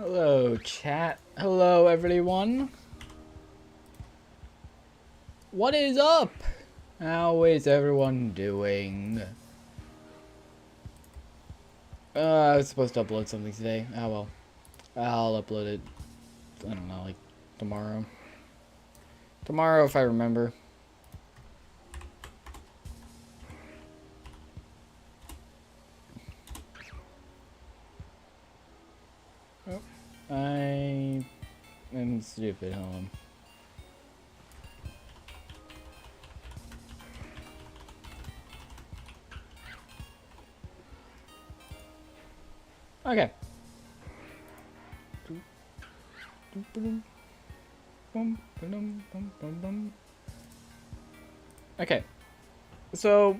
Hello, chat. Hello, everyone. What is up? How is everyone doing? I was supposed to upload something today. Oh well. I'll upload it, I don't know, like tomorrow. Tomorrow if I remember. Oh, I am stupid, hold on. Okay. Okay. So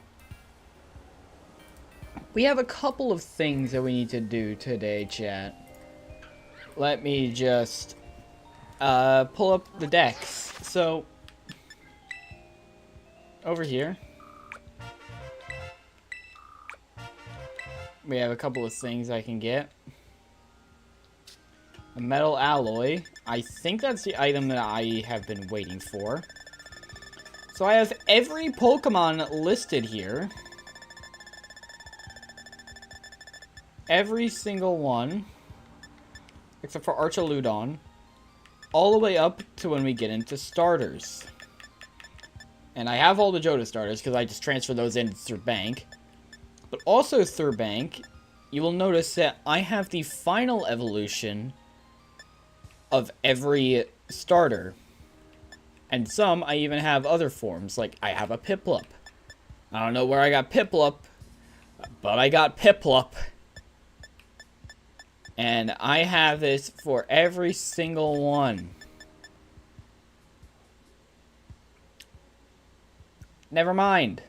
we have a couple of things that we need to do today, chat. Let me just pull up the decks. So over here we have a couple of things I can get. A metal alloy. I think that's the item that I have been waiting for. So I have every Pokemon listed here. Every single one. Except for Archaludon. All the way up to when we get into starters. And I have all the Johto starters because I just transfer those in through Bank. But also through Bank, you will notice that I have the final evolution of every starter. And some, I even have other forms. Like, I have a Piplup. I don't know where I got Piplup, but I got Piplup. And I have this for every single one. Never mind.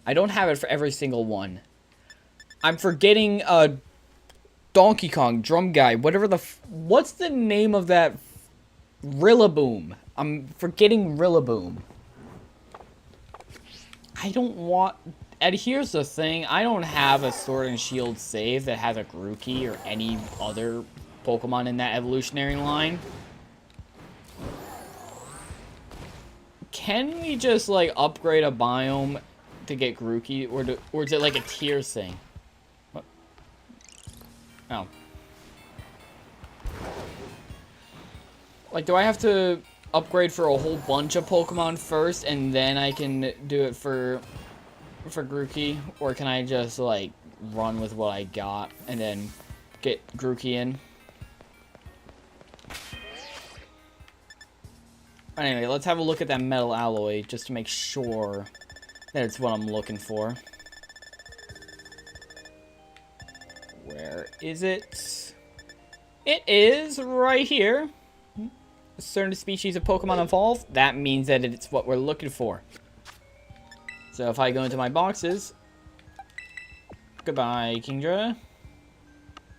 I don't have it for every single one. I'm forgetting Donkey Kong, Drum Guy, whatever the what's the name of that Rillaboom? I'm forgetting Rillaboom. I don't want... And here's the thing, I don't have a Sword and Shield save that has a Grookey or any other Pokemon in that evolutionary line. Can we just, like, upgrade a biome to get Grookey, or is it like a tier thing? What? Oh. Like, do I have to upgrade for a whole bunch of Pokemon first, and then I can do it for Grookey? Or can I just, like, run with what I got, and then get Grookey in? Anyway, let's have a look at that metal alloy, just to make sure that it's what I'm looking for. Where is it? It is right here. A certain species of Pokemon evolve. That means that it's what we're looking for. So if I go into my boxes... Goodbye, Kingdra.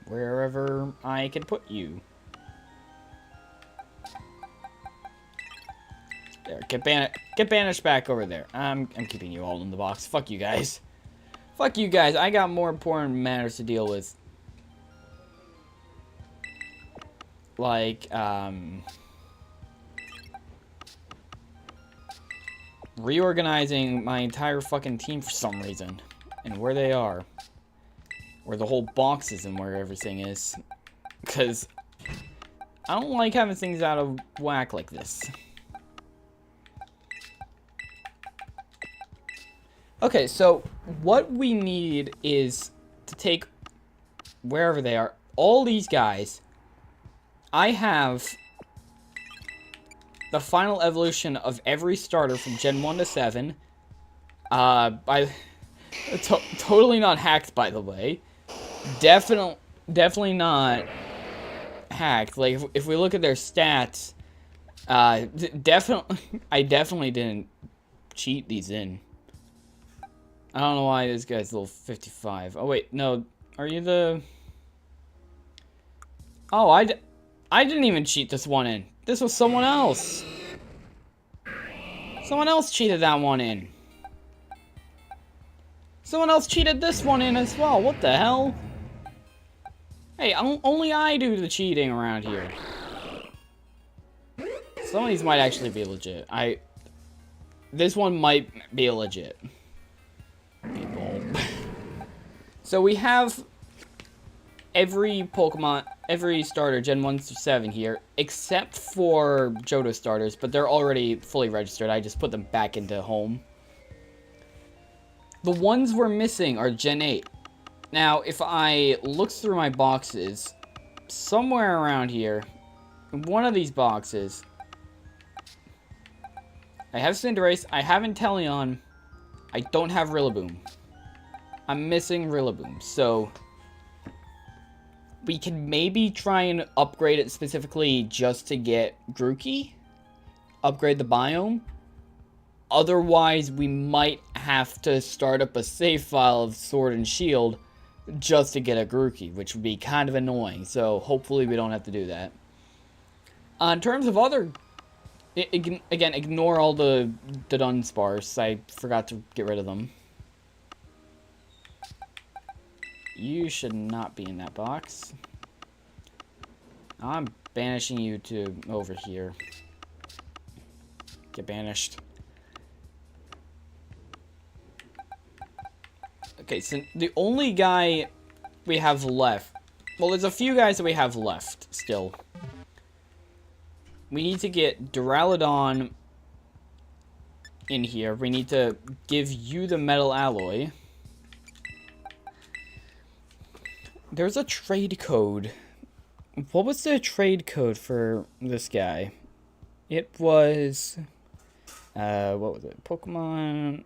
Wherever I can put you. There, get banished back over there. I'm keeping you all in the box. Fuck you guys. Fuck you guys. I got more important matters to deal with. Like, reorganizing my entire fucking team for some reason. And where they are. Where the whole box is and where everything is. Because I don't like having things out of whack like this. Okay, so what we need is to take wherever they are, all these guys. I have the final evolution of every starter from Gen 1 to 7. Totally not hacked, by the way. Definitely not hacked. Like, if we look at their stats, I definitely didn't cheat these in. I don't know why this guy's level 55. Oh, wait, no. Are you the... Oh, I didn't even cheat this one in. This was someone else. Someone else cheated that one in. Someone else cheated this one in as well. What the hell? Hey, only I do the cheating around here. Some of these might actually be legit. This one might be legit. People. So we have every Pokemon, every starter, Gen 1 through 7 here, except for Johto starters, but they're already fully registered. I just put them back into home. The ones we're missing are Gen 8. Now, if I look through my boxes, somewhere around here, in one of these boxes, I have Cinderace, I have Inteleon, I don't have Rillaboom. I'm missing Rillaboom, so we can maybe try and upgrade it specifically just to get Grookey. Upgrade the biome. Otherwise, we might have to start up a save file of Sword and Shield just to get a Grookey, which would be kind of annoying, so hopefully we don't have to do that. In terms of other... Again, ignore all the Dunsparce. I forgot to get rid of them. You should not be in that box. I'm banishing you to over here. Get banished. Okay, so the only guy we have left... Well, there's a few guys that we have left still. We need to get Duraludon in here. We need to give you the metal alloy. There's a trade code. What was the trade code for this guy? It was... what was it? Pokemon...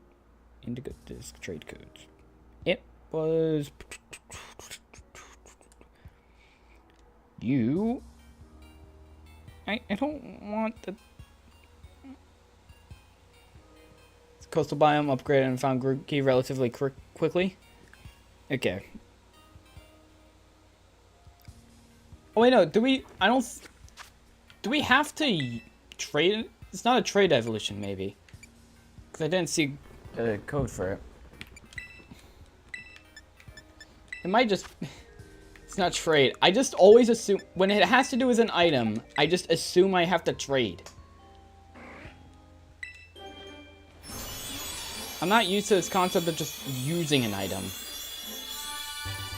Indigo Disk trade code. It was... You... I don't want the... Coastal biome upgraded and found Grookey relatively quickly. Okay. Oh wait, no, do we... Do we have to trade... It's not a trade evolution, maybe. Because I didn't see a code for it. It might just... It's not trade. I just always assume... When it has to do with an item, I just assume I have to trade. I'm not used to this concept of just using an item.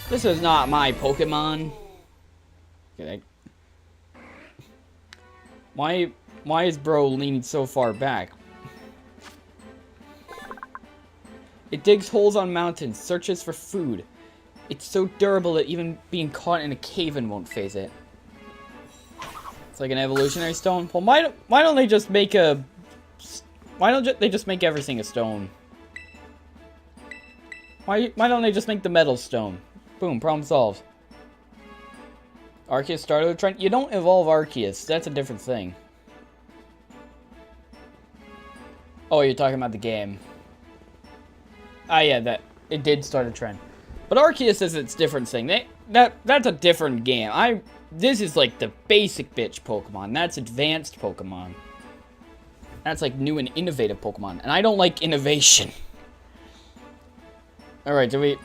This is not my Pokemon. Okay. Why is bro leaning so far back? It digs holes on mountains, searches for food. It's so durable that even being caught in a cave-in won't phase it. It's like an evolutionary stone. Well, why don't they just make a... Why don't they just make everything a stone? Why don't they just make the metal stone? Boom, problem solved. Arceus started with Trent. You don't evolve Arceus. That's a different thing. Oh, you're talking about the game. Ah, yeah, it did start a trend. But Arceus is its different thing. That's a different game. This is like the basic bitch Pokemon. That's advanced Pokemon. That's like new and innovative Pokemon. And I don't like innovation. Alright, do we...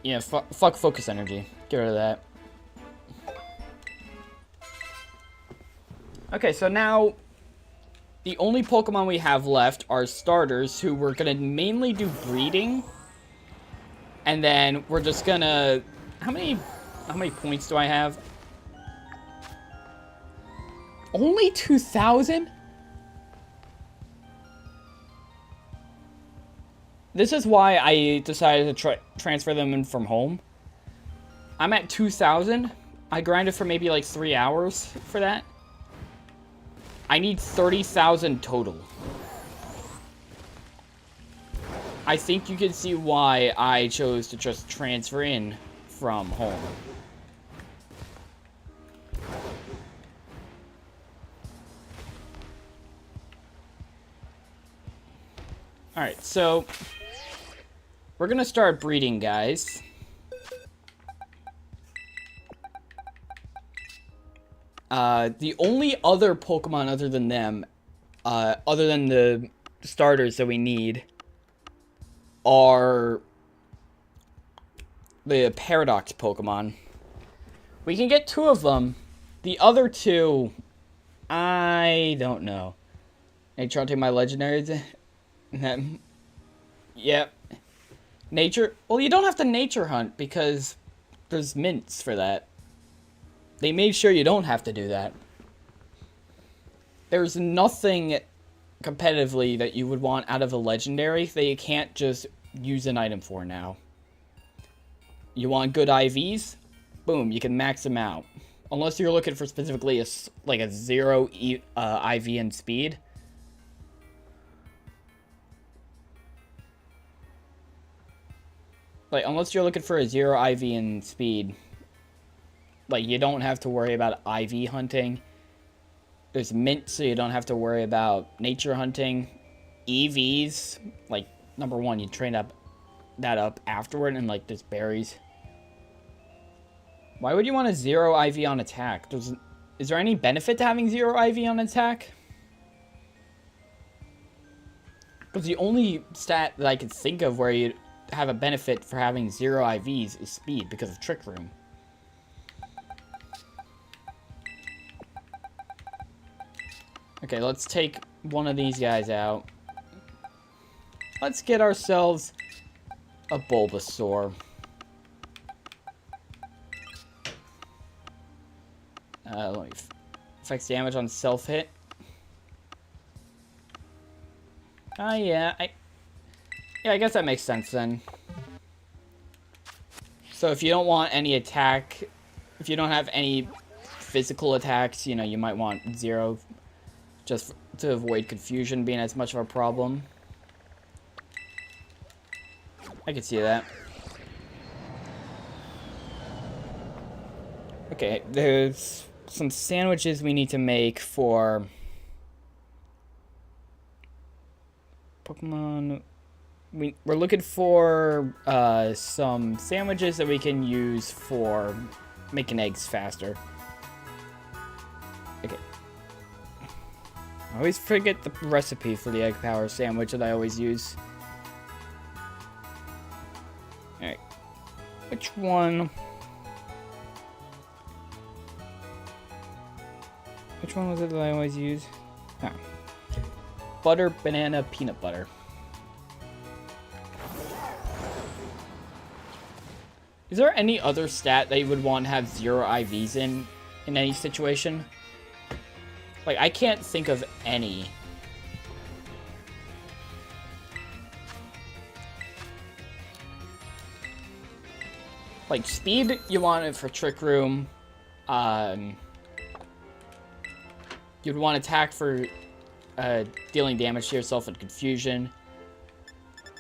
yeah, fuck focus energy. Get rid of that. Okay, so now... The only Pokemon we have left are starters, who we're gonna mainly do breeding. And then we're just gonna... How many points do I have? Only 2,000? This is why I decided to transfer them in from home. I'm at 2,000. I grinded for maybe like 3 hours for that. I need 30,000 total. I think you can see why I chose to just transfer in from home. Alright, so we're gonna start breeding, guys. The only other Pokemon other than them, other than the starters that we need, are the Paradox Pokemon. We can get 2 of them. The other 2, I don't know. Nature hunting my legendaries. Yep. Nature. Well, you don't have to nature hunt because there's mints for that. They made sure you don't have to do that. There's nothing competitively that you would want out of a legendary that you can't just use an item for now. You want good IVs? Boom, you can max them out. Unless you're looking for specifically a 0 IV and speed. Like, unless you're looking for a 0 IV and speed, like, you don't have to worry about IV hunting. There's mint, so you don't have to worry about nature hunting. EVs, like, number 1, you train that up afterward, and, like, there's berries. Why would you want a 0 IV on attack? Is there any benefit to having 0 IV on attack? Because the only stat that I could think of where you have a benefit for having 0 IVs is speed because of Trick Room. Okay, let's take one of these guys out. Let's get ourselves a Bulbasaur. Let me affects damage on self-hit. Yeah, I guess that makes sense then. So if you don't want any attack, if you don't have any physical attacks, you know, you might want 0 just to avoid confusion being as much of a problem. I could see that. Okay, there's some sandwiches we need to make for Pokemon. We're looking for some sandwiches that we can use for making eggs faster. Okay. I always forget the recipe for the egg power sandwich that I always use. Alright. Which one? Which one was it that I always use? Oh. Butter, banana, peanut butter. Is there any other stat that you would want to have 0 IVs in any situation? Like, I can't think of any. Like, speed, you want it for Trick Room. You'd want attack for dealing damage to yourself and confusion.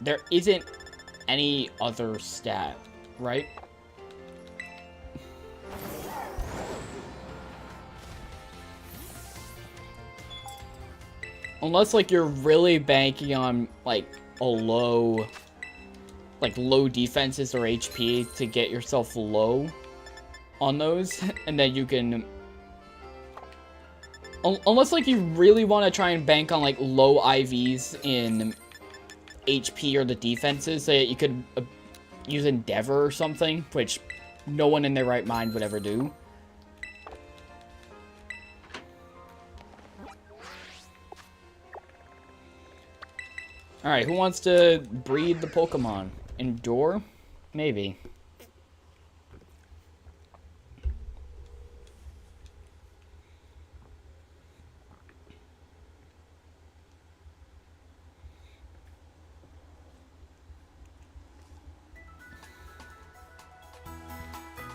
There isn't any other stat, right? Unless, like, you're really banking on, like, a low defenses or HP to get yourself low on those, and then you can... Unless, like, you really want to try and bank on, like, low IVs in HP or the defenses, so that you could use Endeavor or something, which no one in their right mind would ever do. Alright, who wants to breed the Pokemon? Endure? Maybe.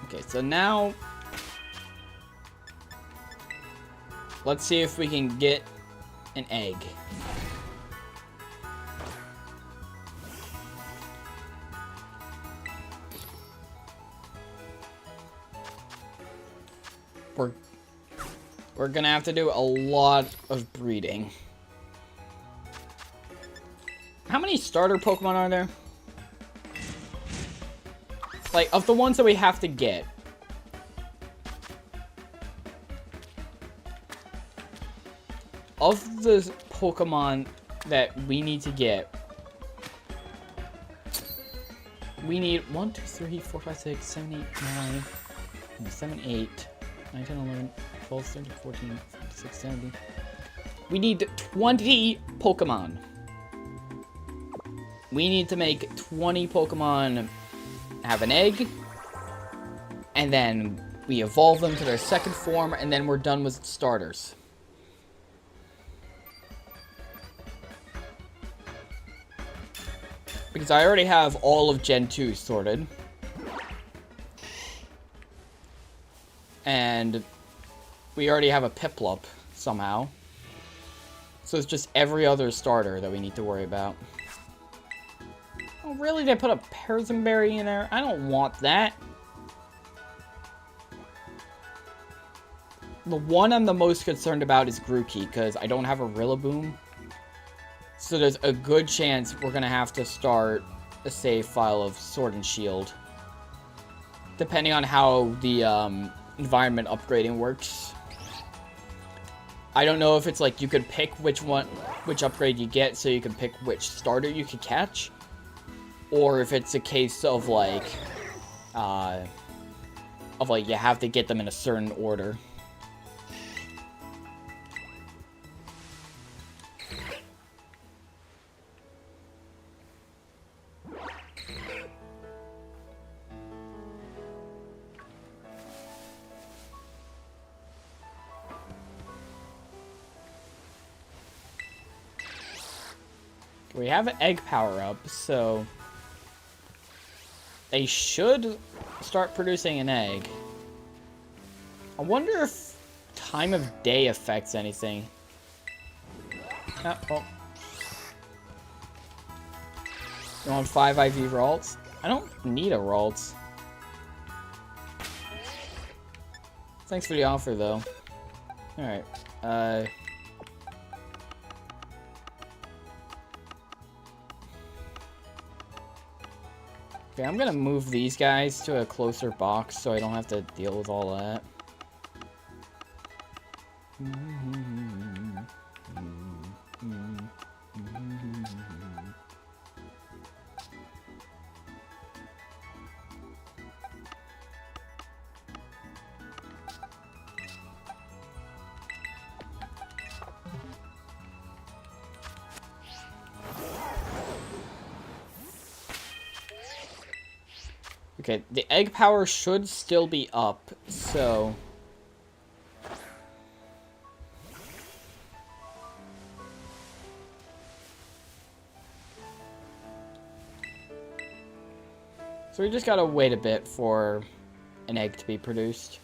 Okay, so now let's see if we can get an egg. We're gonna have to do a lot of breeding. How many starter Pokemon are there? Like, of the ones that we have to get. Of the Pokemon that we need to get, We need 1, 2, 3, 4, 5, 6, 7, 8, 9, 7, 8, 9, 10, 11, 12, 13, 14, 15, 16, 17. We need 20 Pokemon. We need to make 20 Pokemon have an egg, and then we evolve them to their second form, and then we're done with starters. Because I already have all of Gen 2 sorted. And we already have a Piplup somehow. So it's just every other starter that we need to worry about. Oh, really? They put a Parasmberry in there? I don't want that. The one I'm the most concerned about is Grookey, because I don't have a Rillaboom. So there's a good chance we're going to have to start a save file of Sword and Shield. Depending on how the environment upgrading works. I don't know if it's like you could pick which upgrade you get so you can pick which starter you could catch. Or if it's a case of like you have to get them in a certain order. We have an egg power-up, so they should start producing an egg. I wonder if time of day affects anything. Oh. You want 5 IV Ralts? I don't need a Ralts. Thanks for the offer, though. Alright, okay, I'm gonna move these guys to a closer box so I don't have to deal with all that. Okay, the egg power should still be up, so... So we just gotta wait a bit for an egg to be produced.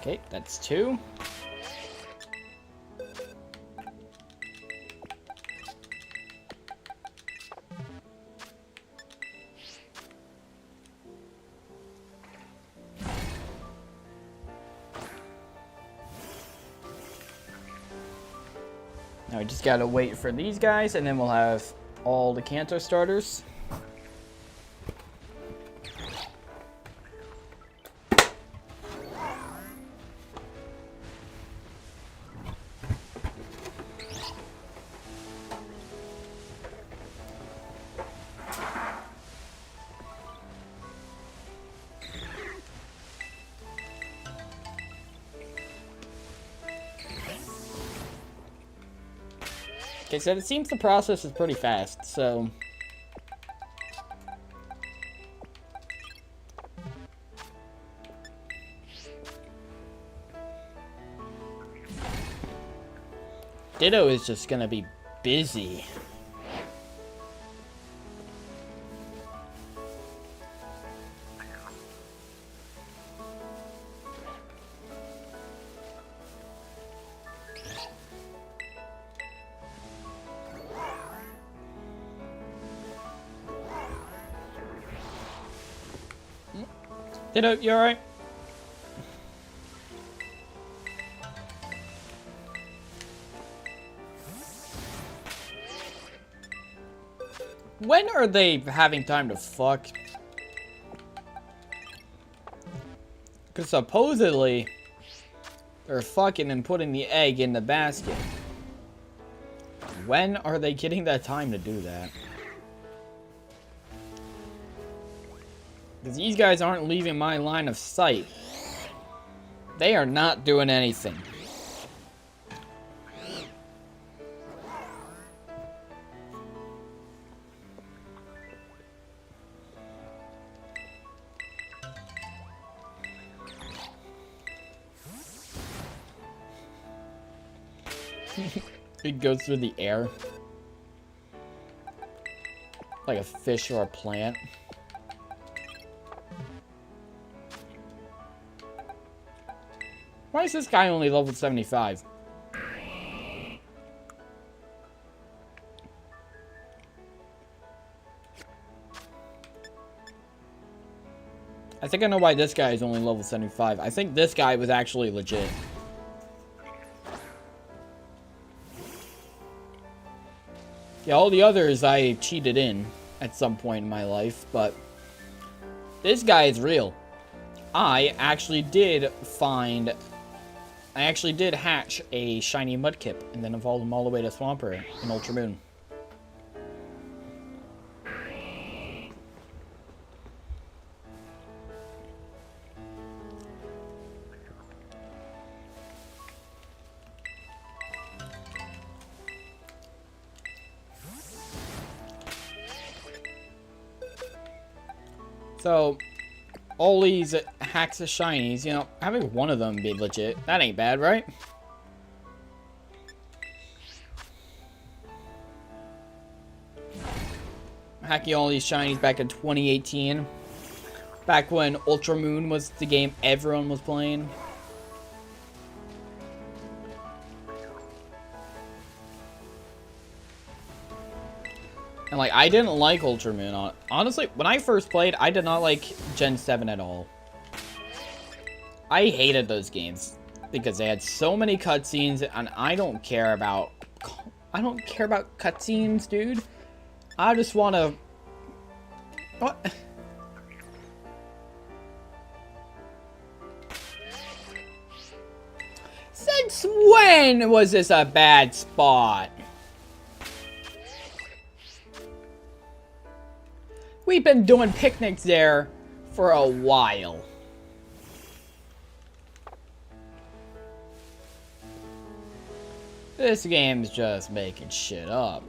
Okay, that's 2. Now we just gotta wait for these guys, and then we'll have all the Kanto starters. Okay, so it seems the process is pretty fast, so... Ditto is just gonna be busy. Ditto, you alright? When are they having time to fuck? Because supposedly, they're fucking and putting the egg in the basket. When are they getting that time to do that? Because these guys aren't leaving my line of sight. They are not doing anything. It goes through the air. Like a fish or a plant. Why is this guy only level 75? I think I know why this guy is only level 75. I think this guy was actually legit. Yeah, all the others I cheated in at some point in my life, but this guy is real. I actually did hatch a shiny Mudkip and then evolved him all the way to Swampert in Ultra Moon. So, all these hacks of shinies, you know, having one of them be legit, that ain't bad, right? Hacking all these shinies back in 2018. Back when Ultra Moon was the game everyone was playing. And, like, I didn't like Ultra Moon. Honestly, when I first played, I did not like Gen 7 at all. I hated those games because they had so many cutscenes, and I don't care about cutscenes, dude. I just want to... What? Since when was this a bad spot? We've been doing picnics there for a while. This game's just making shit up.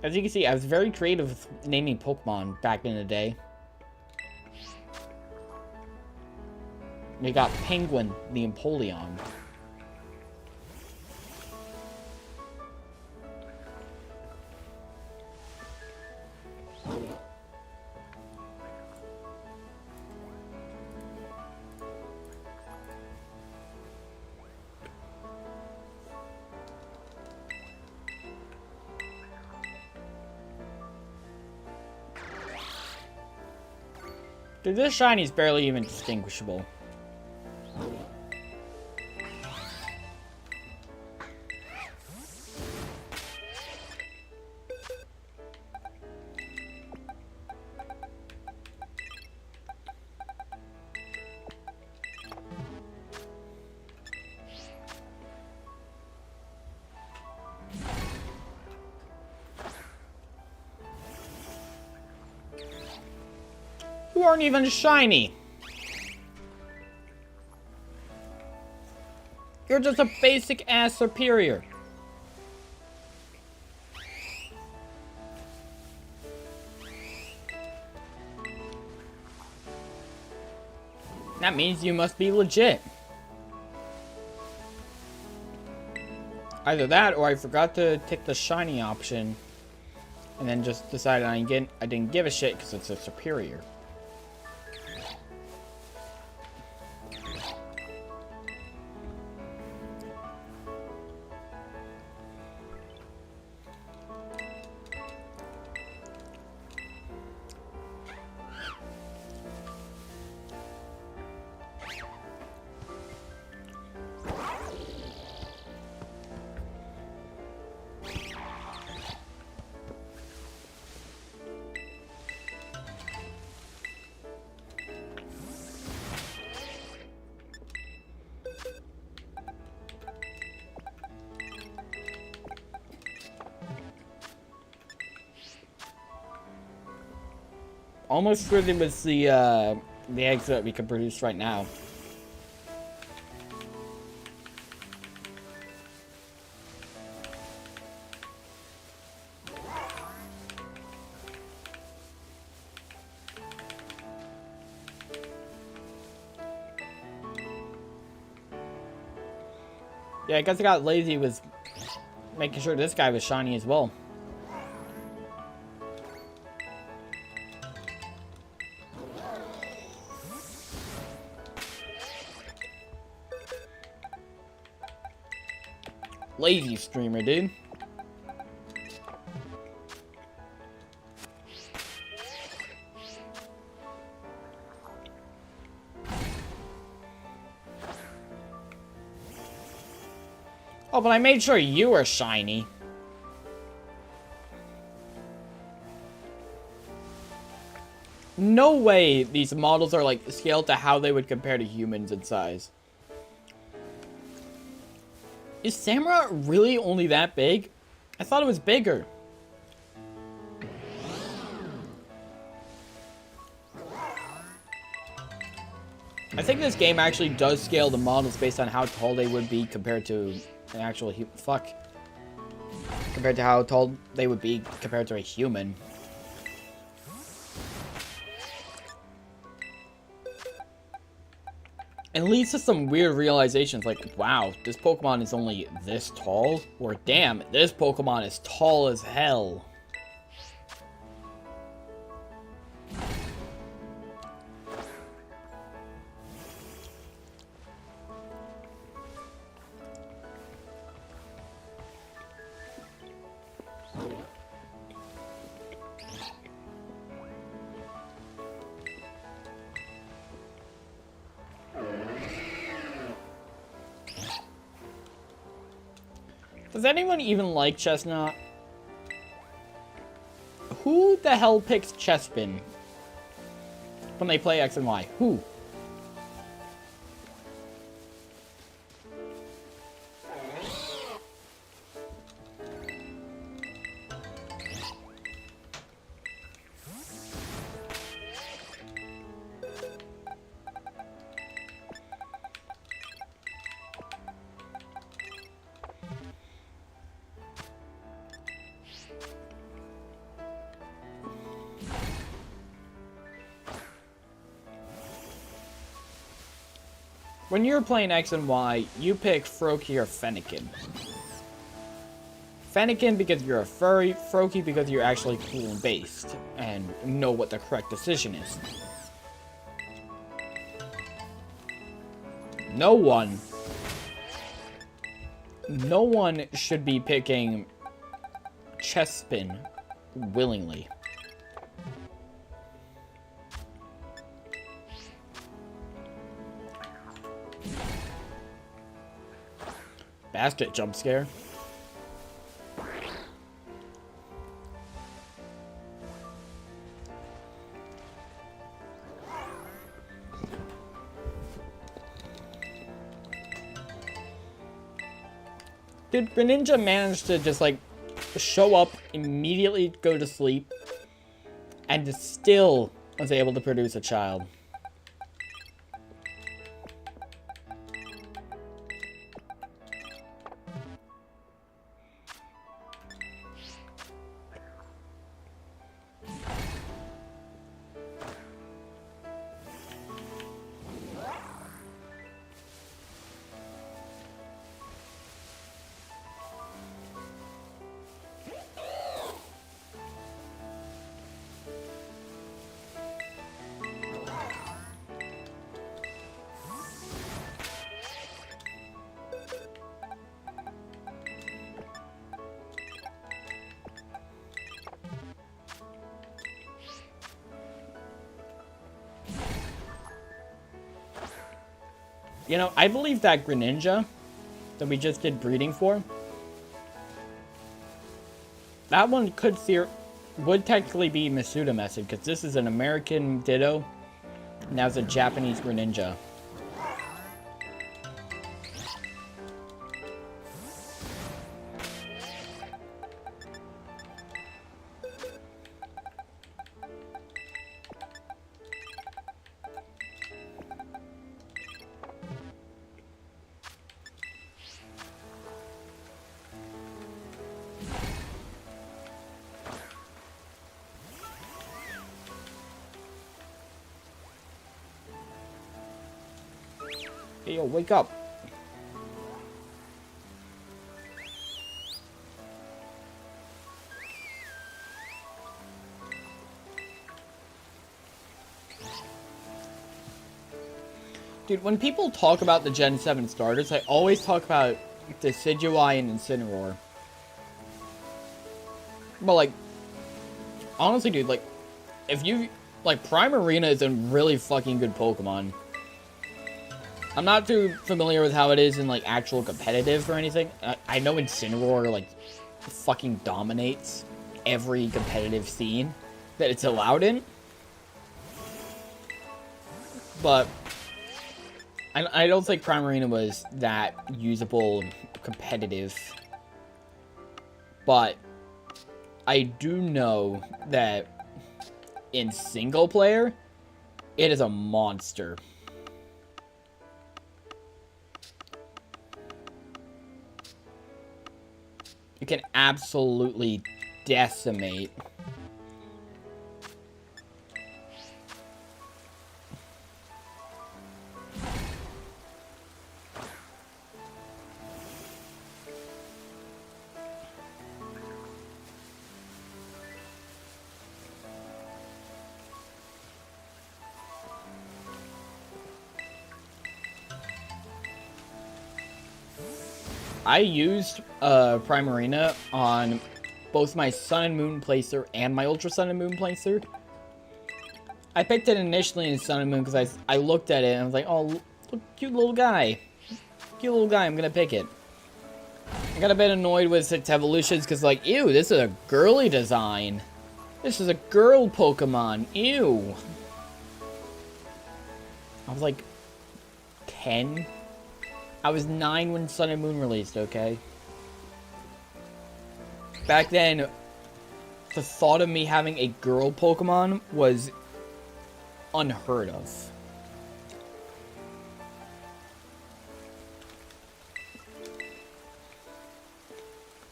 As you can see, I was very creative with naming Pokemon back in the day. We got Penguin, the Empoleon. Dude, this shiny's barely even distinguishable. You aren't even shiny. You're just a basic ass superior. That means you must be legit. Either that, or I forgot to take the shiny option, and then just decided I didn't give a shit because it's a superior. Almost further with the eggs that we can produce right now. Yeah, I guess I got lazy with making sure this guy was shiny as well. Lazy streamer, dude. Oh, but I made sure you were shiny. No way these models are, like, scaled to how they would compare to humans in size. Is Samura really only that big? I thought it was bigger. I think this game actually does scale the models based on how tall they would be compared to an actual compared to how tall they would be compared to a human. And leads to some weird realizations like, wow, this Pokemon is only this tall? Or damn, this Pokemon is tall as hell. Does anyone even like Chestnut? Who the hell picks Chespin when they play X and Y? Who? When you're playing X and Y, you pick Froakie or Fennekin. Fennekin because you're a furry, Froakie because you're actually cool and based, and know what the correct decision is. No one should be picking Chespin willingly. Basket jump scare. Did Greninja manage to just, like, show up, immediately go to sleep, and still was able to produce a child? You know, I believe that Greninja that we just did breeding for, that one would technically be Masuda method, because this is an American Ditto, and that's a Japanese Greninja. Hey, yo, wake up. Dude, when people talk about the Gen 7 starters, I always talk about Decidueye and Incineroar. But, like, honestly, dude, like, if you, like, Primarina is a really fucking good Pokemon. I'm not too familiar with how it is in, like, actual competitive or anything. I know Incineroar, like, fucking dominates every competitive scene that it's allowed in. But I don't think Primarina was that usable competitive. But I do know that in single player, it is a monster. You can absolutely decimate. I used Primarina on both my Sun and Moon playthrough and my Ultra Sun and Moon playthrough. I picked it initially in Sun and Moon because I looked at it and I was like, oh, look, cute little guy. Cute little guy, I'm gonna pick it. I got a bit annoyed with its evolutions because, like, ew, this is a girly design. This is a girl Pokemon. Ew. I was like 10. I was 9 when Sun and Moon released, okay? Back then, the thought of me having a girl Pokemon was unheard of.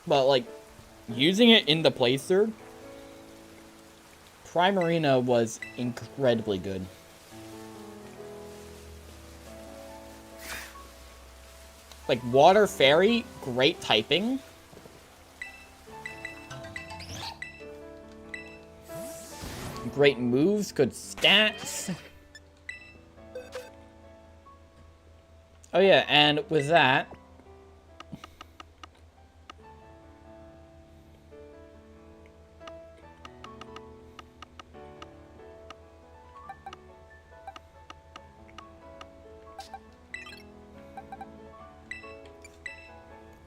But, like, using it in the playthrough, Primarina was incredibly good. Like, Water Fairy, great typing. Great moves, good stats. Oh yeah, and with that,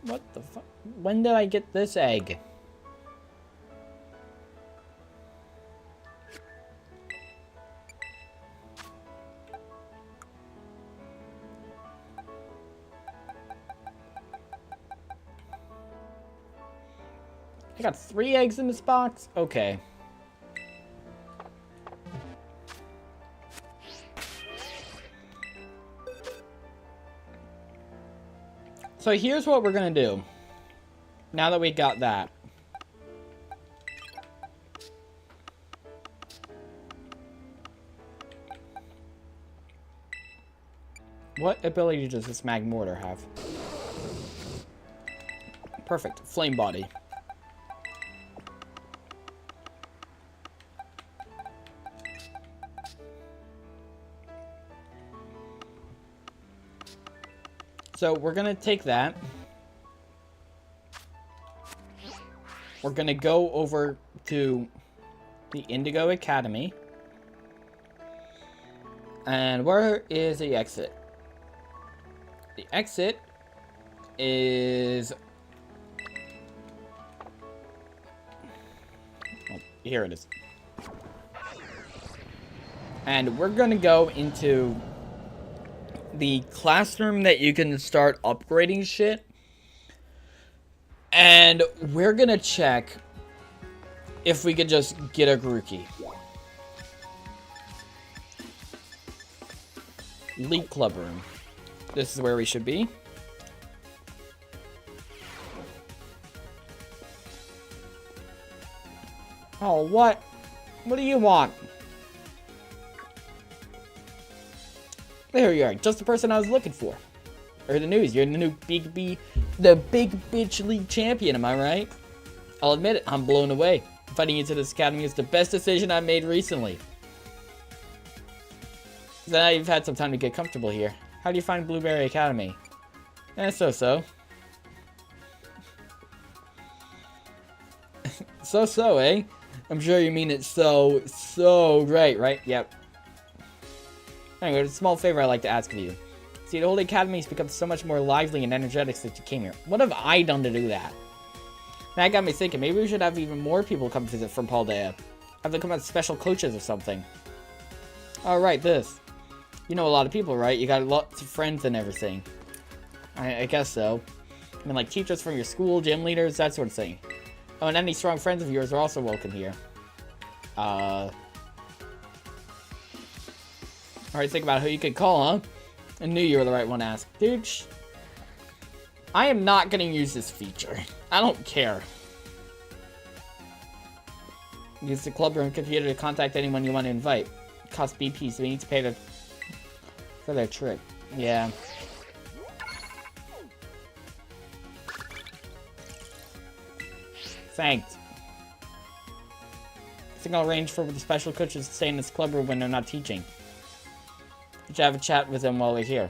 what the fuck? When did I get this egg? I got 3 eggs in this box? Okay. So here's what we're gonna do. Now that we got that. What ability does this Magmortar have? Perfect. Flame Body. So we're gonna take that. We're gonna go over to the Indigo Academy. And where is the exit? The exit is... Oh, here it is. And we're gonna go into the classroom that you can start upgrading shit. And we're gonna check if we could just get a Grookey. League Club Room. This is where we should be. Oh, what? What do you want? There you are, just the person I was looking for. I heard the news, you're the new Big Bitch League champion, am I right? I'll admit it, I'm blown away. Fighting into this academy is the best decision I've made recently. Now you've had some time to get comfortable here. How do you find Blueberry Academy? So-so. So-so, eh? I'm sure you mean it so great, right? Yep. Anyway, there's a small favor I'd like to ask of you. See, the whole academy has become so much more lively and energetic since you came here. What have I done to do that? That got me thinking, maybe we should have even more people come visit from Paldea. Have them come as special coaches or something. Alright, this. You know a lot of people, right? You got lots of friends and everything. I guess so. I mean, like teachers from your school, gym leaders, that sort of thing. Oh, and any strong friends of yours are also welcome here. Alright, think about who you could call, huh? I knew you were the right one to ask. Dude, I am not gonna use this feature. I don't care. Use the club room computer to contact anyone you want to invite. It costs BP, so we need to pay for their trip. Yeah. Thanks. I think I'll arrange for the special coaches to stay in this club room when they're not teaching. We should have a chat with them while we're here.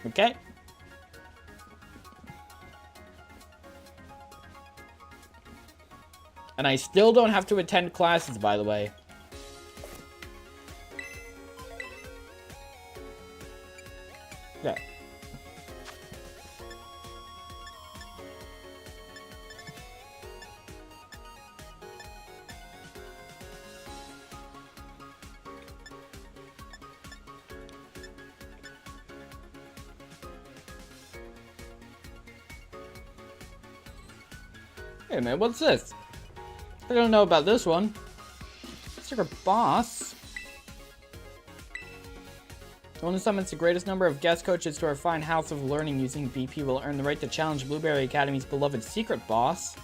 Okay? And I still don't have to attend classes, by the way. Okay. Hey man, what's this? I don't know about this one. Secret boss. The one who summons the greatest number of guest coaches to our fine house of learning using BP will earn the right to challenge Blueberry Academy's beloved secret boss.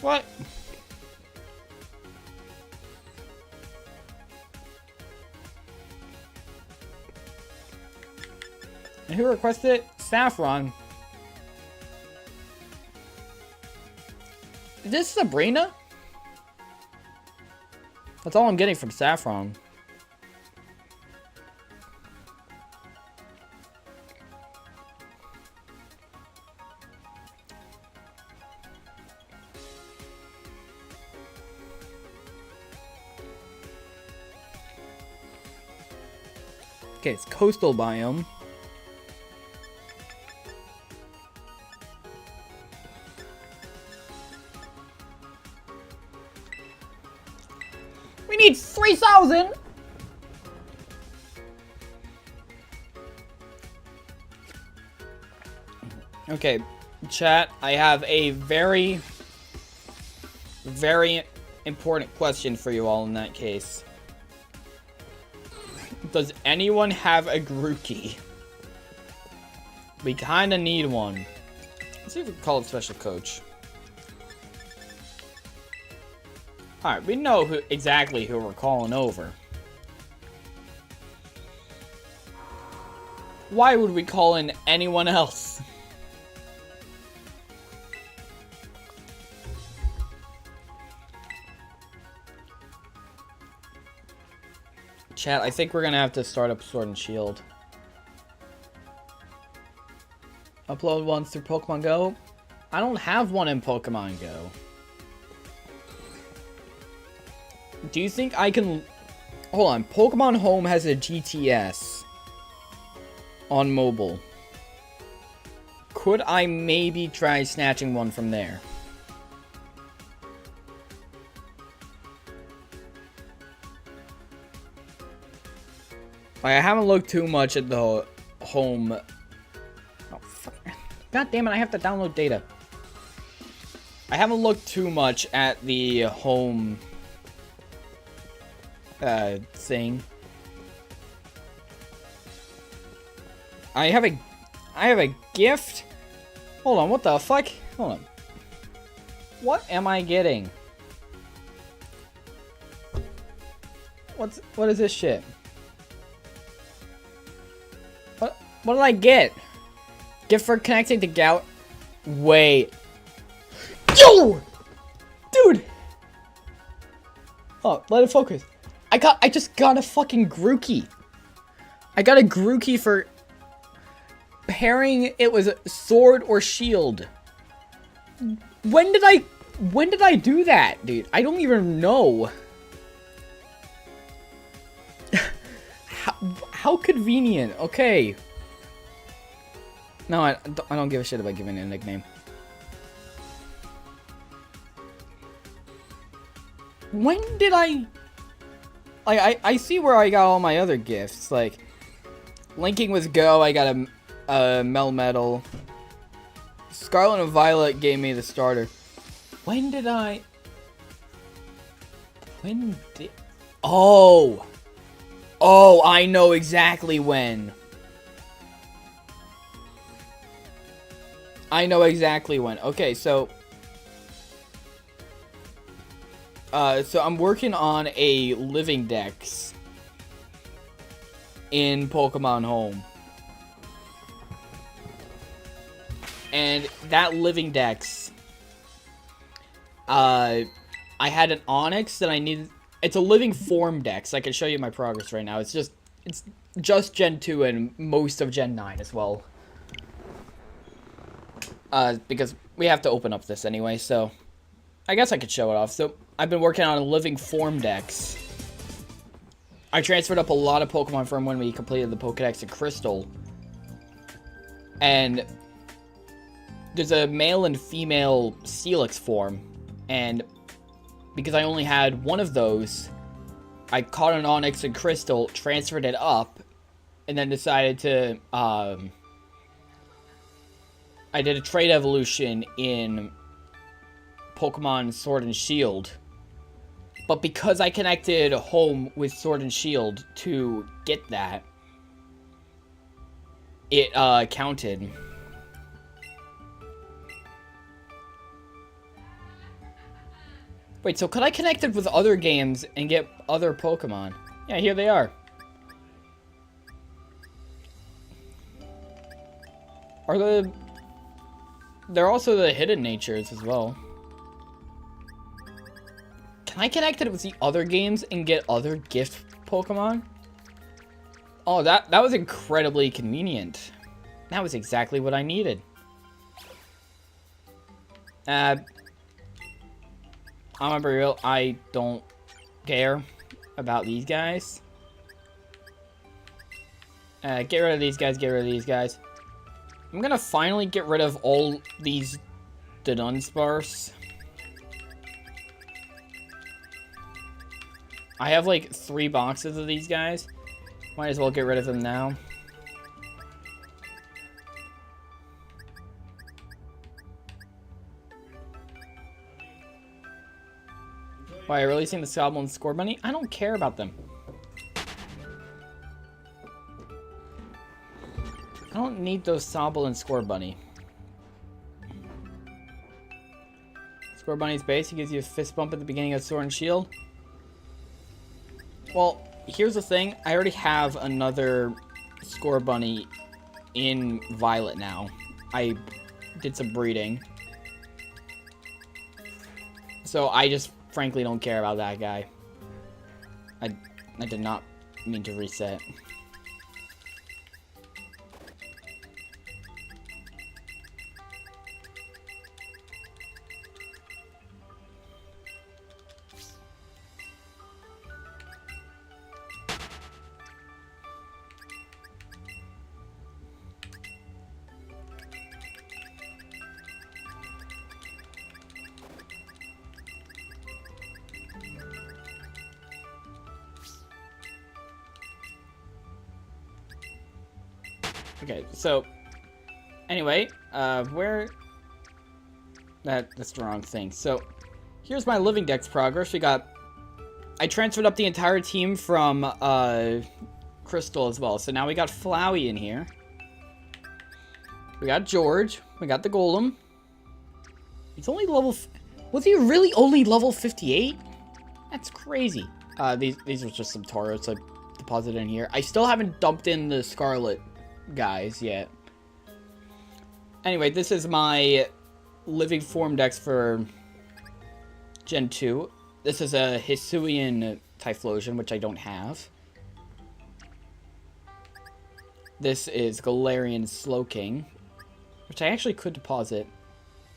What? And who requested it? Saffron. Is this Sabrina? That's all I'm getting from Saffron. Okay, it's coastal biome. We need 3,000! Okay, chat, I have a very important question for you all in that case. Does anyone have a Grookey? We kinda need one. Let's see if we can call it special coach. Alright, we know exactly who we're calling over. Why would we call in anyone else? Chat, I think we're gonna have to start up Sword and Shield. Upload ones through Pokemon Go? I don't have one in Pokemon Go. Do you think I can hold on. Pokemon Home has a GTS on mobile. Could I maybe try snatching one from there? I haven't looked too much at the home. Oh, fuck. God damn it, I have to download data. I haven't looked too much at the home thing. I have a gift. Hold on, what the fuck? Hold on. What am I getting? What is this shit? What did I get? Gift for connecting to Gout. Wait. Yo! Dude! Oh, let it focus. I just got a fucking Grookey. I got a Grookey for pairing it was sword or shield. When did I do that, dude? I don't even know. How convenient. Okay. No, I don't give a shit about giving it a nickname. When did I see where I got all my other gifts, like linking with Go. I got a Melmetal. Scarlet and Violet gave me the starter. When did oh, I know exactly when. Okay, so I'm working on a living dex in Pokemon Home. And that living dex, I had an Onix that I needed. It's a living form dex. I can show you my progress right now. It's just Gen 2 and most of Gen 9 as well. Because we have to open up this anyway, so I guess I could show it off. So I've been working on a living form dex. I transferred up a lot of Pokemon from when we completed the pokedex of Crystal. And there's a male and female Steelix form. And because I only had one of those, I caught an Onix and Crystal, transferred it up, and then decided to, I did a trade evolution in Pokemon Sword and Shield. But because I connected Home with Sword and Shield to get that, it counted. Wait, so could I connect it with other games and get other Pokemon? Yeah, here they are. They're also the hidden natures as well. Can I connect it with the other games and get other gift Pokemon? Oh, that was incredibly convenient. That was exactly what I needed. I'm gonna be real, I don't care about these guys. Get rid of these guys, get rid of these guys. I'm gonna finally get rid of all these Dunsparce. I have like 3 boxes of these guys. Might as well get rid of them now. Why, releasing the Sobble and Score Bunny? I don't care about them. I don't need those Sobble and Score Bunny. Score Bunny's base, he gives you a fist bump at the beginning of Sword and Shield. Well, here's the thing. I already have another Score Bunny in Violet now. I did some breeding. So I just frankly don't care about that guy. I did not mean to reset. Okay, so anyway, where that's the wrong thing. So here's my living dex progress. I transferred up the entire team from Crystal as well. So now we got Flowey in here. We got George. We got the Golem. He's only level... Was he really only level 58? That's crazy. These are just some Tauros I deposited in here. I still haven't dumped in the Scarlet guys yet. Anyway, this is my living form dex for Gen 2. This is a Hisuian Typhlosion, which I don't have. This is Galarian Slowking, which I actually could deposit.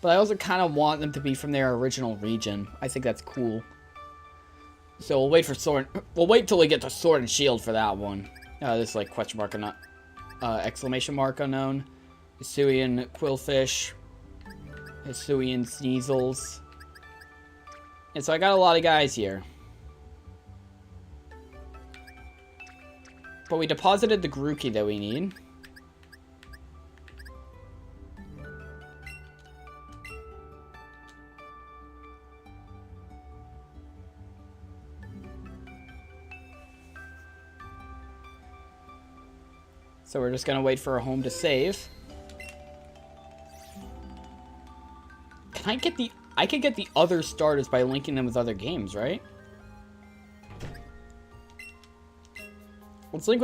But I also kind of want them to be from their original region. I think that's cool. So we'll wait for Sword. We'll wait till we get to Sword and Shield for that one. This is like question mark and exclamation mark unknown. Hisuian Quillfish. Hisuian Sneasels. And so I got a lot of guys here. But we deposited the Grookey that we need. So we're just gonna wait for a home to save. Can I get the... I can get the other starters by linking them with other games, right? Let's link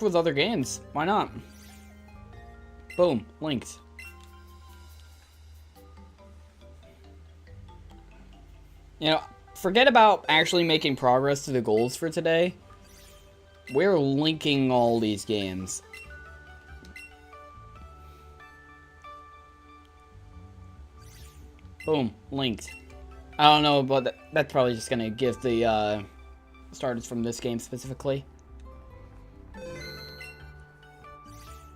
with other games. Why not? Boom, linked. You know, forget about actually making progress to the goals for today. We're linking all these games. Boom, linked. I don't know, but that's probably just gonna give the starters from this game specifically.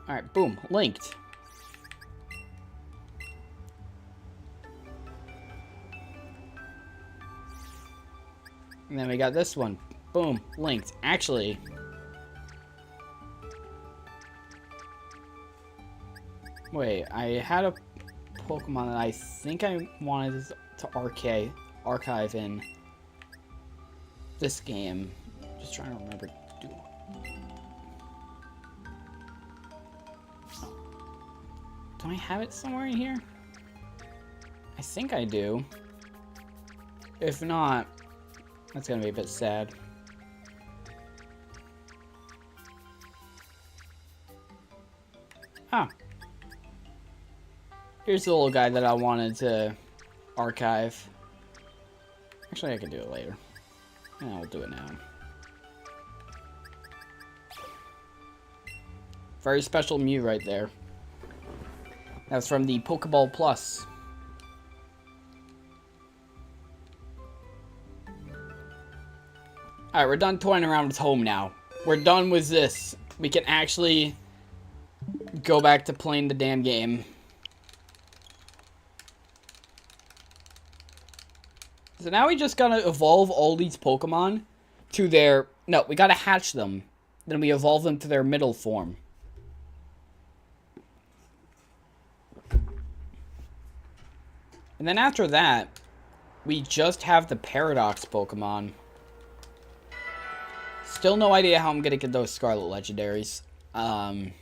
Alright, boom, linked. And then we got this one. Boom, linked. Actually, wait, I had a Pokemon that I think I wanted to archive in this game. Just trying to remember. Do I have it somewhere in here? I think I do. If not, that's gonna be a bit sad. Ah. Here's the little guy that I wanted to archive. Actually, I can do it later. Yeah, I'll do it now. Very special Mew right there. That's from the Pokeball Plus. Alright, we're done toying around with home now. We're done with this. We can actually go back to playing the damn game. So now we just gotta evolve all these Pokemon to their... No, we gotta hatch them. Then we evolve them to their middle form. And then after that, we just have the Paradox Pokemon. Still no idea how I'm gonna get those Scarlet Legendaries. I'll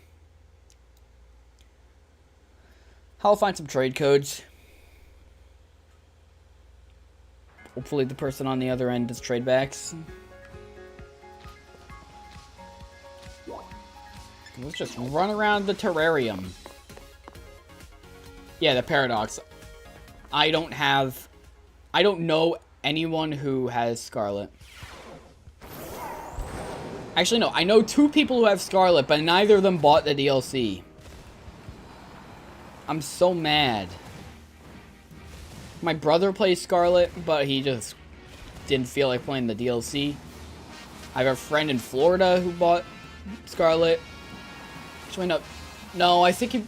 find some trade codes. Hopefully the person on the other end does trade backs. Let's just run around the terrarium. Yeah, the Paradox. I don't know anyone who has Scarlet. Actually, no. I know 2 people who have Scarlet, but neither of them bought the DLC. I'm so mad. My brother plays Scarlet, but he just didn't feel like playing the DLC. I have a friend in Florida who bought Scarlet. Actually, no. No, I think he...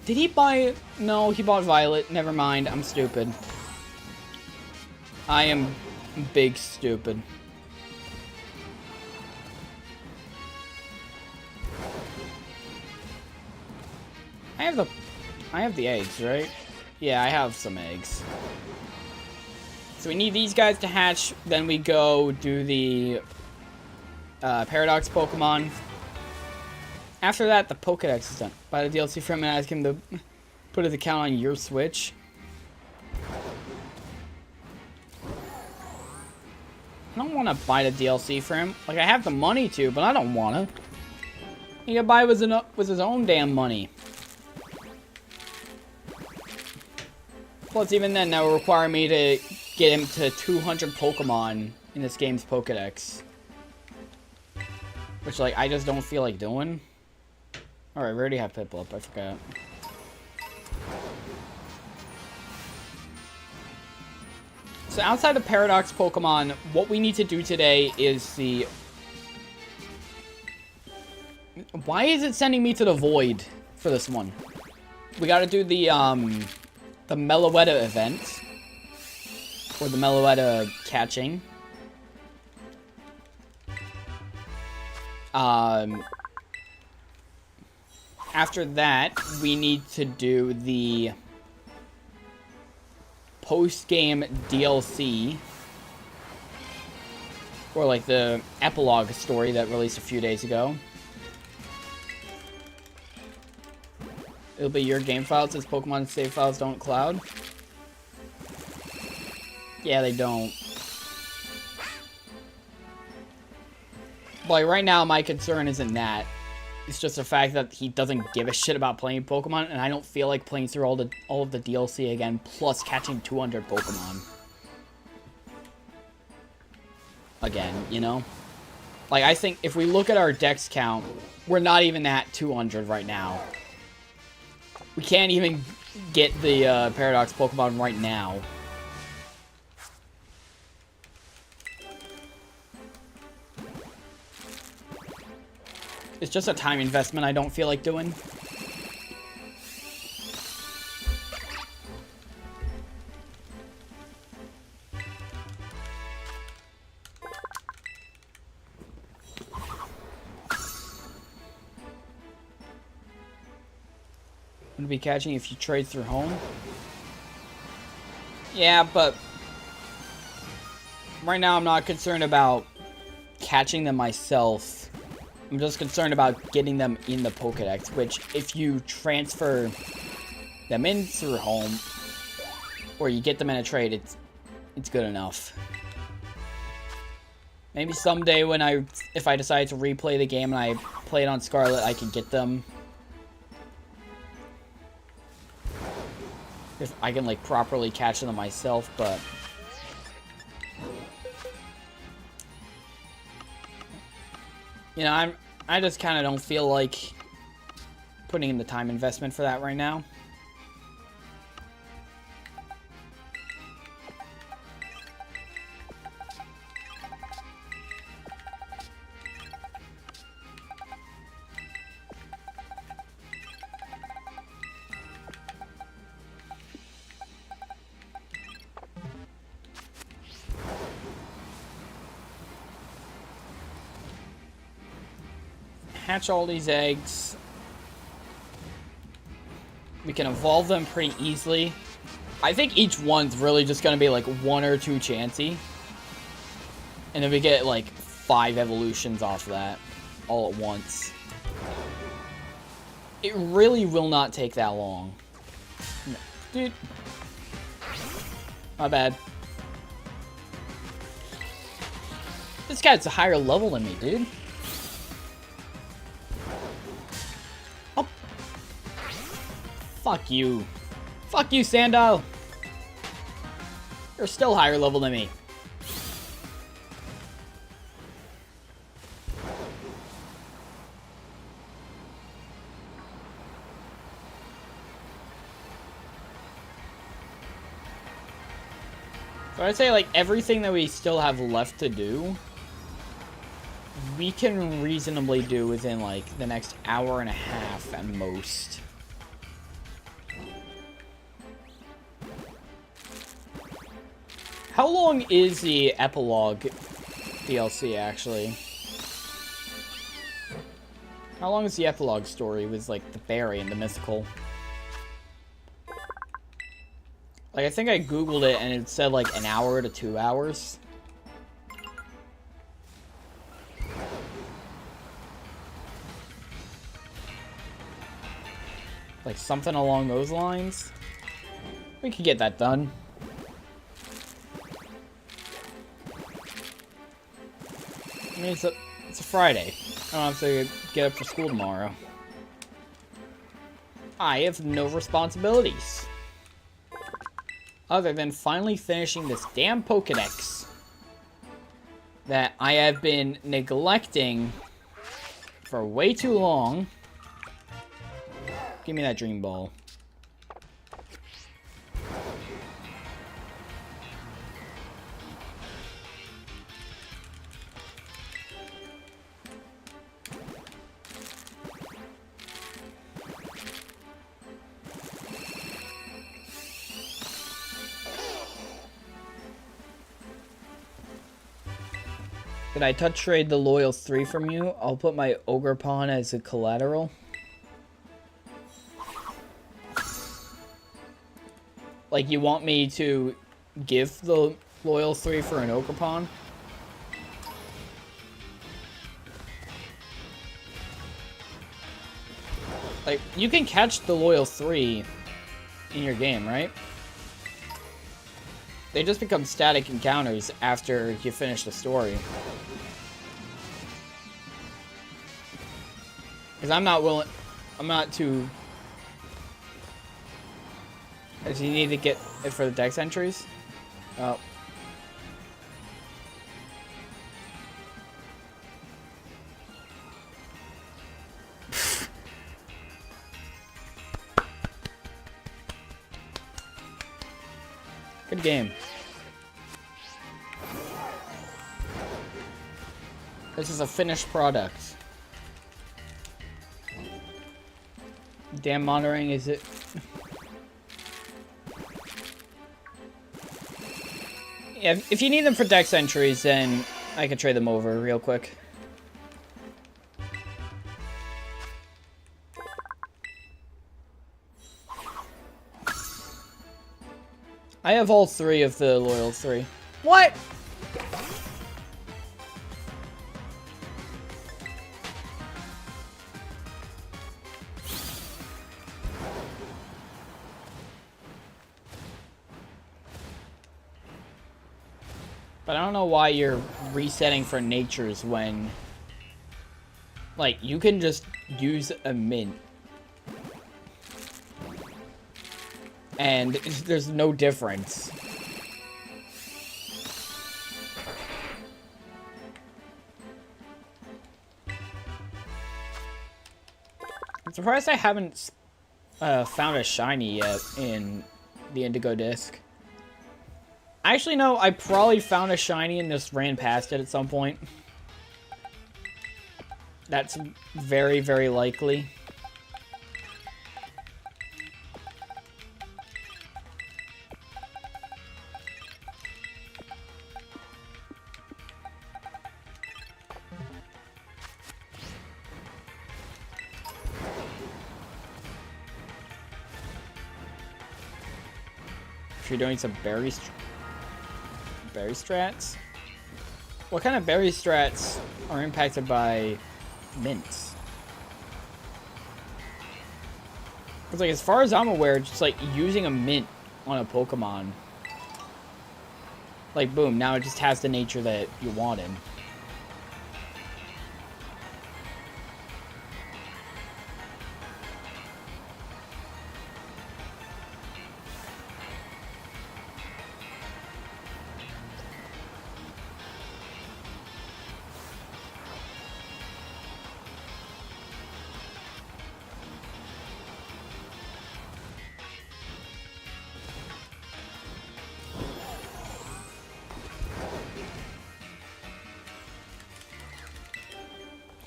Did he buy it? No, he bought Violet. Never mind. I'm stupid. I am big stupid. I have the eggs, right? Yeah, I have some eggs. So we need these guys to hatch, then we go do the Paradox Pokemon. After that, the Pokedex is done. Buy the DLC from him and ask him to put his account on your Switch. I don't want to buy the DLC for him. Like, I have the money to, but I don't want to. He could buy with his own damn money. Plus, even then, that would require me to get him to 200 Pokemon in this game's Pokedex. Which, like, I just don't feel like doing. Alright, we already have Piplup, I forgot. So outside of Paradox Pokemon, what we need to do today is the... Why is it sending me to the Void for this one? We gotta do the Meloetta event. Or the Meloetta catching. After that, we need to do the post-game DLC. Or like the epilogue story that released a few days ago. It'll be your game file since Pokemon save files don't cloud. Yeah, they don't. But like, right now, my concern isn't that. It's just the fact that he doesn't give a shit about playing Pokemon, and I don't feel like playing through all of the DLC again, plus catching 200 Pokemon. Again, you know? Like, I think if we look at our dex count, we're not even at 200 right now. We can't even get the Paradox Pokemon right now. It's just a time investment I don't feel like doing. Would be catching if you trade through home. Yeah, but right now I'm not concerned about catching them myself. I'm just concerned about getting them in the Pokedex, which if you transfer them in through home, or you get them in a trade, it's good enough. Maybe someday when if I decide to replay the game and I play it on Scarlet, I can get them. If I can like properly catch them myself, but you know, I just kind of don't feel like putting in the time investment for that right now. Hatch all these eggs. We can evolve them pretty easily. I think each one's really just going to be like 1 or 2 Chansey. And then we get like 5 evolutions off that all at once. It really will not take that long. No. Dude. My bad. This guy's a higher level than me, dude. Fuck you. Fuck you, Sandile. You're still higher level than me. So I'd say, like, everything that we still have left to do, we can reasonably do within, like, the next hour and a half at most. How long is the epilogue DLC, actually? How long is the epilogue story with, like, the berry and the mythical? Like, I think I googled it and it said, like, an hour to 2 hours. Like, something along those lines. We could get that done. I mean, it's a Friday. I don't have to get up for school tomorrow. I have no responsibilities. Other than finally finishing this damn pokedex that I have been neglecting for way too long. Give me that dream ball. Did I touch trade the loyal 3 from you? I'll put my ogre pawn as a collateral. Like, you want me to give the loyal 3 for an ogre pawn? Like, you can catch the loyal 3 in your game, right? They just become static encounters after you finish the story. Because I'm not too... Does he need to get it for the dex entries? Oh. Good game. This is a finished product. Damn monitoring, is it? Yeah, if you need them for dex entries, then I can trade them over real quick. I have all 3 of the loyal 3. What? But I don't know why you're resetting for natures when, like, you can just use a mint. And there's no difference. I'm surprised I haven't found a shiny yet in the Indigo Disk. Actually, no, I probably found a shiny and just ran past it at some point. That's very, very likely. If you're doing some berry strats? What kind of berry strats are impacted by mints? Because, like, as far as I'm aware, just, like, using a mint on a Pokemon, like, boom, now it just has the nature that you want in.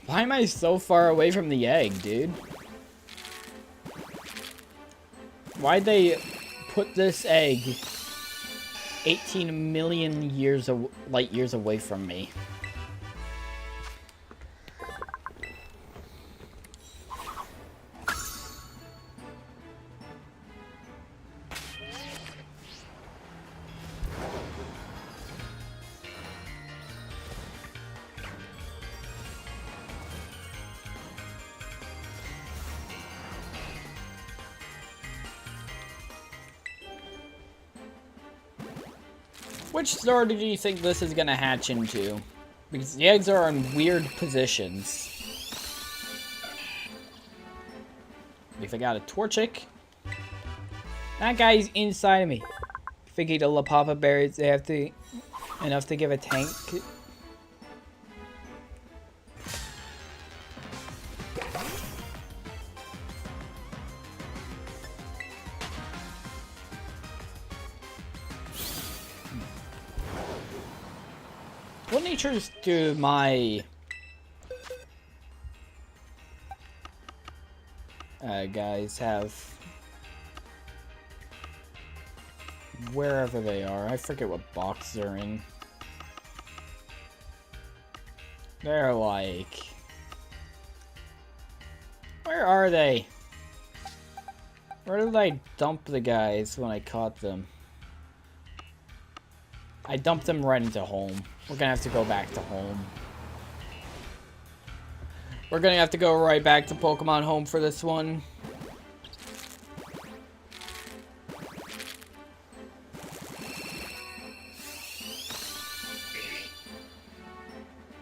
Why am I so far away from the egg, dude? Why'd they put this egg 18 million light years away from me? Which starter do you think this is gonna hatch into? Because the eggs are in weird positions. If I got a Torchic. That guy's inside of me. Figgy the La Papa berries, they have to enough to give a tank. What natures do my guys have? Wherever they are. I forget what box they're in. They're like... Where are they? Where did I dump the guys when I caught them? I dumped them right into home. We're gonna have to go back to home. We're gonna have to go right back to Pokemon Home for this one.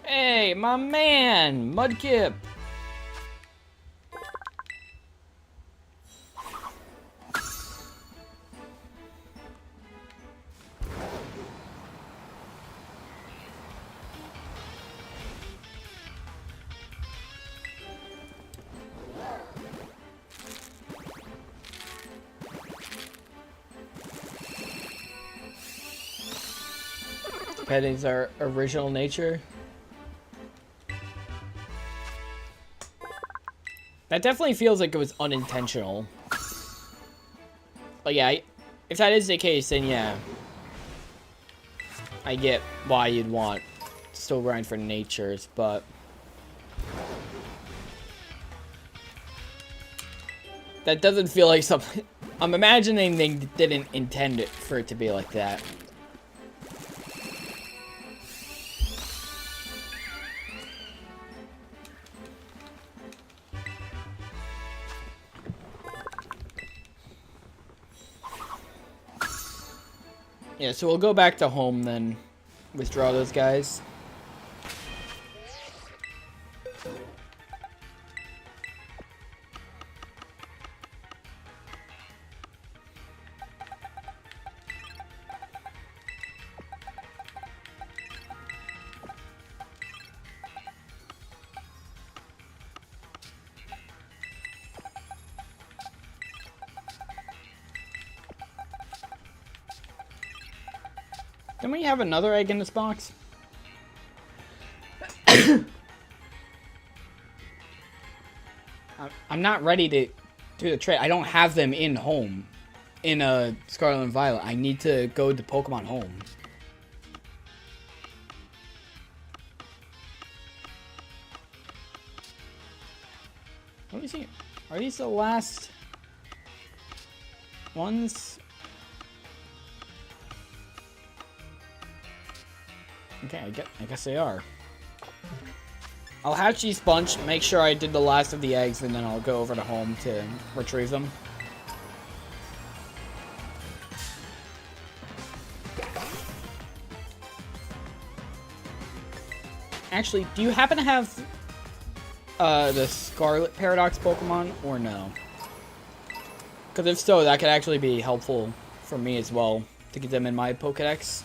Hey, my man! Mudkip! Petting's our original nature. That definitely feels like it was unintentional. But yeah, if that is the case, then yeah. I get why you'd want to still grind for natures, but... That doesn't feel like something... I'm imagining they didn't intend it for it to be like that. Yeah, so we'll go back to home then. Withdraw those guys. Don't we have another egg in this box? I'm not ready to do the trade. I don't have them in home. In Scarlet and Violet. I need to go to Pokemon Home. What are we seeing? Are these the last ones? Okay, I guess they are. I'll hatch these bunch, make sure I did the last of the eggs, and then I'll go over to home to retrieve them. Actually, do you happen to have the Scarlet Paradox Pokemon, or no? Because if so, that could actually be helpful for me as well, to get them in my pokedex.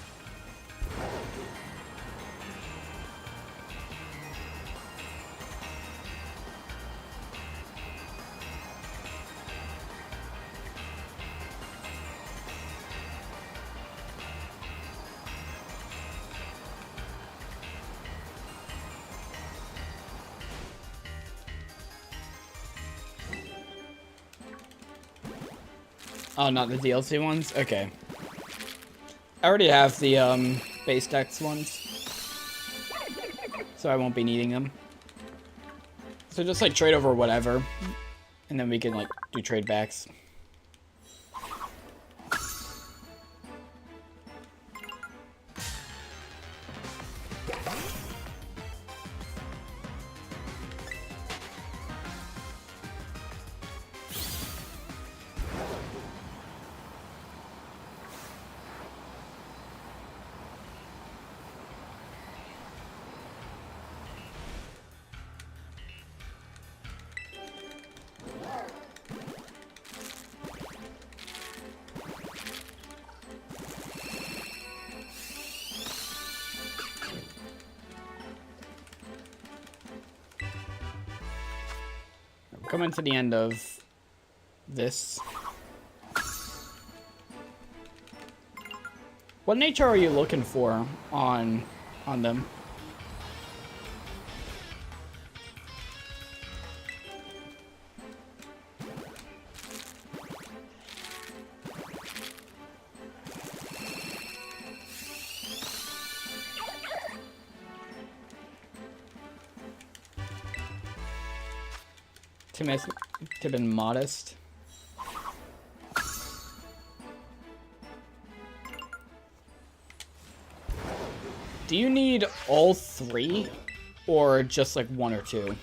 Oh, not the DLC ones? Okay. I already have the base dex ones. So I won't be needing them. So just like trade over whatever. And then we can like do trade backs. coming to the end of this. What nature are you looking for on them? To been modest. Do you need all three, or just like one or two?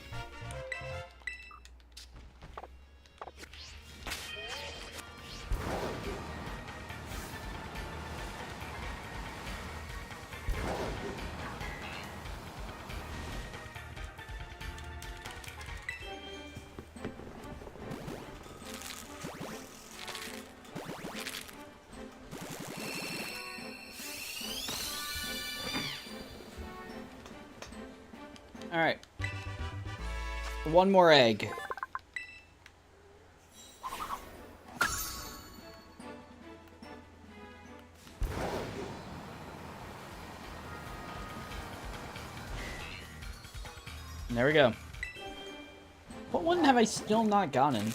Alright. One more egg. And there we go. What one have I still not gotten?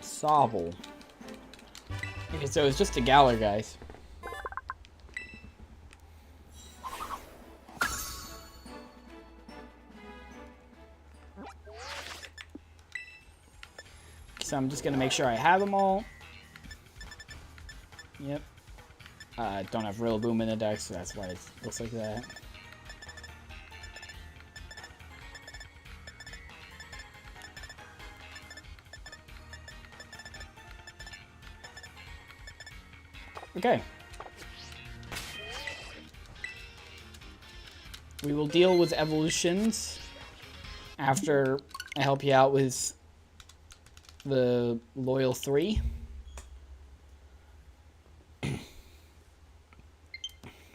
Sobble. Okay, so it's just a Galar, guys. So I'm just gonna make sure I have them all. Yep. Don't have real boom in the deck, so that's why it looks like that. Okay. We will deal with evolutions after I help you out with the Loyal 3.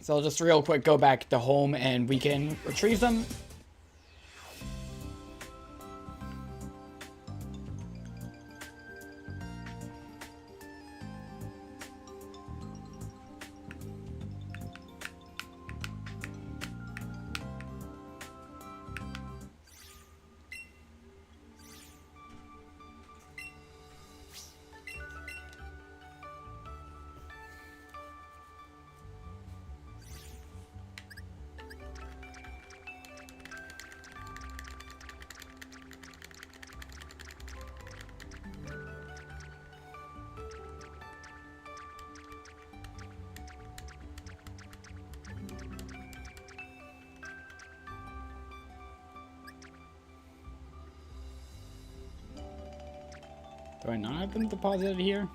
So I'll just real quick go back to home and we can retrieve them. Do I not have them deposited here?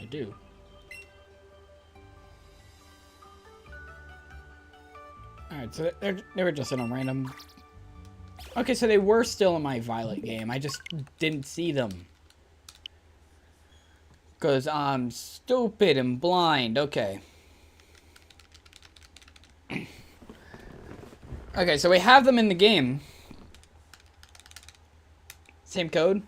I do. Alright, so they were just in a random... Okay, so they were still in my Violet game. I just didn't see them. Because I'm stupid and blind. Okay. Okay, so we have them in the game. Same code.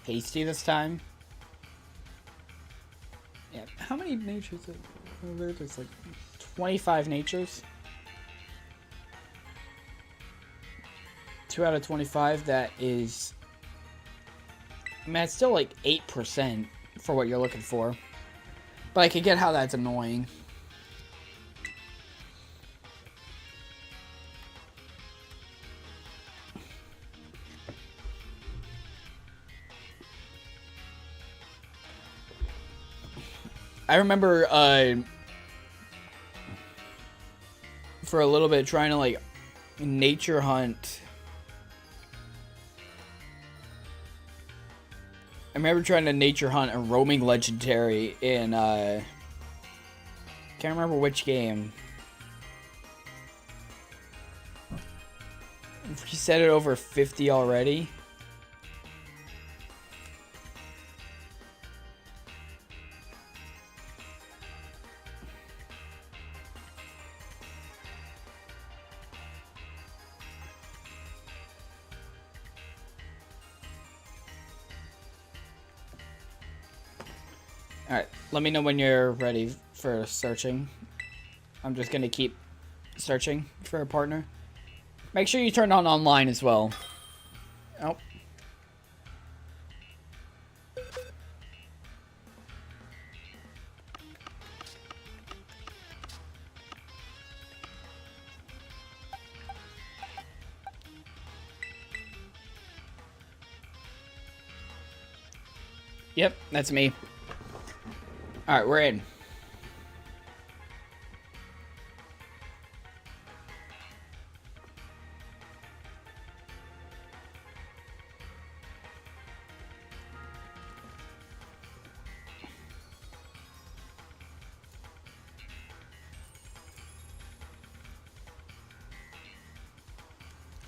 hasty this time. Yeah, how many natures are there? There's like 25 natures. 2 out of 25, that is... I mean, it's still like 8% for what you're looking for. But I can get how that's annoying. I remember for a little bit trying to like nature hunt. I remember trying to nature hunt a roaming legendary in can't remember which game. He set it over 50 already. Alright, let me know when you're ready for searching. I'm just gonna keep searching for a partner. Make sure you turn on online as well. Oh. Yep, that's me. Alright, we're in.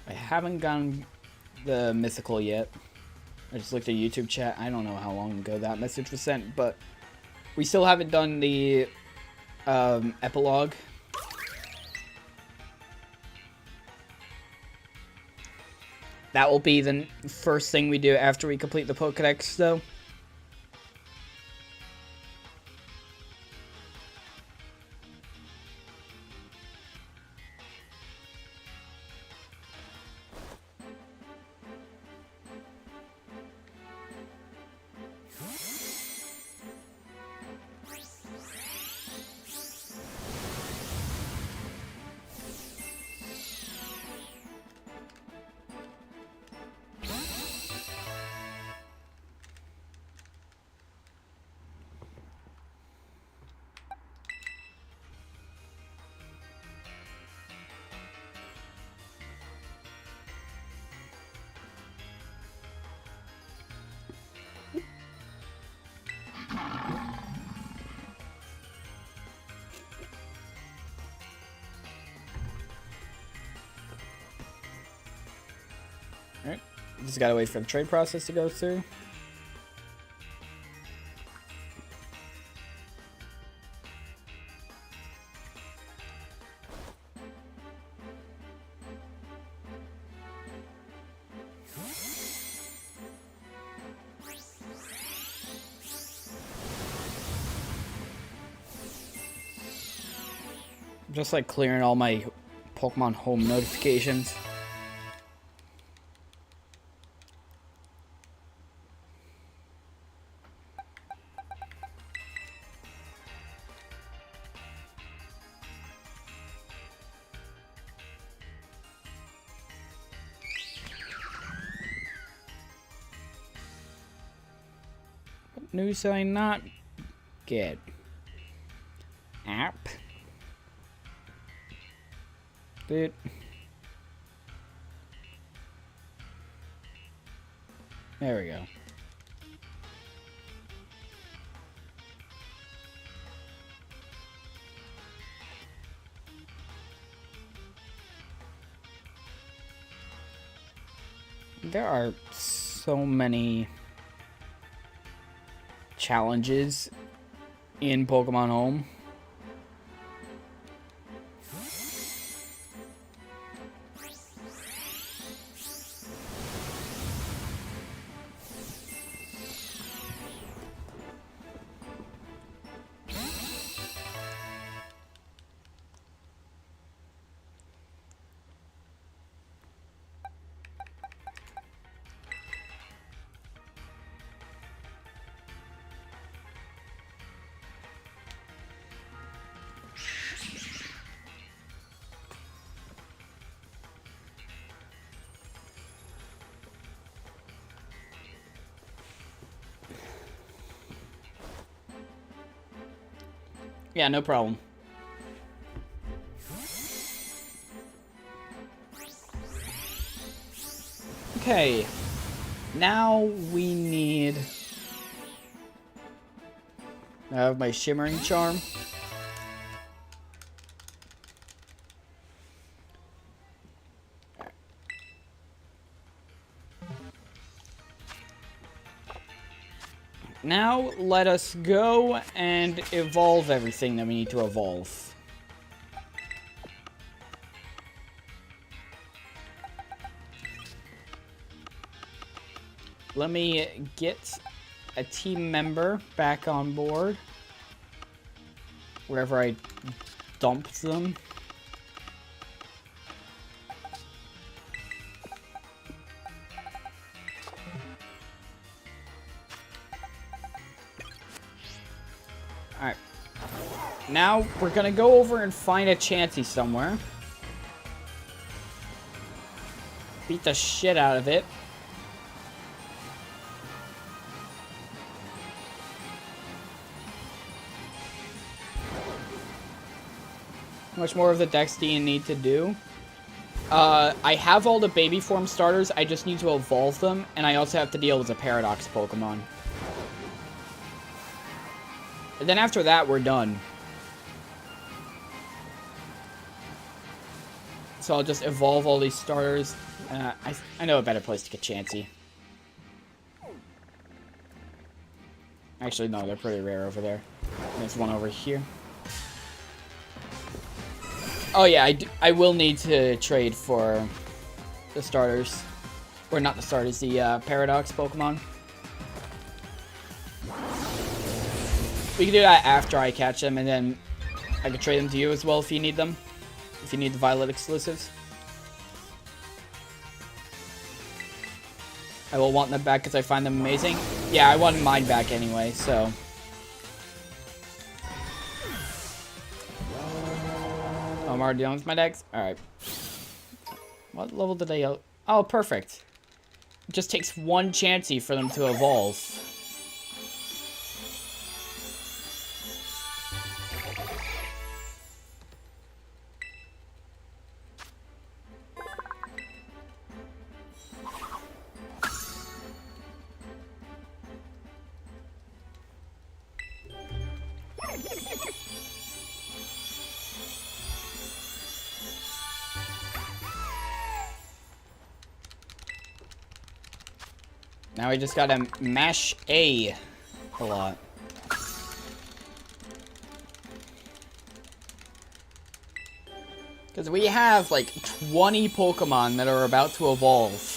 I haven't gotten the mythical yet. I just looked at YouTube chat. I don't know how long ago that message was sent, but we still haven't done the epilogue. That will be the first thing we do after we complete the pokedex, though. Alright, just gotta wait for the trade process to go through. I'm just like clearing all my Pokemon Home notifications. What news do I not get? App? Dude. There we go. There are so many challenges in Pokemon Home. Yeah, no problem. Okay. Now we need... I have my Shimmering Charm. Now, let us go and evolve everything that we need to evolve. Let me get a team member back on board. Wherever I dumped them. Alright. Now, we're gonna go over and find a Chansey somewhere. Beat the shit out of it. How much more of the dex do you need to do? I have all the baby form starters, I just need to evolve them, and I also have to deal with a Paradox Pokemon. And then after that, we're done. So I'll just evolve all these starters. I know a better place to get Chansey. Actually, no, they're pretty rare over there. There's one over here. Oh yeah, I will need to trade for the starters. Or not the starters, the Paradox Pokemon. We can do that after I catch them, and then I can trade them to you as well if you need them. If you need the Violet exclusives. I will want them back because I find them amazing. Yeah, I want mine back anyway, so... Oh, I'm already done with my decks? Alright. What level did they... Oh, perfect. It just takes one Chansey for them to evolve. Now we just gotta mash A lot. Because we have like 20 Pokemon that are about to evolve.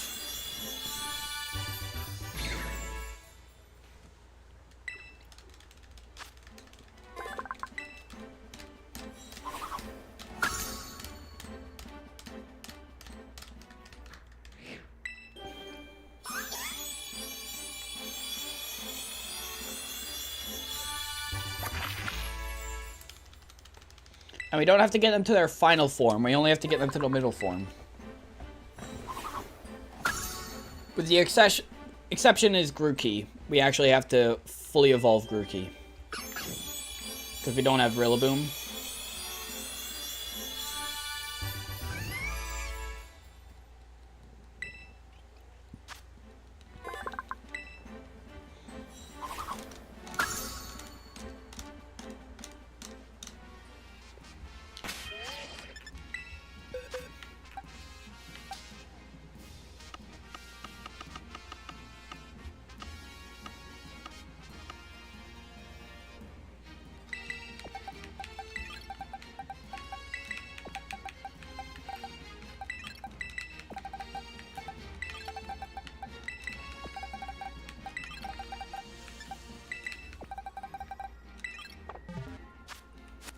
And we don't have to get them to their final form. We only have to get them to the middle form. With the exception is Grookey. We actually have to fully evolve Grookey. Because we don't have Rillaboom.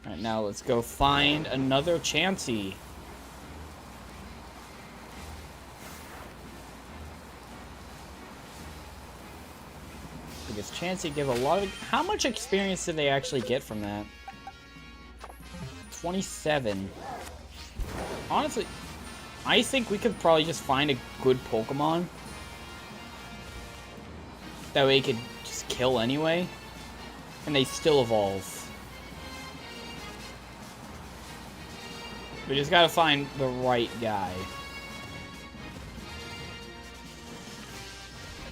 Alright, now let's go find another Chansey. Because Chansey give a lot of... How much experience did they actually get from that? 27. Honestly, I think we could probably just find a good Pokemon. That way it could just kill anyway. And they still evolve. We just gotta find the right guy.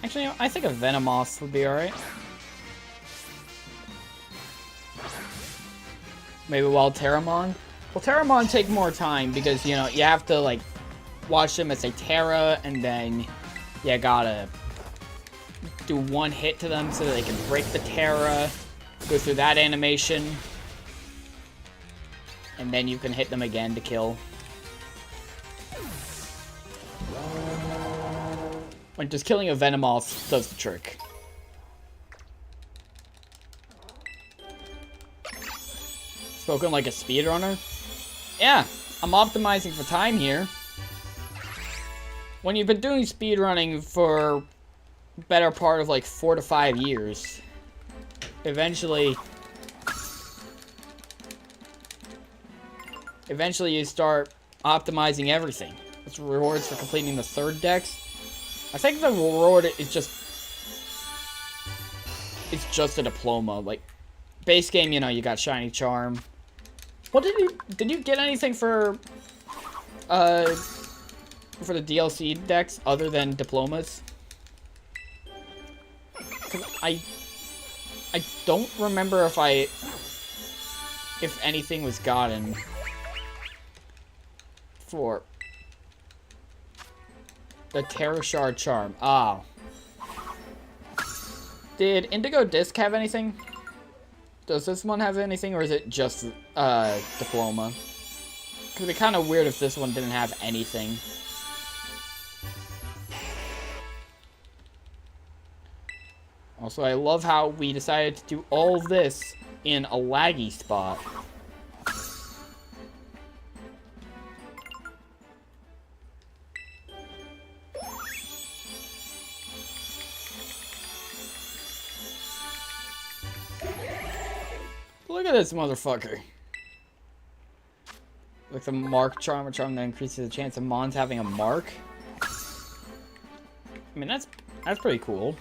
Actually, I think a Venomoth would be alright. Maybe Wild Terramon? Well, Terramon take more time because, you know, you have to, like, watch them as a Terra, and then you gotta do one hit to them so that they can break the Terra, go through that animation, and then you can hit them again to kill. When just killing a Venomoth does the trick. Spoken like a speedrunner? Yeah, I'm optimizing for time here. When you've been doing speedrunning for better part of like 4 to 5 years, eventually you start optimizing everything. It's rewards for completing the 3rd dex. I think the reward is just... it's just a diploma. Like, base game, you know, you got Shiny Charm. What did you get anything for the DLC decks other than diplomas? 'Cause I don't remember if anything was gotten for the Terra Shard Charm. Ah. Did Indigo Disk have anything? Does this one have anything, or is it just diploma? Because it'd be kind of weird if this one didn't have anything. Also, I love how we decided to do all of this in a laggy spot. Look at this motherfucker. Like the mark charm, a charm that increases the chance of Mons having a mark. I mean, that's pretty cool.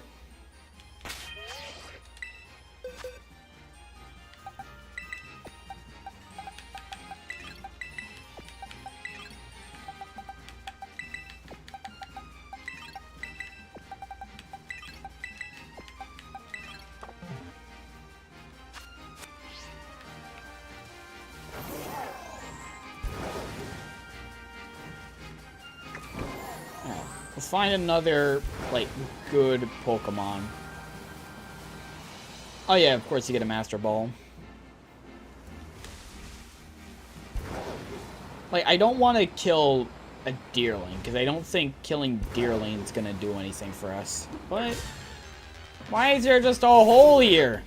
Let's find another, like, good Pokemon. Oh yeah, of course you get a Master Ball. Like, I don't want to kill a Deerling, because I don't think killing Deerling is going to do anything for us. But why is there just a hole here?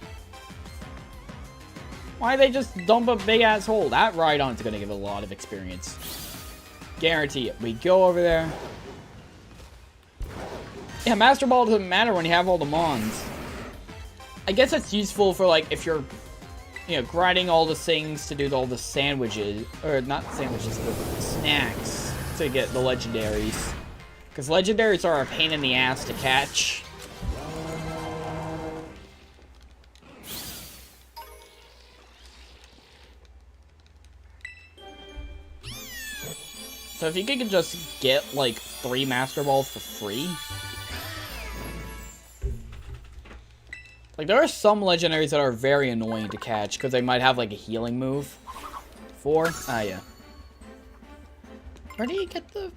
Why they just dump a big-ass hole? That Rhydon's going to give a lot of experience. Guarantee it. We go over there. Yeah, Master Ball doesn't matter when you have all the Mons. I guess it's useful for, like, if you're, you know, grinding all the things to do all the sandwiches. Or, not sandwiches, but snacks to get the legendaries. Because legendaries are a pain in the ass to catch. So if you could just get, like, 3 Master Balls for free. Like, there are some legendaries that are very annoying to catch, because they might have, like, a healing move. 4? Ah, yeah. Where do you get the...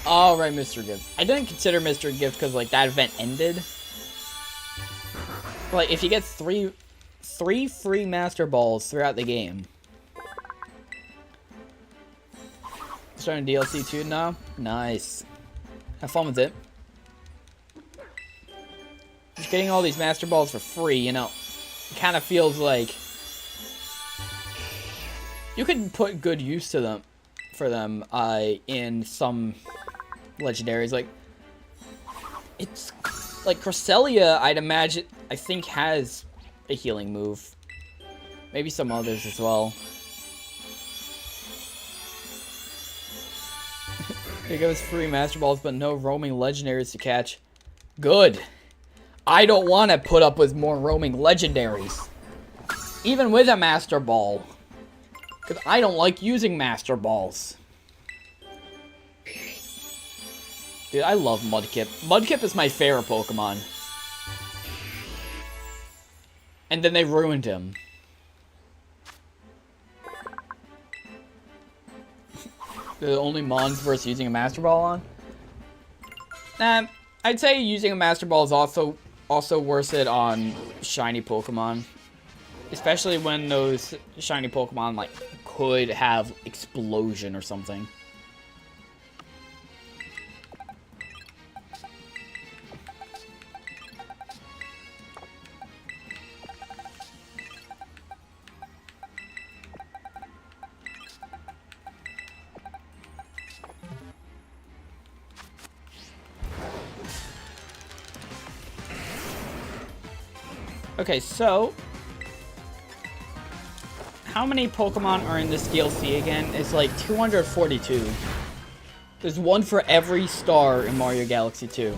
Oh, right, Mr. Gift. I didn't consider Mr. Gift because, like, that event ended. But, like, if you get three free Master Balls throughout the game. Starting DLC 2 now? Nice. Have fun with it. Just getting all these Master Balls for free, you know, it kind of feels like you could put good use to them, for them, in some legendaries. Like, it's, like, Cresselia, I'd imagine, I think has a healing move. Maybe some others as well. Here goes free Master Balls, but no roaming legendaries to catch. Good. I don't want to put up with more roaming legendaries. Even with a Master Ball. Because I don't like using Master Balls. Dude, I love Mudkip. Mudkip is my favorite Pokemon. And then they ruined him. The only Mons versus using a Master Ball on? Nah, I'd say using a Master Ball is also worth it on shiny Pokemon. Especially when those shiny Pokemon, like, could have Explosion or something. Okay, so how many Pokemon are in this DLC again? It's like 242. There's one for every star in Mario Galaxy 2.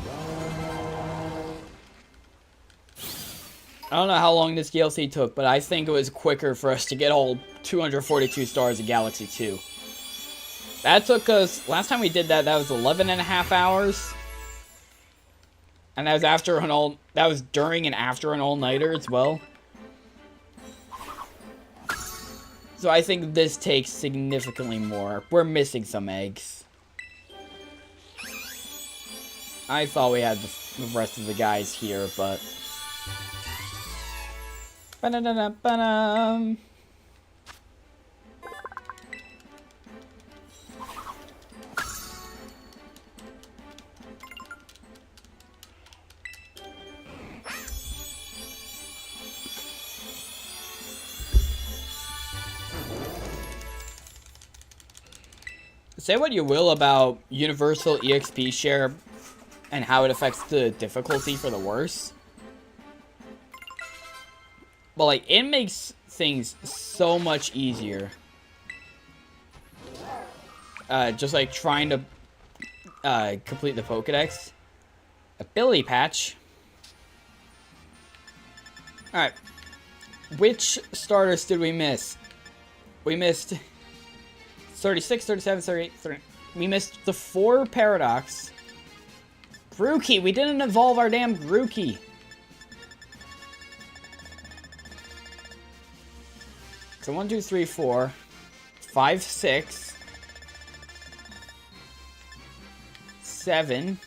I don't know how long this DLC took, but I think it was quicker for us to get all 242 stars in Galaxy 2. That took us, last time we did that, that was 11.5 hours. And that was after that was during and after an all-nighter as well. So I think this takes significantly more. We're missing some eggs. I thought we had the rest of the guys here, but... Ba-da-da-da-ba-dum. Say what you will about universal EXP share and how it affects the difficulty for the worse. But, like, it makes things so much easier. Just, like, trying to complete the Pokedex. Ability Patch. Alright. Which starters did we miss? We missed 36, 37, 38, 30. We missed the 4 Paradox. Grookey. We didn't evolve our damn Grookey. So 1, 2, 3, 4, 5, 6, 7,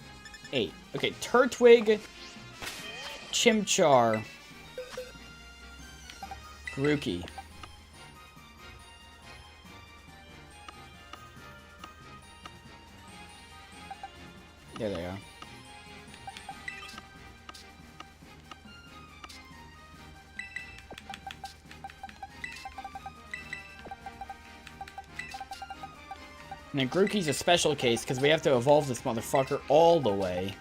8. Okay, Turtwig, Chimchar, Grookey. There they are. And then Grookey's a special case because we have to evolve this motherfucker all the way.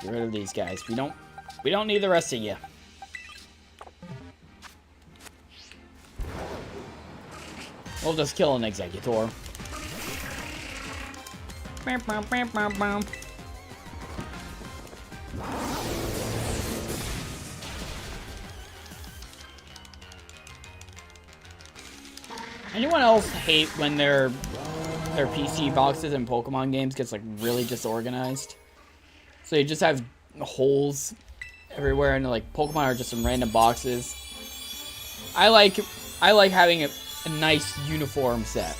Get rid of these guys. We don't need the rest of you. We'll just kill an Executor. Anyone else hate when their PC boxes in Pokemon games gets like really disorganized? So you just have holes everywhere and like Pokemon are just in random boxes. I like having a nice uniform set.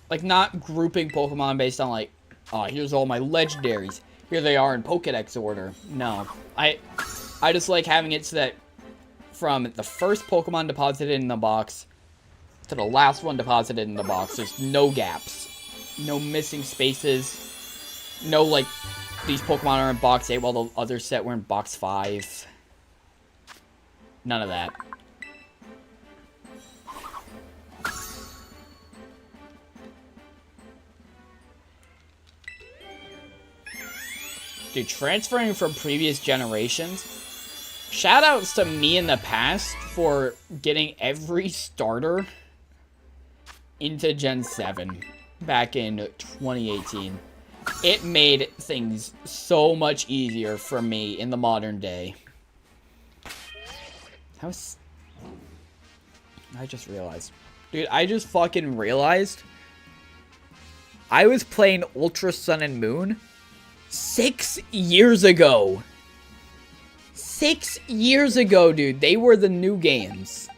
Like not grouping Pokemon based on like, oh, here's all my legendaries. Here they are in Pokedex order. No. I just like having it so that from the first Pokemon deposited in the box to the last one deposited in the box, there's no gaps. No missing spaces. No, like, these Pokemon are in box 8 while the other set were in box 5. None of that. Dude, transferring from previous generations. Shoutouts to me in the past for getting every starter into Gen 7 back in 2018. It made things so much easier for me in the modern day. I just realized. Dude, I just fucking realized I was playing Ultra Sun and Moon 6 years ago. 6 years ago, dude. They were the new games.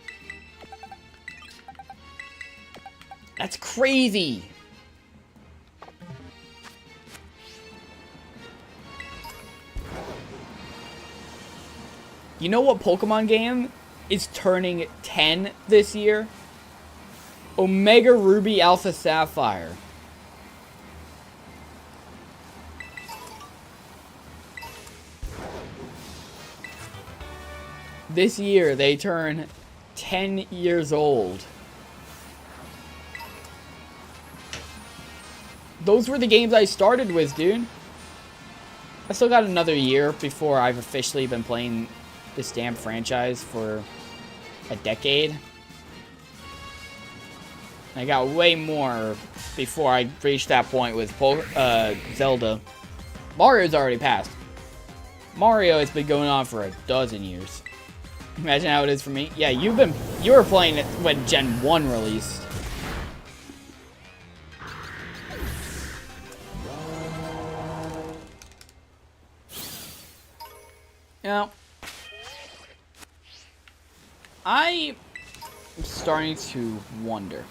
That's crazy. You know what Pokemon game is turning 10 this year? Omega Ruby Alpha Sapphire. This year, they turn 10 years old. Those were the games I started with, dude. I still got another year before I've officially been playing this damn franchise for a decade. I got way more before I reached that point with Zelda. Mario's already passed. Mario has been going on for a dozen years. Imagine how it is for me. Yeah, you were playing it when Gen 1 released. Now, I am starting to wonder.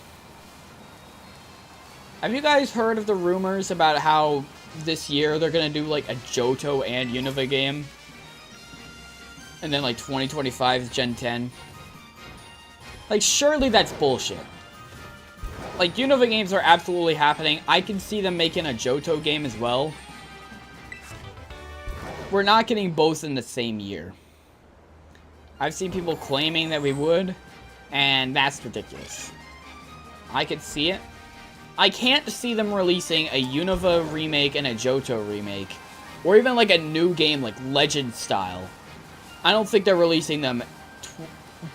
Have you guys heard of the rumors about how this year they're gonna do like a Johto and Unova game? And then like 2025 is Gen 10? Like, surely that's bullshit. Like, Unova games are absolutely happening. I can see them making a Johto game as well. We're not getting both in the same year. I've seen people claiming that we would, and that's ridiculous. I could see it. I can't see them releasing a Unova remake and a Johto remake, or even like a new game like Legend style. I don't think they're releasing them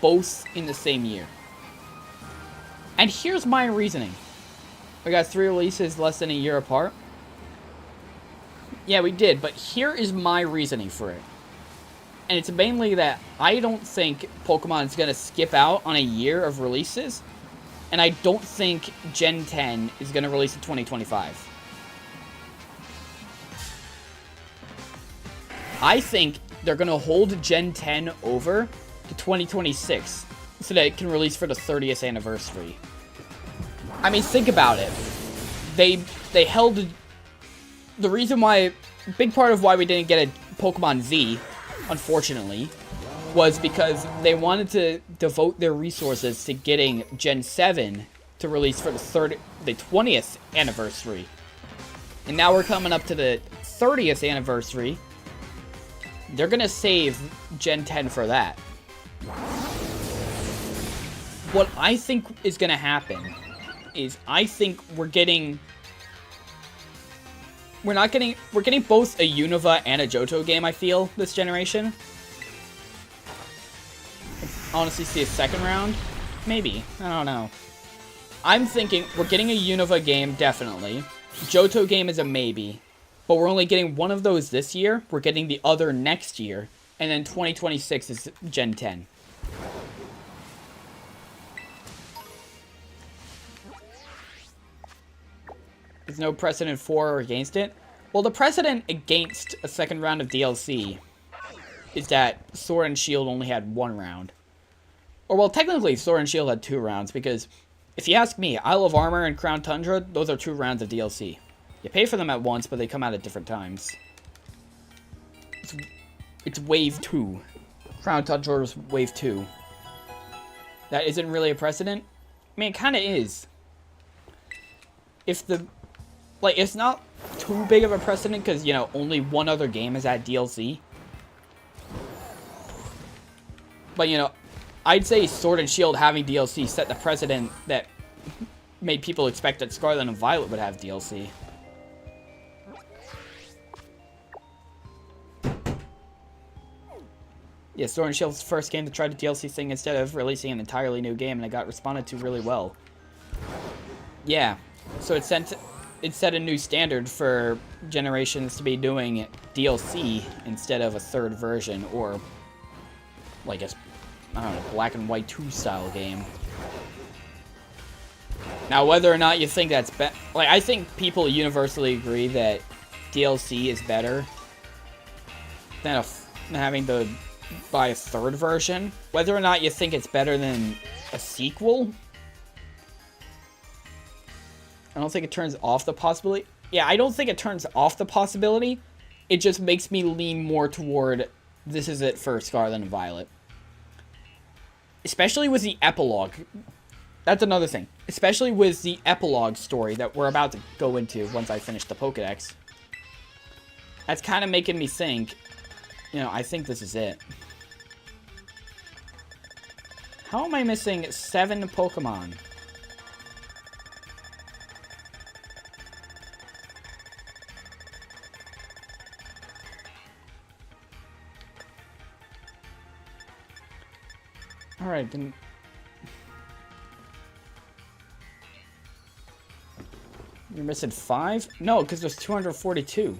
both in the same year. And here's my reasoning. We got 3 releases less than a year apart. Yeah, we did, but here is my reasoning for it. And it's mainly that I don't think Pokemon is going to skip out on a year of releases. And I don't think Gen 10 is going to release in 2025. I think they're going to hold Gen 10 over to 2026 so that it can release for the 30th anniversary. I mean, think about it. They held... The reason why... Big part of why we didn't get a Pokemon Z, unfortunately, was because they wanted to devote their resources to getting Gen 7 to release for the 20th anniversary. And now we're coming up to the 30th anniversary. They're going to save Gen 10 for that. What I think is going to happen is I think we're getting both a Unova and a Johto game, I feel, this generation. I honestly see a second round. Maybe. I don't know. I'm thinking we're getting a Unova game, definitely. Johto game is a maybe. But we're only getting one of those this year. We're getting the other next year. And then 2026 is Gen 10. There's no precedent for or against it. Well, the precedent against a second round of DLC is that Sword and Shield only had 1 round. Or, well, technically, Sword and Shield had 2 rounds, because if you ask me, Isle of Armor and Crown Tundra, those are 2 rounds of DLC. You pay for them at once, but they come out at different times. It's Wave 2. Crown Tundra is Wave 2. That isn't really a precedent? I mean, it kind of is. If the... Like, it's not too big of a precedent, because, you know, only one other game is at DLC. But, you know, I'd say Sword and Shield having DLC set the precedent that made people expect that Scarlet and Violet would have DLC. Yeah, Sword and Shield's the first game to try the DLC thing instead of releasing an entirely new game, and it got responded to really well. Yeah, so it set a new standard for generations to be doing DLC instead of a third version, or like a I don't know, Black and White 2 style game. Now, whether or not you think that's like, I think people universally agree that DLC is better than having to buy a third version. Whether or not you think it's better than a sequel, I don't think it turns off the possibility. Yeah, I don't think it turns off the possibility. It just makes me lean more toward this is it for Scarlet and Violet. Especially with the epilogue. That's another thing. Especially with the epilogue story that we're about to go into once I finish the Pokedex. That's kind of making me think, you know, I think this is it. How am I missing 7 Pokemon? Alright, then... You're missing 5? No, because there's 242.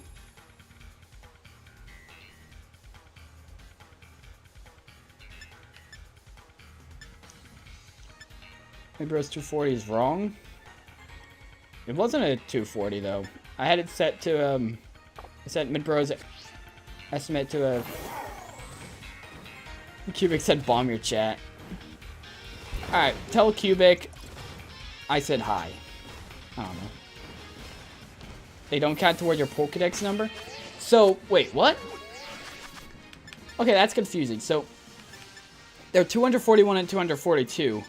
Midrose 240 is wrong. It wasn't a 240 though. I had it set to I set Midrose estimate to a... Cubic said bomb your chat. Alright, tell Cubic I said hi. I don't know. They don't count toward your Pokedex number? So, wait, what? Okay, that's confusing. So, they're 241 and 242,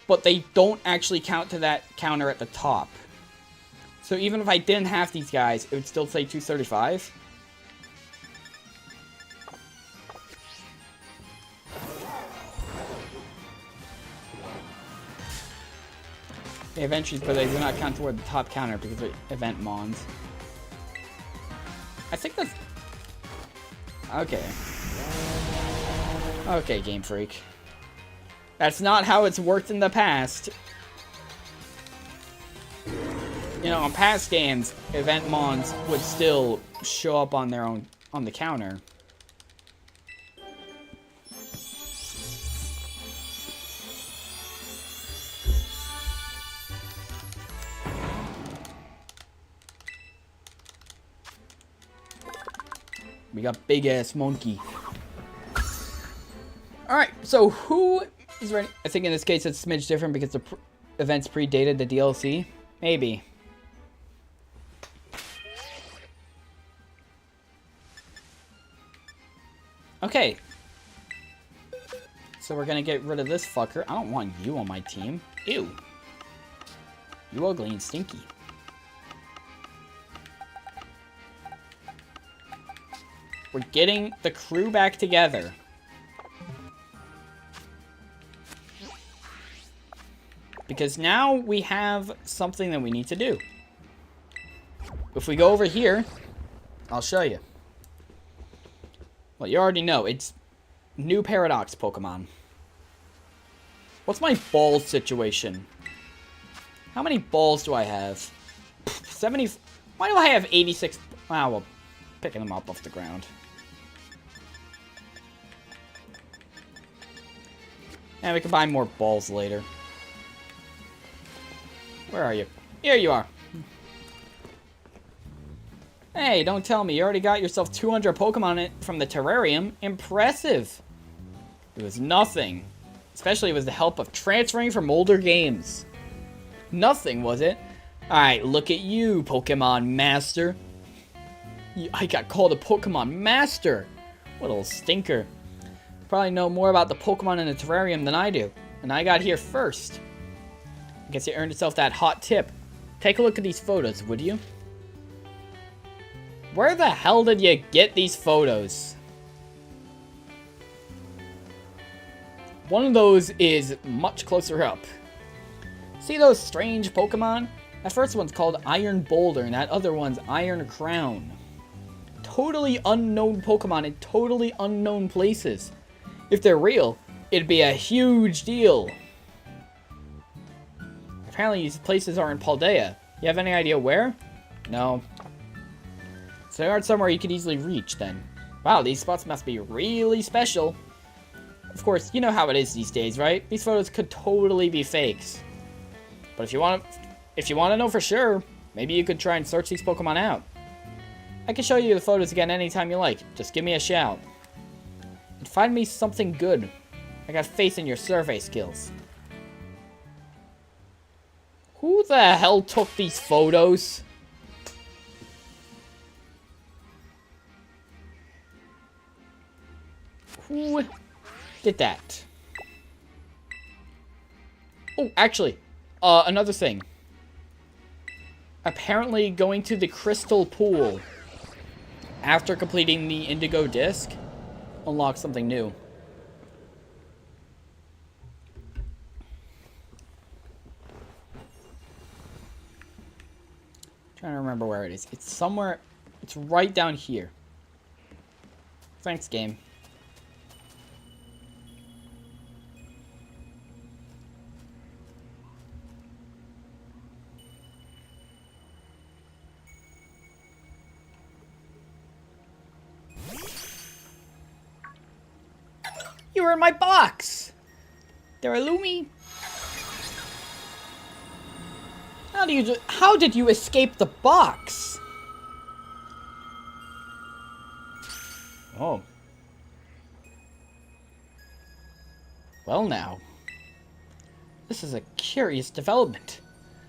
but they don't actually count to that counter at the top. So even if I didn't have these guys, it would still say 235? They have entries, but they do not count toward the top counter because of event mons. I think that's... Okay. Okay, Game Freak. That's not how it's worked in the past. You know, in past games, event mons would still show up on their own, on the counter. We got big ass monkey. Alright, so who is ready? I think in this case it's a smidge different because the events predated the DLC. Maybe. Okay. So we're gonna get rid of this fucker. I don't want you on my team. Ew. You ugly and stinky. We're getting the crew back together. Because now we have something that we need to do. If we go over here, I'll show you. Well, you already know. It's new Paradox Pokemon. What's my ball situation? How many balls do I have? 70... Why do I have 86... Wow, well, picking them up off the ground. And we can buy more balls later. Where are you? Here you are. Hey, don't tell me. You already got yourself 200 Pokemon from the terrarium. Impressive. It was nothing. Especially with the help of transferring from older games. Nothing, was it? Alright, look at you, Pokemon Master. I got called a Pokemon Master. What a little stinker. You probably know more about the Pokemon in the terrarium than I do. And I got here first. I guess you earned yourself that hot tip. Take a look at these photos, would you? Where the hell did you get these photos? One of those is much closer up. See those strange Pokemon? That first one's called Iron Boulder, and that other one's Iron Crown. Totally unknown Pokemon in totally unknown places. If they're real, it'd be a huge deal. Apparently these places are in Paldea. You have any idea where? No. So they aren't somewhere you could easily reach then. Wow, these spots must be really special. Of course, you know how it is these days, right? These photos could totally be fakes. But if you want to know for sure, maybe you could try and search these Pokemon out. I can show you the photos again anytime you like. Just give me a shout. And find me something good. I got faith in your survey skills. Who the hell took these photos? Who did that? Oh, actually, another thing. Apparently, going to the crystal pool after completing the Indigo Disk unlocks something new. Trying to remember where it is. It's somewhere. It's right down here. Thanks, game. You were in my box! Deralumi? How did you escape the box? Oh. Well now. This is a curious development.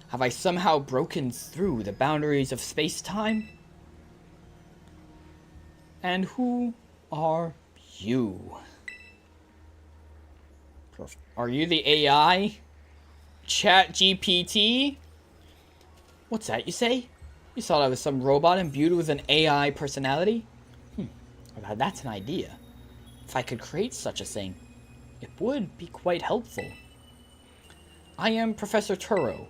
Have I somehow broken through the boundaries of space-time? And who are you? Are you the AI? Chat GPT? What's that you say? You thought I was some robot imbued with an AI personality? Well, that's an idea. If I could create such a thing, it would be quite helpful. I am Professor Turo.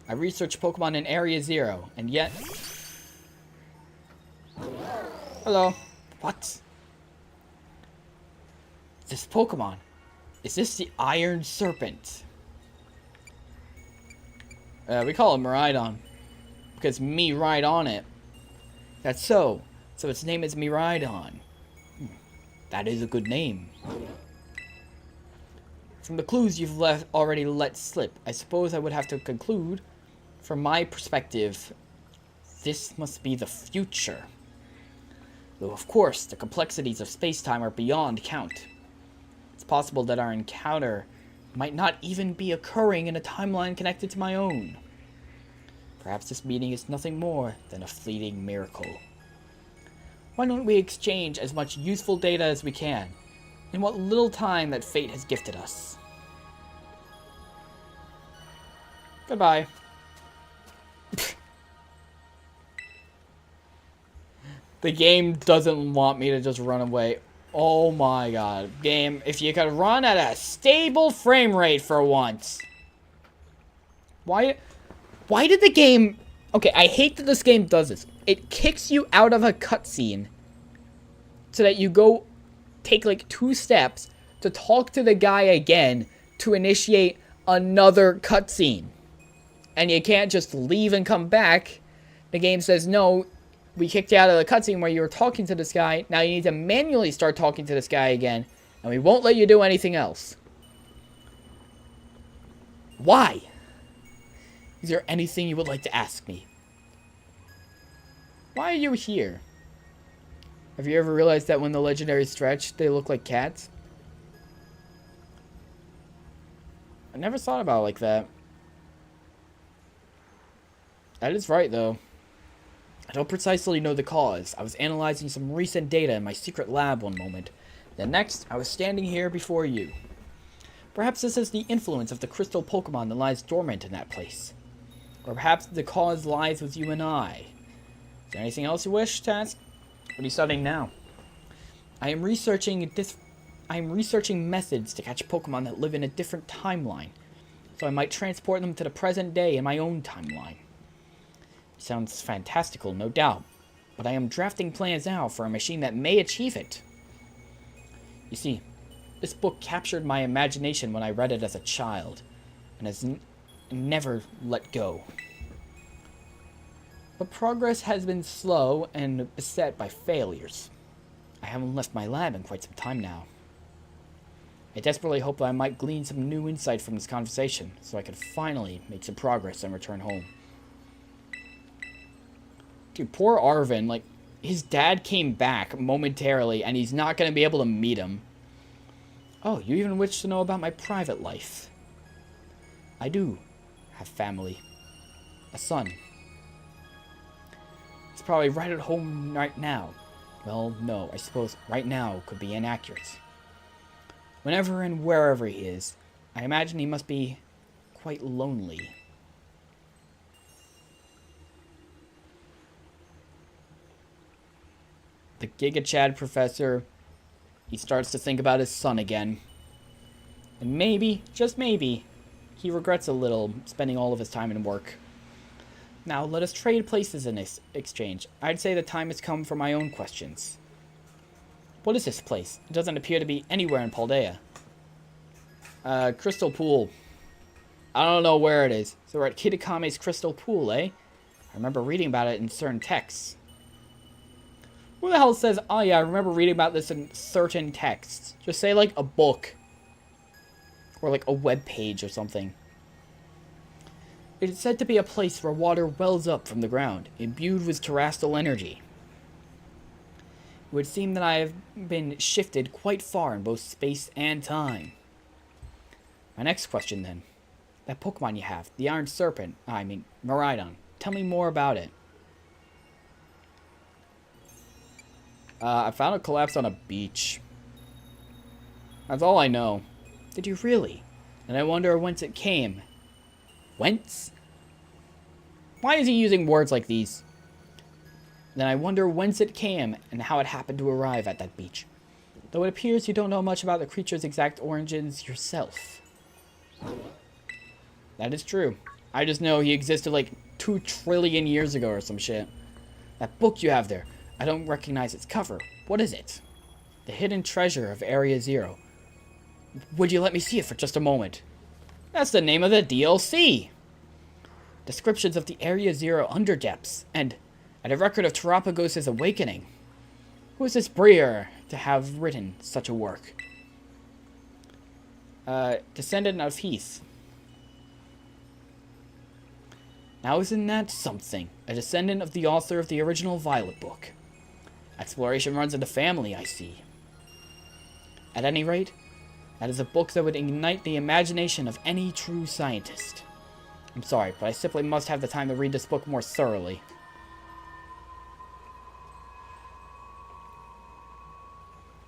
I research Pokemon in Area Zero, and yet... Hello. What? This Pokemon. Is this the Iron Serpent? We call it Miraidon. Because me ride on it. That's so. So its name is Miraidon. That is a good name. From the clues you've already let slip, I suppose I would have to conclude, from my perspective, this must be the future. Though of course, the complexities of space-time are beyond count. It's possible that our encounter might not even be occurring in a timeline connected to my own. Perhaps this meeting is nothing more than a fleeting miracle. Why don't we exchange as much useful data as we can, in what little time that fate has gifted us? Goodbye. The game doesn't want me to just run away. Oh my god. Game, if you could run at a stable frame rate for once. Why did the game... Okay, I hate that this game does this. It kicks you out of a cutscene so that you go take like 2 steps to talk to the guy again to initiate another cutscene. And you can't just leave and come back. The game says, no, we kicked you out of the cutscene where you were talking to this guy. Now you need to manually start talking to this guy again. And we won't let you do anything else. Why? Is there anything you would like to ask me? Why are you here? Have you ever realized that when the legendaries stretch, they look like cats? I never thought about it like that. That is right, though. I don't precisely know the cause. I was analyzing some recent data in my secret lab one moment. The next, I was standing here before you. Perhaps this is the influence of the crystal Pokemon that lies dormant in that place. Or perhaps the cause lies with you and I. Is there anything else you wish to ask? What are you studying now? I am researching methods to catch Pokemon that live in a different timeline, so I might transport them to the present day in my own timeline. It sounds fantastical, no doubt, but I am drafting plans now for a machine that may achieve it. You see, this book captured my imagination when I read it as a child, and has never let go. But progress has been slow and beset by failures. I haven't left my lab in quite some time now. I desperately hoped that I might glean some new insight from this conversation, so I could finally make some progress and return home. Dude, poor Arvin, like, his dad came back momentarily, and he's not going to be able to meet him. Oh, you even wish to know about my private life. I do have family. A son. He's probably right at home right now. Well, no, I suppose right now could be inaccurate. Whenever and wherever he is, I imagine he must be quite lonely. The Giga Chad professor, he starts to think about his son again. And maybe, just maybe, he regrets a little spending all of his time in work. Now, let us trade places in this exchange. I'd say the time has come for my own questions. What is this place? It doesn't appear to be anywhere in Paldea. Crystal Pool. I don't know where it is. So we're at Kitakame's Crystal Pool, eh? I remember reading about it in certain texts. Who the hell says, oh yeah, I remember reading about this in certain texts? Just say, like, a book. Or, like, a web page or something. It is said to be a place where water wells up from the ground, imbued with terrestrial energy. It would seem that I have been shifted quite far in both space and time. My next question, then. That Pokemon you have, the Iron Serpent, Miraidon. Tell me more about it. I found it collapsed on a beach. That's all I know. Did you really? And I wonder whence it came. Whence? Why is he using words like these? Then I wonder whence it came and how it happened to arrive at that beach. Though it appears you don't know much about the creature's exact origins yourself. That is true. I just know he existed like 2 trillion years ago or some shit. That book you have there, I don't recognize its cover. What is it? The Hidden Treasure of Area Zero. Would you let me see it for just a moment? That's the name of the DLC! Descriptions of the Area Zero underdepths, and a record of Terapagos' awakening. Who is this Breer to have written such a work? Descendant of Heath. Now isn't that something? A descendant of the author of the original Violet book. Exploration runs in the family, I see. At any rate, that is a book that would ignite the imagination of any true scientist. I'm sorry, but I simply must have the time to read this book more thoroughly.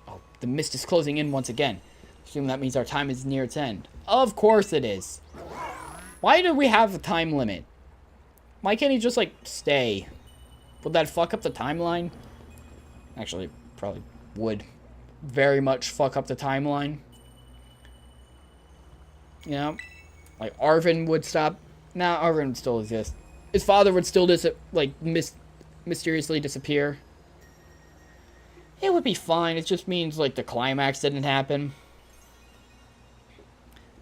Oh, the mist is closing in once again. Assume that means our time is near its end. Of course it is. Why do we have a time limit? Why can't he just, like, stay? Would that fuck up the timeline? Actually, probably would very much fuck up the timeline. You know? Like, Arvin would stop. Nah, Arvin would still exist. His father would still, mysteriously disappear. It would be fine. It just means, like, the climax didn't happen.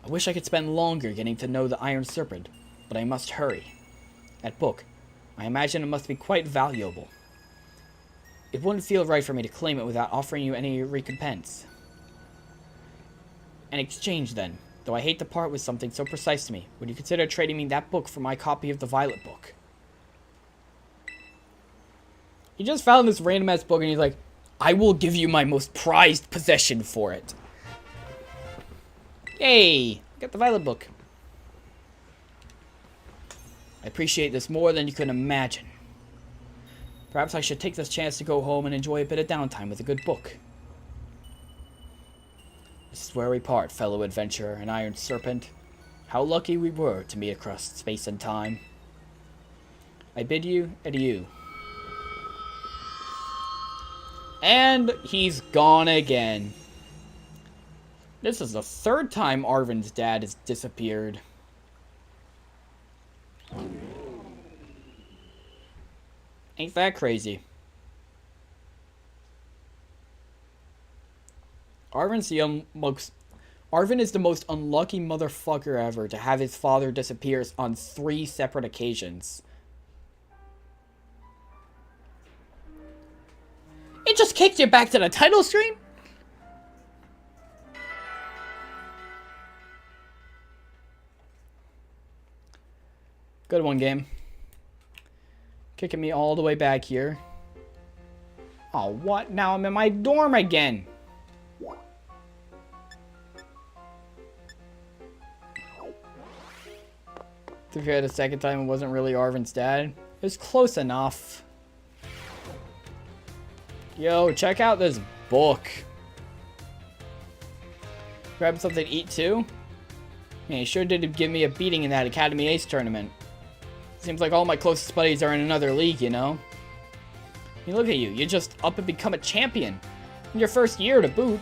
I wish I could spend longer getting to know the Iron Serpent, but I must hurry. That book, I imagine it must be quite valuable. It wouldn't feel right for me to claim it without offering you any recompense. An exchange, then. Though I hate to part with something so precise to me, would you consider trading me that book for my copy of the Violet book? He just found this random-ass book and he's like, I will give you my most prized possession for it. Yay! Got the Violet book. I appreciate this more than you can imagine. Perhaps I should take this chance to go home and enjoy a bit of downtime with a good book. This is where we part, fellow adventurer and Iron Serpent. How lucky we were to meet across space and time. I bid you adieu. And he's gone again. This is the 3rd time Arvin's dad has disappeared. Ain't that crazy? Arvin is the most unlucky motherfucker ever to have his father disappear on 3 separate occasions. It just kicked you back to the title screen? Good one, game. Kicking me all the way back here. Oh, what? Now I'm in my dorm again. To be fair, the second time it wasn't really Arvin's dad. It was close enough. Yo, check out this book. Grab something to eat too? Man, he sure did give me a beating in that Academy Ace tournament. Seems like all my closest buddies are in another league, you know? I mean, look at you. You just up and become a champion. In your first year to boot.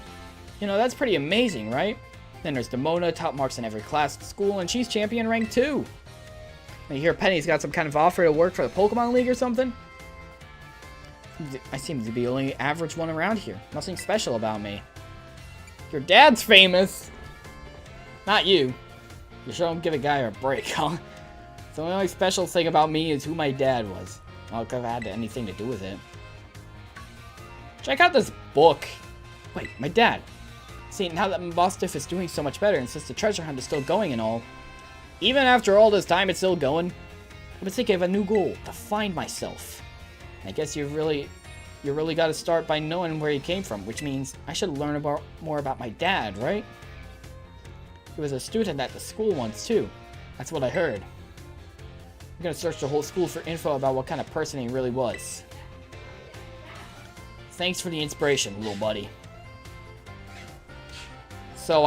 You know, that's pretty amazing, right? Then there's Demona, top marks in every class at school, and she's champion rank 2. I hear Penny's got some kind of offer to work for the Pokemon League or something. I seem to be the only average one around here. Nothing special about me. Your dad's famous! Not you. You sure don't give a guy a break, huh? The only special thing about me is who my dad was. Well, it could have had anything to do with it. Check out this book. Wait, my dad. See, now that Mbostiff is doing so much better, and since the treasure hunt is still going and all, even after all this time it's still going, I've been thinking of a new goal, to find myself. I guess you really got to start by knowing where you came from, which means I should learn more about my dad, right? He was a student at the school once, too. That's what I heard. I'm gonna search the whole school for info about what kind of person he really was. Thanks for the inspiration, little buddy. So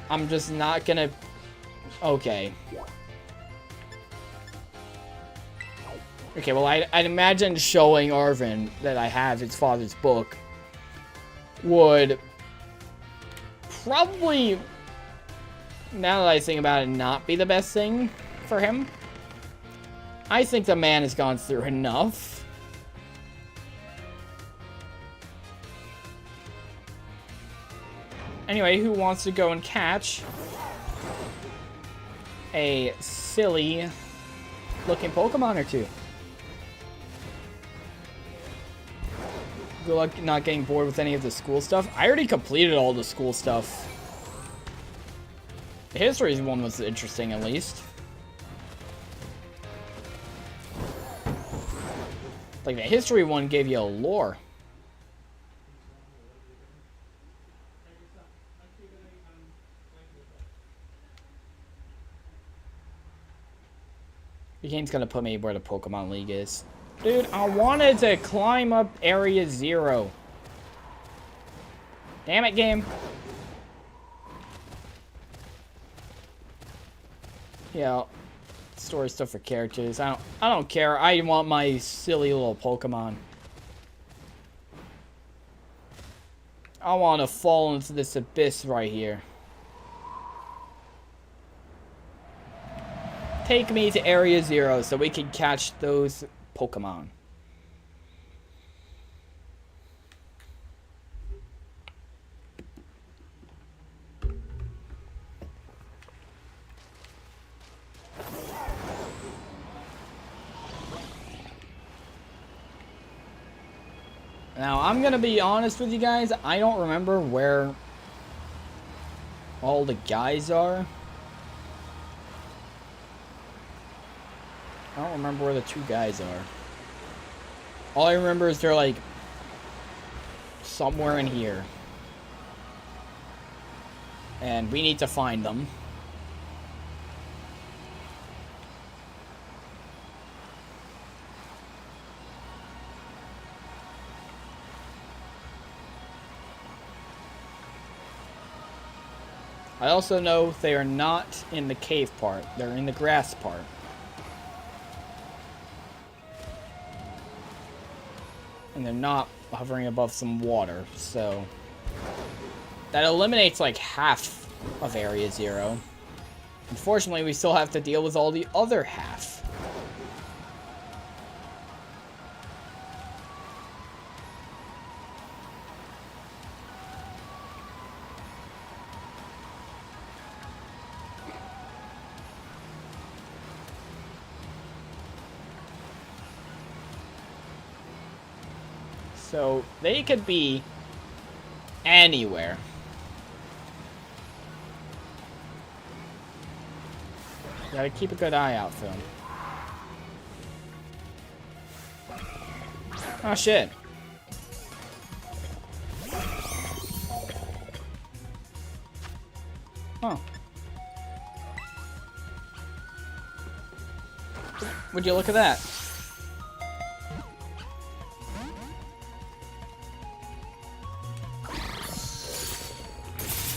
I'm just not gonna... Okay. Okay, well, I'd imagine showing Arvin that I have his father's book would probably, now that I think about it, not be the best thing for him. I think the man has gone through enough. Anyway, who wants to go and catch a silly looking Pokemon or two? Good luck not getting bored with any of the school stuff. I already completed all the school stuff. The history one was interesting, at least. Like, the history one gave you a lore. The game's gonna put me where the Pokemon League is. Dude, I wanted to climb up Area 0. Damn it, game. Yeah, story stuff for characters. I don't care. I want my silly little Pokemon. I want to fall into this abyss right here. Take me to Area 0 so we can catch those Pokemon. Now, I'm gonna be honest with you guys, I don't remember where all the guys are. I don't remember where the two guys are. All I remember is they're like somewhere in here. And we need to find them. I also know they are not in the cave part. They're in the grass part. And they're not hovering above some water, so that eliminates like half of Area 0. Unfortunately, we still have to deal with all the other half. So, they could be anywhere. Gotta keep a good eye out for them. Oh, shit. Huh. Would you look at that?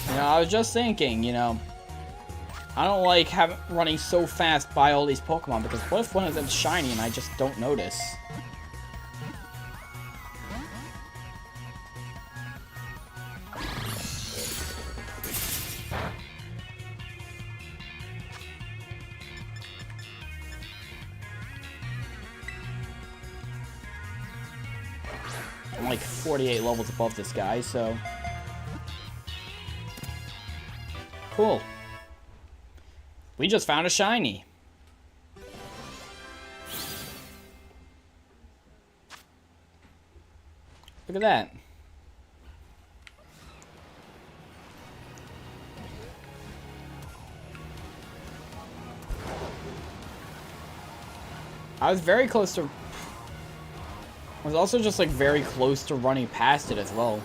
You know, I was just thinking, you know, I don't like running so fast by all these Pokemon, because what if one of them's shiny and I just don't notice? I'm like 48 levels above this guy, so... Cool. We just found a shiny. Look at that. I was very close to... I was also just like very close to running past it as well.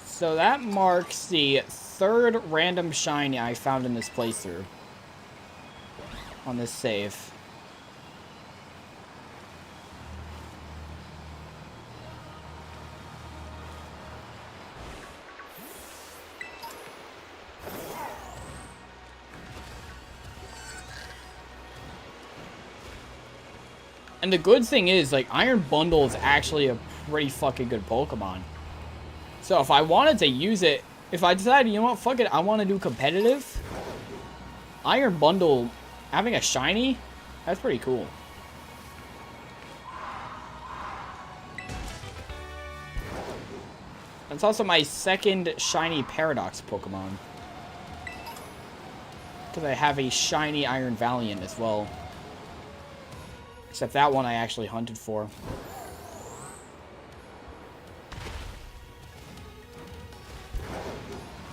So that marks the third random shiny I found in this playthrough. On this save. And the good thing is, like, Iron Bundle is actually a pretty fucking good Pokemon. So if I wanted to use it, if I decided, you know what, fuck it, I want to do competitive, Iron Bundle, having a shiny, that's pretty cool. That's also my second shiny Paradox Pokemon. Because I have a shiny Iron Valiant as well. Except that one I actually hunted for.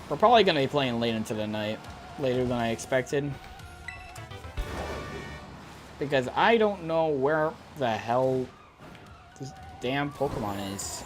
We're probably going to be playing late into the night. Later than I expected. Because I don't know where the hell this damn Pokemon is.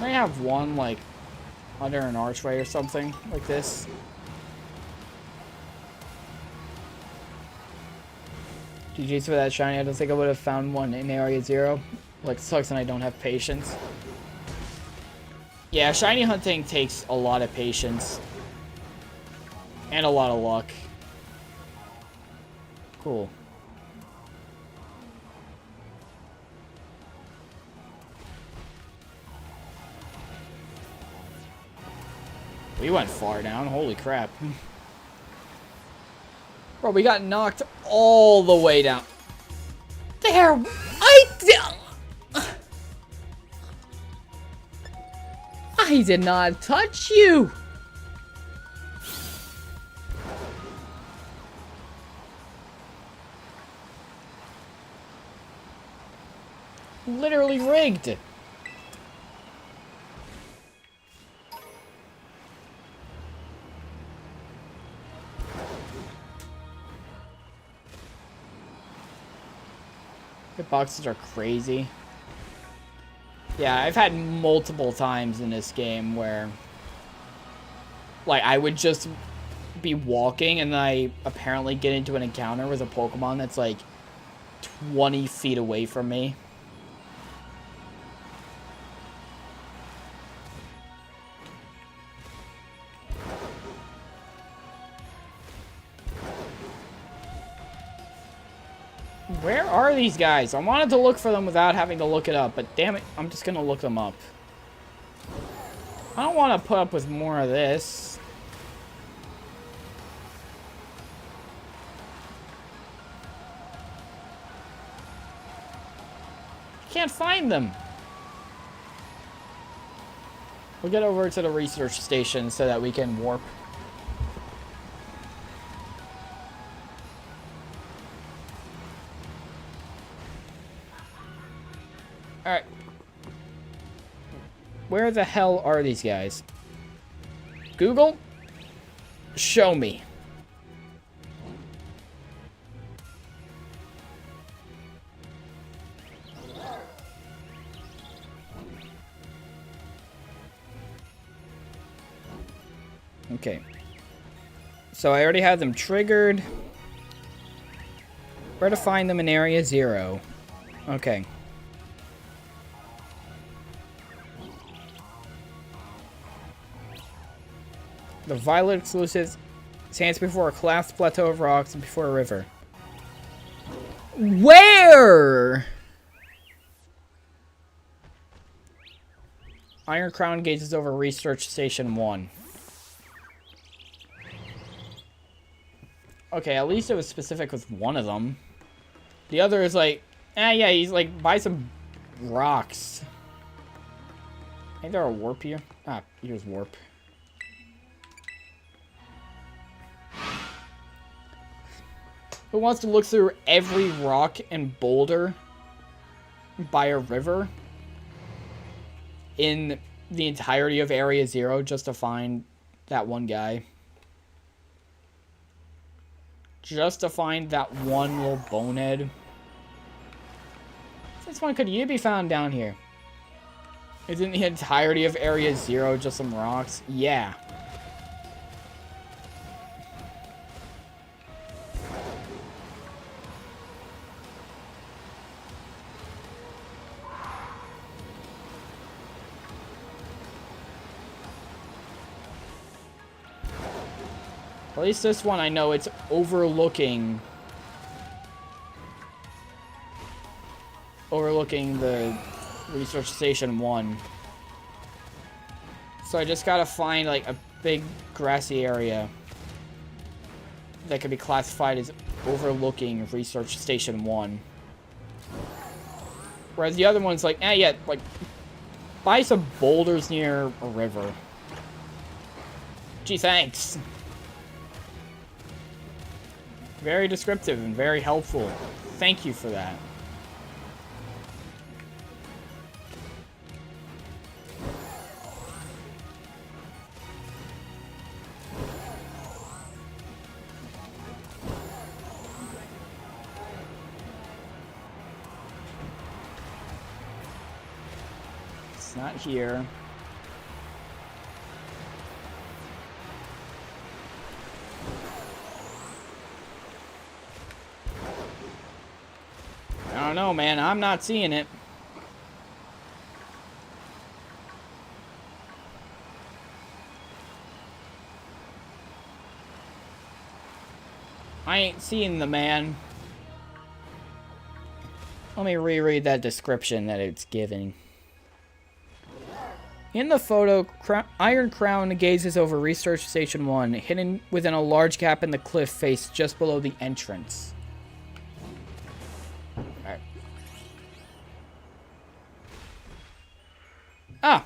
I have one, like, under an archway or something like this. GG's for that shiny. I don't think I would have found one in Area 0. Like, sucks and I don't have patience. Yeah, shiny hunting takes a lot of patience. And a lot of luck. Cool. We went far down. Holy crap. Bro, we got knocked all the way down. There! I did not touch you! Literally rigged. Hitboxes are crazy. Yeah, I've had multiple times in this game where, like, I would just be walking and I apparently get into an encounter with a Pokemon that's, like, 20 feet away from me. Where are these guys? I wanted to look for them without having to look it up, but damn it, I'm just gonna look them up. I don't want to put up with more of this. can't find them. We'll get over to the research station so that we can warp. Alright. Where the hell are these guys? Google? Show me. Okay. So I already have them triggered. Where to find them in Area 0? Okay. The Violet exclusive stands before a collapsed plateau of rocks and before a river. Where? Iron Crown gazes over Research Station 1. Okay, at least it was specific with one of them. The other is like, yeah, he's like, buy some rocks. Ain't there a warp here? Ah, here's warp. Who wants to look through every rock and boulder by a river in the entirety of Area 0 just to find that one guy? Just to find that one little bonehead. Since when could you be found down here? Isn't the entirety of Area 0 just some rocks? Yeah. At least this one, I know it's overlooking the Research Station 1. So I just gotta find, like, a big grassy area that could be classified as overlooking Research Station 1. Whereas the other one's like, yeah, like, buy some boulders near a river. Gee, thanks. Very descriptive and very helpful. Thank you for that. It's not here. I don't know, man. I'm not seeing it. I ain't seeing the man. Let me reread that description that it's giving. In the photo, Iron Crown gazes over Research Station 1, hidden within a large gap in the cliff face just below the entrance. Alright. Ah!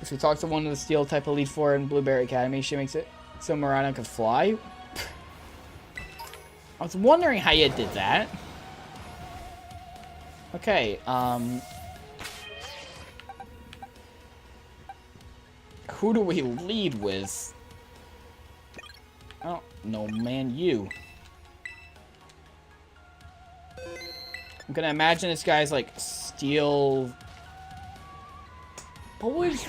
If we talk to one of the Steel type Elite Four in Blueberry Academy, she makes it so Murata can fly. I was wondering how you did that. Okay, who do we lead with? I don't know, man, you. I'm gonna imagine this guy's like Steel... Boys?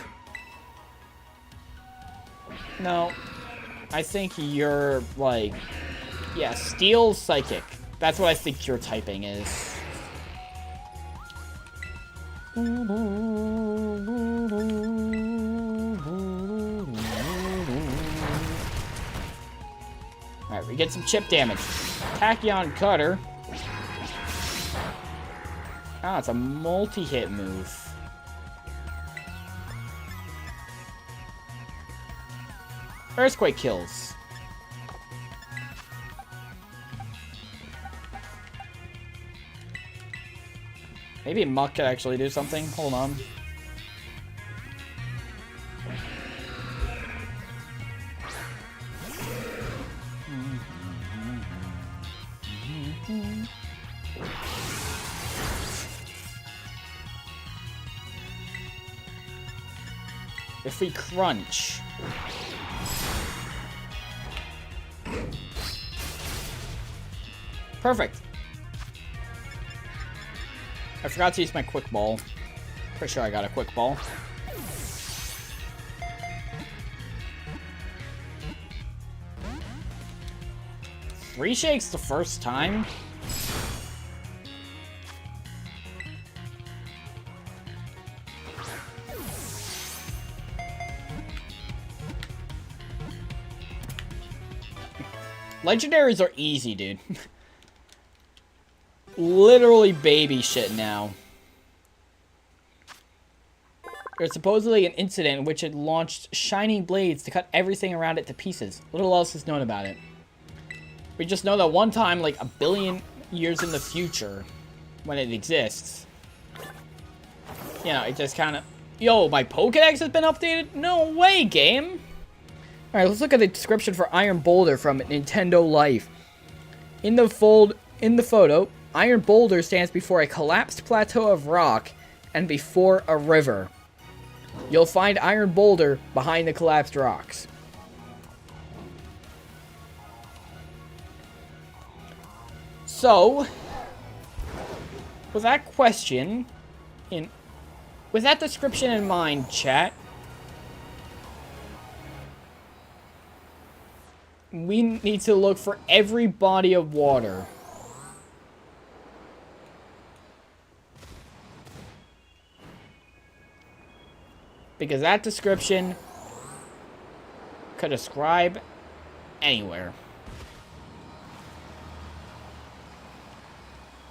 No. I think you're like... Yeah, Steel Psychic. That's what I think your typing is. Alright, we get some chip damage. Tachyon Cutter. Ah, it's a multi-hit move. Earthquake kills. Maybe Muck could actually do something. Hold on. If we crunch. Perfect. I forgot to use my quick ball. Pretty sure I got a quick ball. Three shakes the first time? Legendaries are easy, dude. Literally baby shit now. There's supposedly an incident in which it launched shining blades to cut everything around it to pieces. Little else is known about it. We just know that one time, like a billion years in the future, when it exists, you know, it just kind of... Yo, my pokedex has been updated? No way, game! Alright, let's look at the description for Iron Boulder from Nintendo Life. In the photo, Iron Boulder stands before a collapsed plateau of rock and before a river. You'll find Iron Boulder behind the collapsed rocks. So, with that question, with that description in mind, chat, we need to look for every body of water. Because that description could describe anywhere.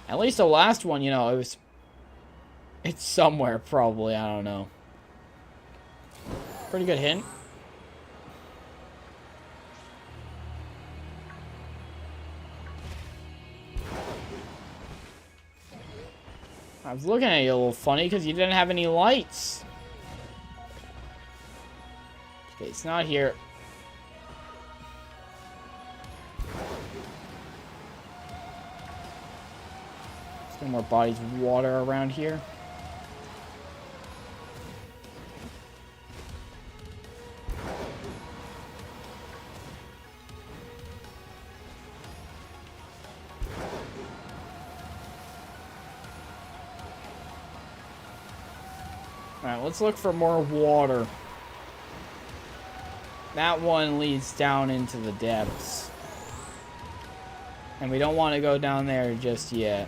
At least the last one, you know, it's somewhere probably, I don't know. Pretty good hint. I was looking at you a little funny because you didn't have any lights. Okay, it's not here. There's no more bodies of water around here. Alright, let's look for more water. That one leads down into the depths. And we don't want to go down there just yet.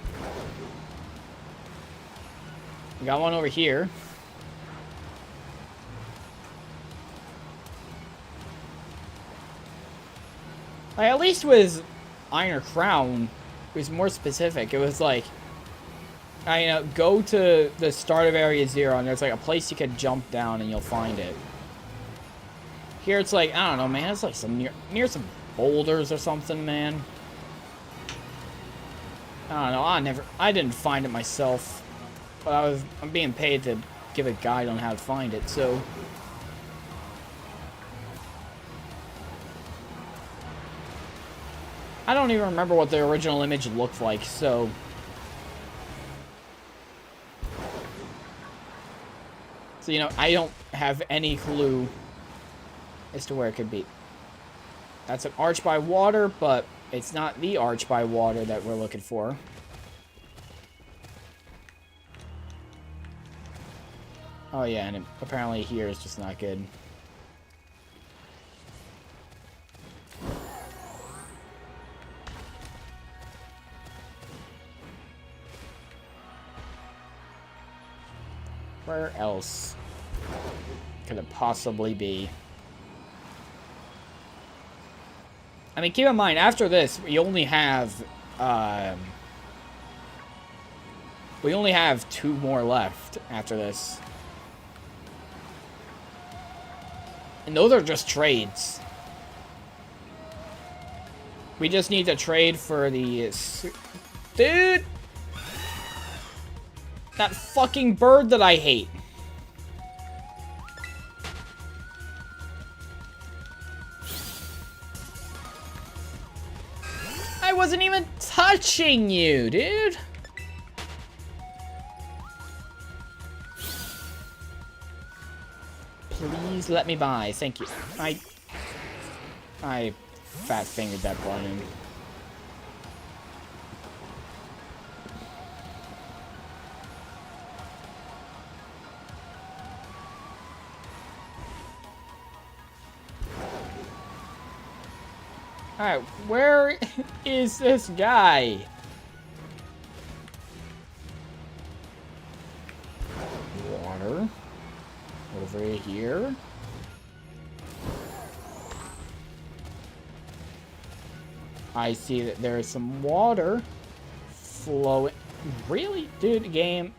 We got one over here. Like, at least with Iron Crown, it was more specific. It was like, go to the start of Area 0, and there's like a place you could jump down and you'll find it. Here it's like, I don't know, man. It's like some near some boulders or something, man. I don't know. I didn't find it myself, but I'm being paid to give a guide on how to find it. So I don't even remember what the original image looked like. So you know, I don't have any clue as to where it could be. That's an arch by water, but it's not the arch by water that we're looking for. Oh yeah, and apparently here is just not good. Where else could it possibly be? I mean, keep in mind, after this, we only have 2 more left after this. And those are just trades. We just need to trade for the... Dude! That fucking bird that I hate. I wasn't even touching you, dude. Please let me by. Thank you. I fat fingered that button. Alright, where is this guy? Water. Over here. I see that there is some water flowing. Really? Dude, game.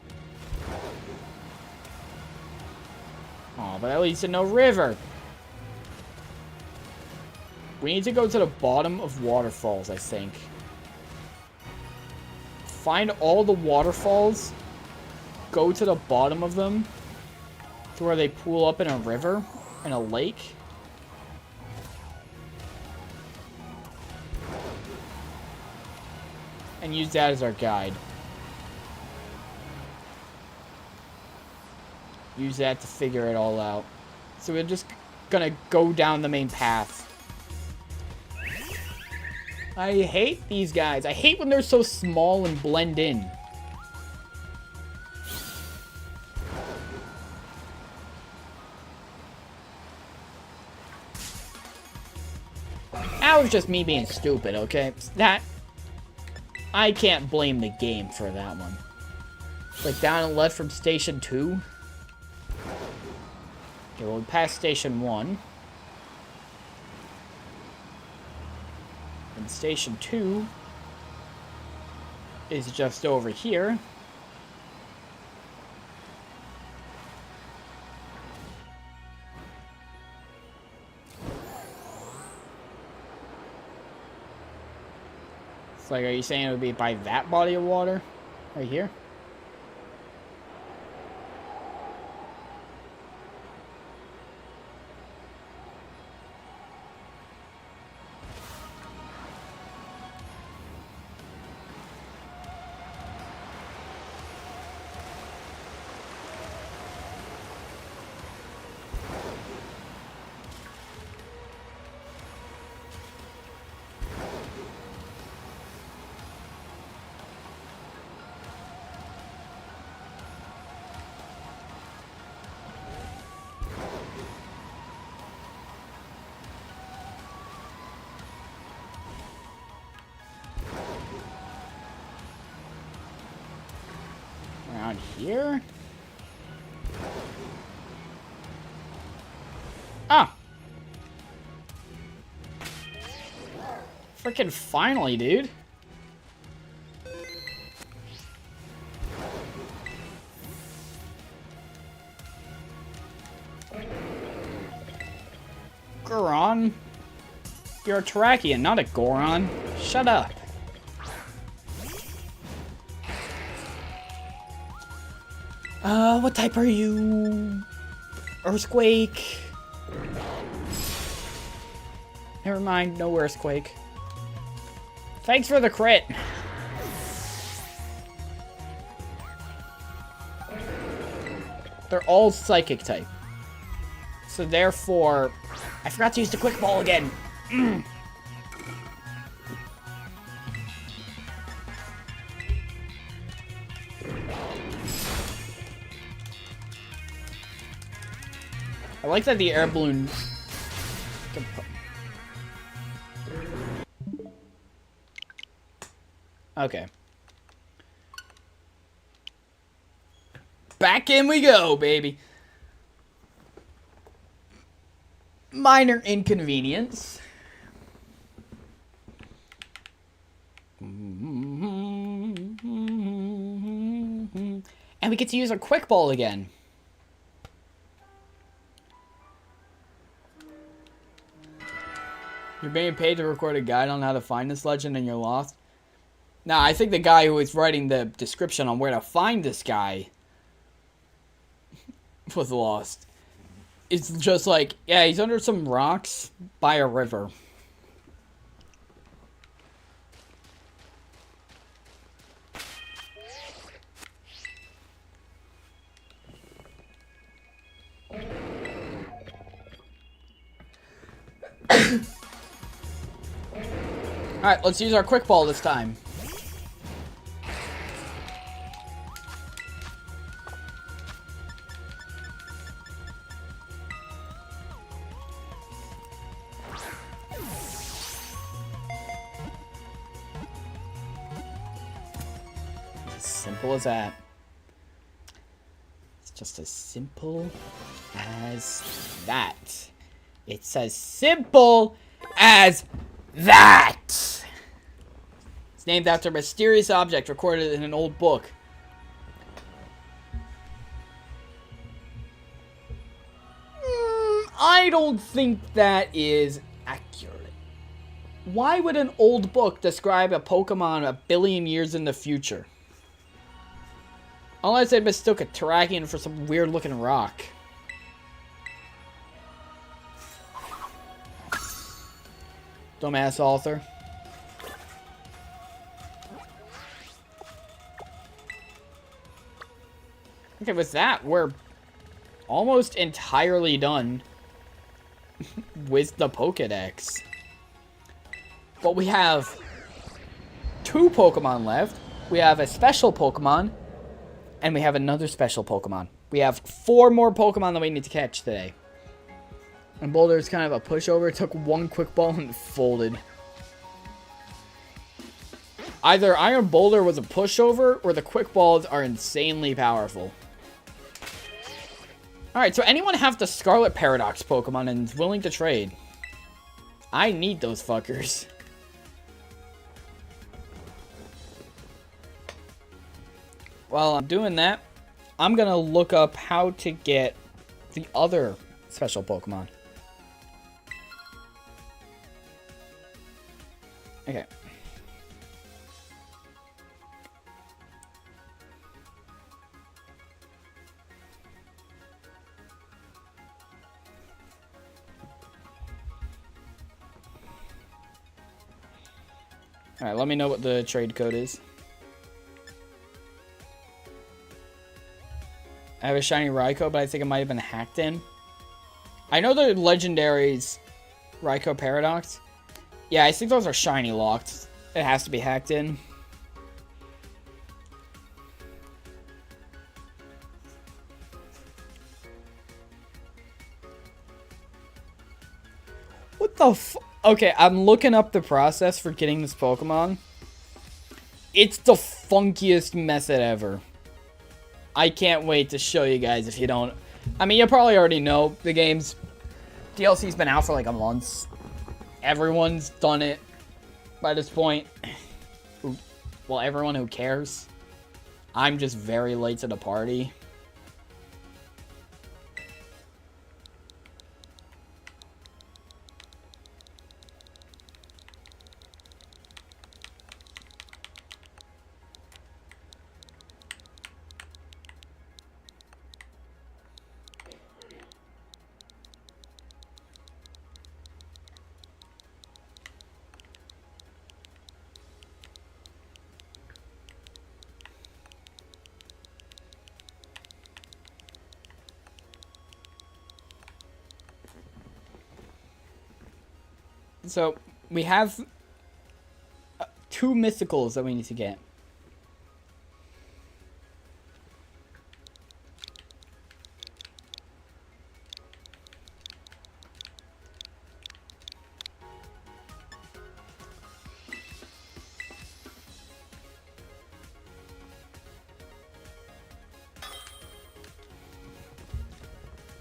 Oh, but at least in no river. We need to go to the bottom of waterfalls, I think. Find all the waterfalls. Go to the bottom of them. To where they pool up in a river. In a lake. And use that as our guide. Use that to figure it all out. So we're just gonna go down the main path. I hate these guys. I hate when they're so small and blend in. That was just me being stupid, okay? That... I can't blame the game for that one. It's like down and left from Station 2. Okay, well, we passed Station 1. And Station 2 is just over here. It's like, are you saying it would be by that body of water? Right here? Around here? Ah! Frickin' finally, dude. Goron? You're a Terrakian, not a Goron. Shut up. What type are you? Earthquake? Never mind, no Earthquake. Thanks for the crit. They're all Psychic type. So therefore... I forgot to use the Quick Ball again. I like that the air balloon... Okay. Back in we go, baby. Minor inconvenience. And we get to use our Quick Ball again. You're being paid to record a guide on how to find this legend and you're lost? Nah, I think the guy who is writing the description on where to find this guy was lost. It's just like, yeah, he's under some rocks by a river. Alright, let's use our quick ball this time. As simple as that. It's just as simple as that. It's as simple as that! It's named after a mysterious object recorded in an old book. I don't think that is accurate. Why would an old book describe a Pokemon a billion years in the future? Unless they mistook a Terrakion for some weird looking rock. Dumbass author. Okay, with that, we're almost entirely done with the Pokedex. But we have 2 Pokemon left. We have a special Pokemon, and we have another special Pokemon. We have 4 more Pokemon that we need to catch today. And Boulder is kind of a pushover. It took 1 quick ball and folded. Either Iron Boulder was a pushover, or the quick balls are insanely powerful. Alright, so anyone have the Scarlet Paradox Pokemon and is willing to trade? I need those fuckers. While I'm doing that, I'm gonna look up how to get the other special Pokemon. Okay. Alright, let me know what the trade code is. I have a shiny Raikou, but I think it might have been hacked in. I know the legendaries Raikou Paradox. Yeah, I think those are shiny locked. It has to be hacked in. What the f- Okay, I'm looking up the process for getting this Pokemon. It's the funkiest method ever. I can't wait to show you guys if you don't. I mean, you probably already know the game's DLC's been out for like a month. Everyone's done it by this point. Well, everyone who cares. I'm just very late to the party. So, we have 2 mythicals that we need to get.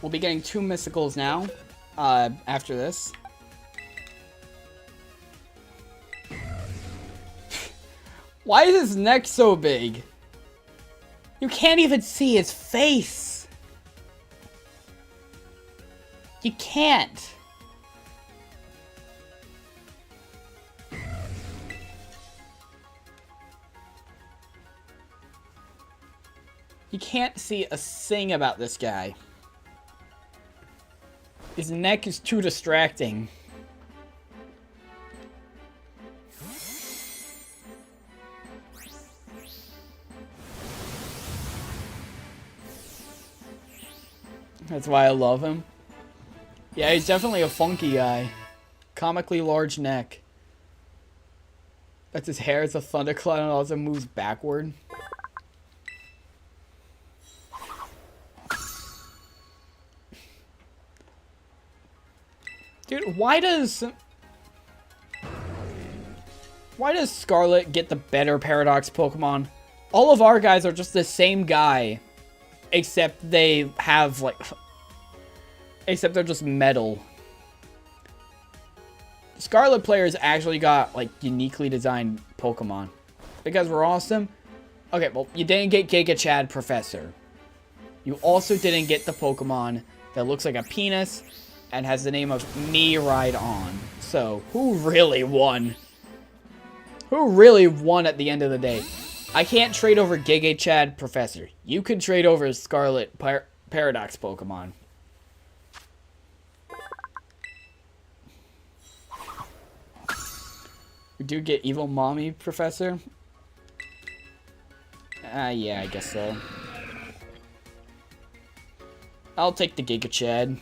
We'll be getting 2 mysticals now, after this. Why is his neck so big? You can't even see his face. You can't. You can't see a thing about this guy. His neck is too distracting. That's why I love him. Yeah, he's definitely a funky guy. Comically large neck. That's his hair. It's a thundercloud and also moves backward. Dude, why does Scarlet get the better Paradox Pokemon? All of our guys are just the same guy, except they have like, except they're just metal. Scarlet players actually got like uniquely designed Pokemon because we're awesome. Okay, well, you didn't get Giga Chad Professor. You also didn't get the Pokemon that looks like a penis and has the name of Me Ride On. So, who really won? Who really won at the end of the day? I can't trade over Giga Chad Professor. You can trade over Scarlet Paradox Pokemon. We do get Evil Mommy Professor. Yeah, I guess so. I'll take the Giga Chad.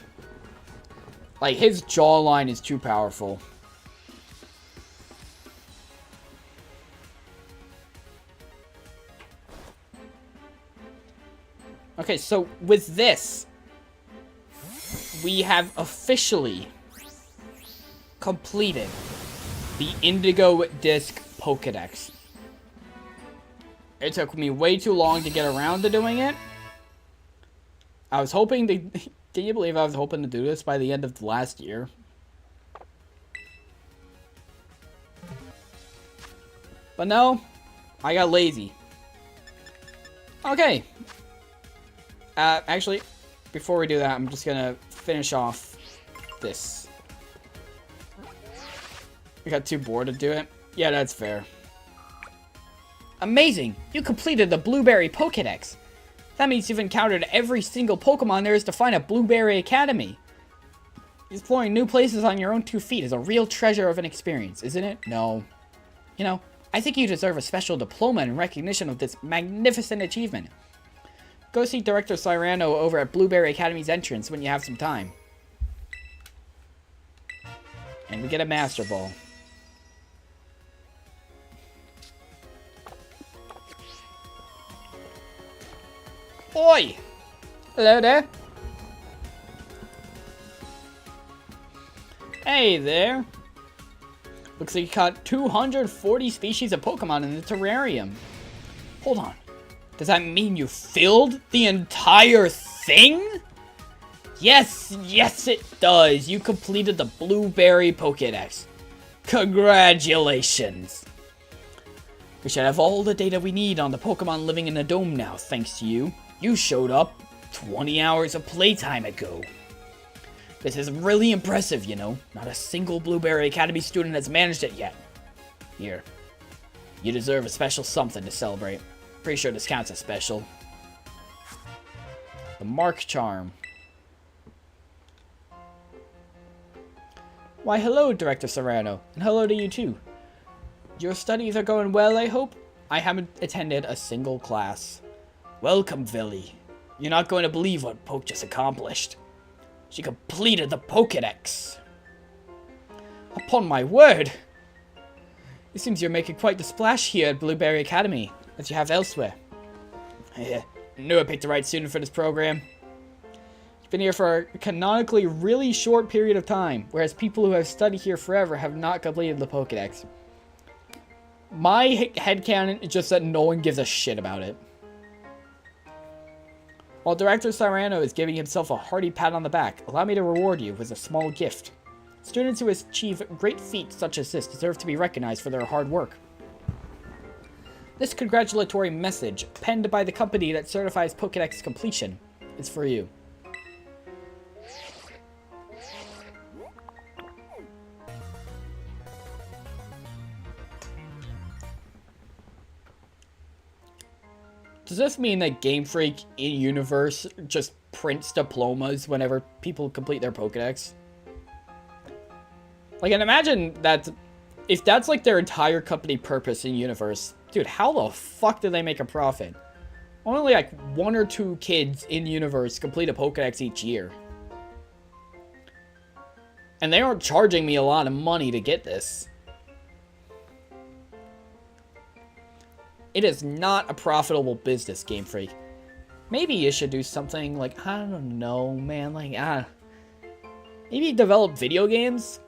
Like, his jawline is too powerful. Okay, so with this, we have officially completed the Indigo Disk pokedex. It took me way too long to get around to doing it. I was hoping to... Can you believe I was hoping to do this by the end of last year? But no, I got lazy. Okay. Actually, before we do that, I'm just gonna finish off this. I got too bored to do it. Yeah, that's fair. Amazing! You completed the Blueberry Pokedex. That means you've encountered every single Pokemon there is to find at Blueberry Academy. Exploring new places on your own 2 feet is a real treasure of an experience, isn't it? No. You know, I think you deserve a special diploma in recognition of this magnificent achievement. Go see Director Cyrano over at Blueberry Academy's entrance when you have some time. And we get a Master Ball. Oi! Hello there. Hey there. Looks like you caught 240 species of Pokemon in the terrarium. Hold on. Does that mean you filled the entire thing? Yes, yes it does. You completed the Blueberry Pokedex. Congratulations. We should have all the data we need on the Pokemon living in the dome now, thanks to you. You showed up 20 hours of playtime ago. This is really impressive, you know. Not a single Blueberry Academy student has managed it yet. Here. You deserve a special something to celebrate. Pretty sure this counts as special. The Mark Charm. Why, hello, Director Serrano. And hello to you, too. Your studies are going well, I hope? I haven't attended a single class. Welcome, Villy. You're not going to believe what Poke just accomplished. She completed the Pokedex. Upon my word! It seems you're making quite the splash here at Blueberry Academy, as you have elsewhere. I knew I picked the right student for this program. You've been here for a canonically really short period of time, whereas people who have studied here forever have not completed the Pokedex. My headcanon is just that no one gives a shit about it. While Director Cyrano is giving himself a hearty pat on the back, allow me to reward you with a small gift. Students who achieve great feats such as this deserve to be recognized for their hard work. This congratulatory message, penned by the company that certifies Pokedex completion, is for you. Does this mean that Game Freak in-universe just prints diplomas whenever people complete their Pokedex. Like, and imagine that if that's like their entire company purpose in universe, dude, how the fuck do they make a profit? Only like 1 or 2 kids in universe complete a Pokedex each year. And they aren't charging me a lot of money to get this. It is not a profitable business, Game Freak. Maybe you should do something like, I don't know, man, like, maybe develop video games?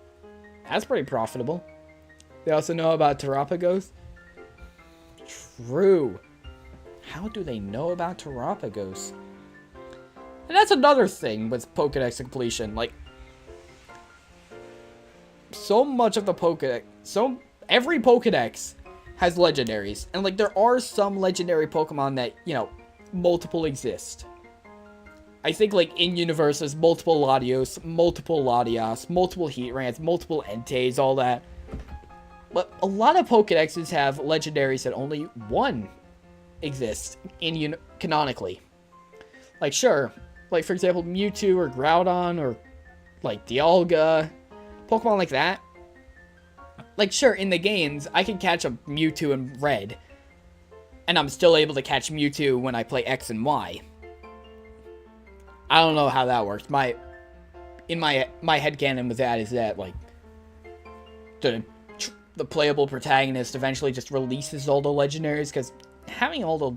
That's pretty profitable. They also know about Terapagos. True. How do they know about Terapagos? And that's another thing with Pokedex completion. Like, so much of the Pokedex, every Pokedex has legendaries. And, like, there are some legendary Pokemon that, you know, multiple exist. I think, like, in universe, there's multiple Latios, multiple Latias, multiple Heatrans, multiple Entei, all that. But a lot of Pokedexes have legendaries that only one exists canonically. Like, sure, like, for example, Mewtwo or Groudon or, like, Dialga, Pokemon like that. Like, sure, in the games, I can catch a Mewtwo in Red, and I'm still able to catch Mewtwo when I play X and Y. I don't know how that works. My headcanon with that is that, like, the playable protagonist eventually just releases all the legendaries, because having all the,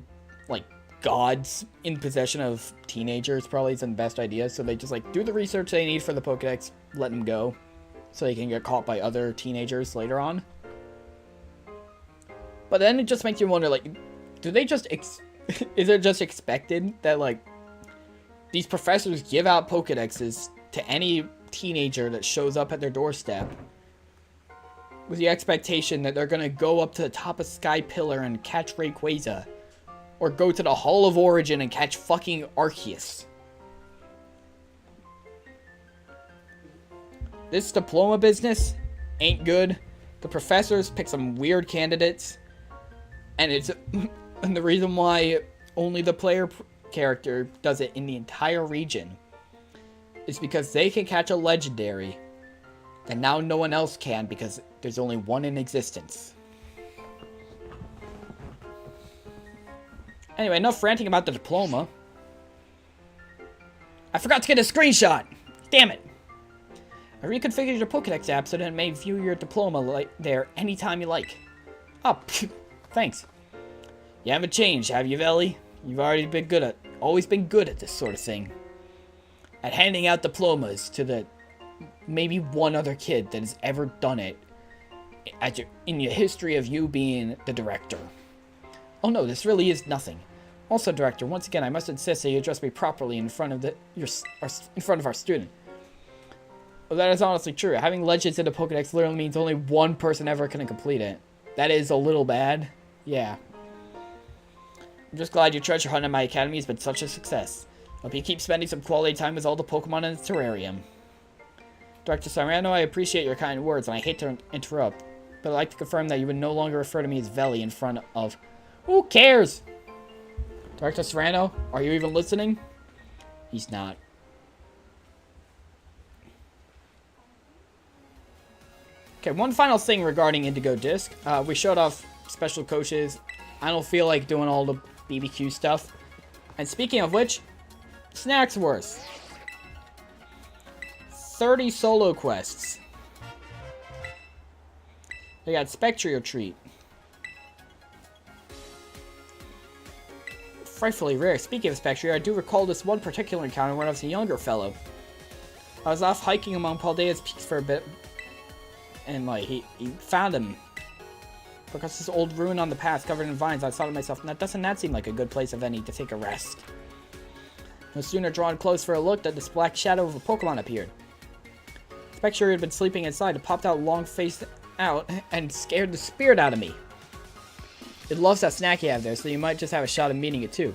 like, gods in possession of teenagers probably isn't the best idea, so they just, like, do the research they need for the Pokedex, let them go, so they can get caught by other teenagers later on. But then it just makes you wonder, like, do they just, is it just expected that, like, these professors give out Pokedexes to any teenager that shows up at their doorstep with the expectation that they're gonna go up to the top of Sky Pillar and catch Rayquaza, or go to the Hall of Origin and catch fucking Arceus? This diploma business ain't good. The professors pick some weird candidates, and and the reason why only the player character does it in the entire region is because they can catch a legendary that now no one else can, because there's only one in existence. Anyway, enough ranting about the diploma. I forgot to get a screenshot! Damn it! I reconfigured your Pokedex app so that it may view your diploma there anytime you like. Oh, thanks. You haven't changed, have you, Veli? You've always been good at this sort of thing. At handing out diplomas to the maybe one other kid that has ever done it in your history of you being the director. Oh no, this really is nothing. Also, director, once again, I must insist that you address me properly in front of our student. Well, that is honestly true. Having legends in the Pokedex literally means only one person ever can complete it. That is a little bad. Yeah. I'm just glad your treasure hunt at my academy has been such a success. Hope you keep spending some quality time with all the Pokemon in the terrarium. Dr. Serrano, I appreciate your kind words, and I hate to interrupt, but I'd like to confirm that you would no longer refer to me as Veli in front of... Who cares? Dr. Serrano, are you even listening? He's not. Okay, one final thing regarding Indigo Disk. We showed off special coaches. I don't feel like doing all the BBQ stuff. And speaking of which, Snacks Wars. 30 solo quests. They got Spectral Treat. Frightfully rare. Speaking of Spectral, I do recall this one particular encounter when I was a younger fellow. I was off hiking among Paldea's peaks for a bit, and like he found him. Because this old ruin on the path covered in vines, I thought to myself, doesn't that seem like a good place of any to take a rest? No sooner drawn close for a look than this black shadow of a Pokemon appeared. Spectre had been sleeping inside. It popped out long faced out and scared the spirit out of me. It loves that snack you have there, so you might just have a shot of meeting it too.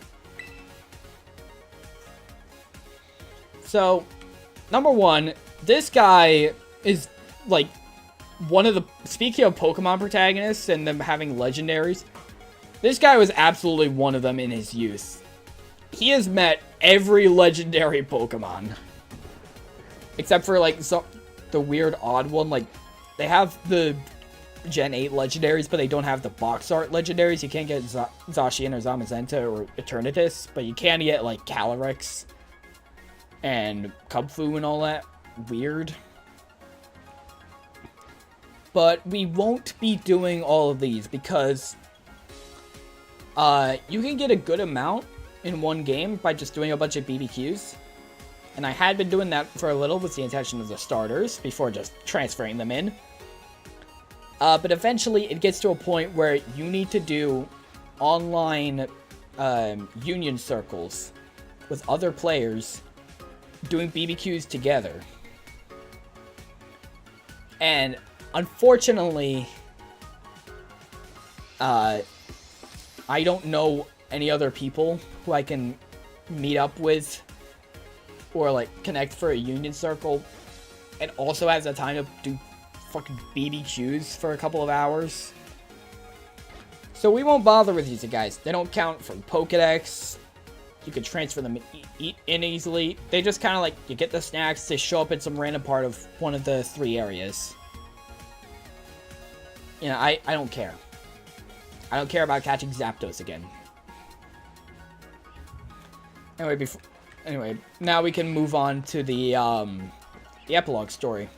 So, number one, this guy is like one of the, speaking of Pokemon protagonists and them having legendaries, this guy was absolutely one of them in his youth. he has met every legendary Pokemon. Except for, like, the weird odd one. Like, they have the Gen 8 legendaries, but they don't have the box art legendaries. You can't get Zacian or Zamazenta or Eternatus, but you can get, like, Calyrex and Kubfu and all that. Weird. But we won't be doing all of these because you can get a good amount in one game by just doing a bunch of BBQs. And I had been doing that for a little with the intention of the starters before just transferring them in. But eventually it gets to a point where you need to do online union circles with other players doing BBQs together. And unfortunately, I don't know any other people who I can meet up with or, like, connect for a union circle and also has the time to do fucking BBQs for a couple of hours. So we won't bother with these guys. They don't count for Pokedex. You can transfer them in easily. They just kind of, like, you get the snacks, they show up in some random part of one of the 3 areas. You know, I don't care. I don't care about catching Zapdos again. Anyway, now we can move on to the epilogue story.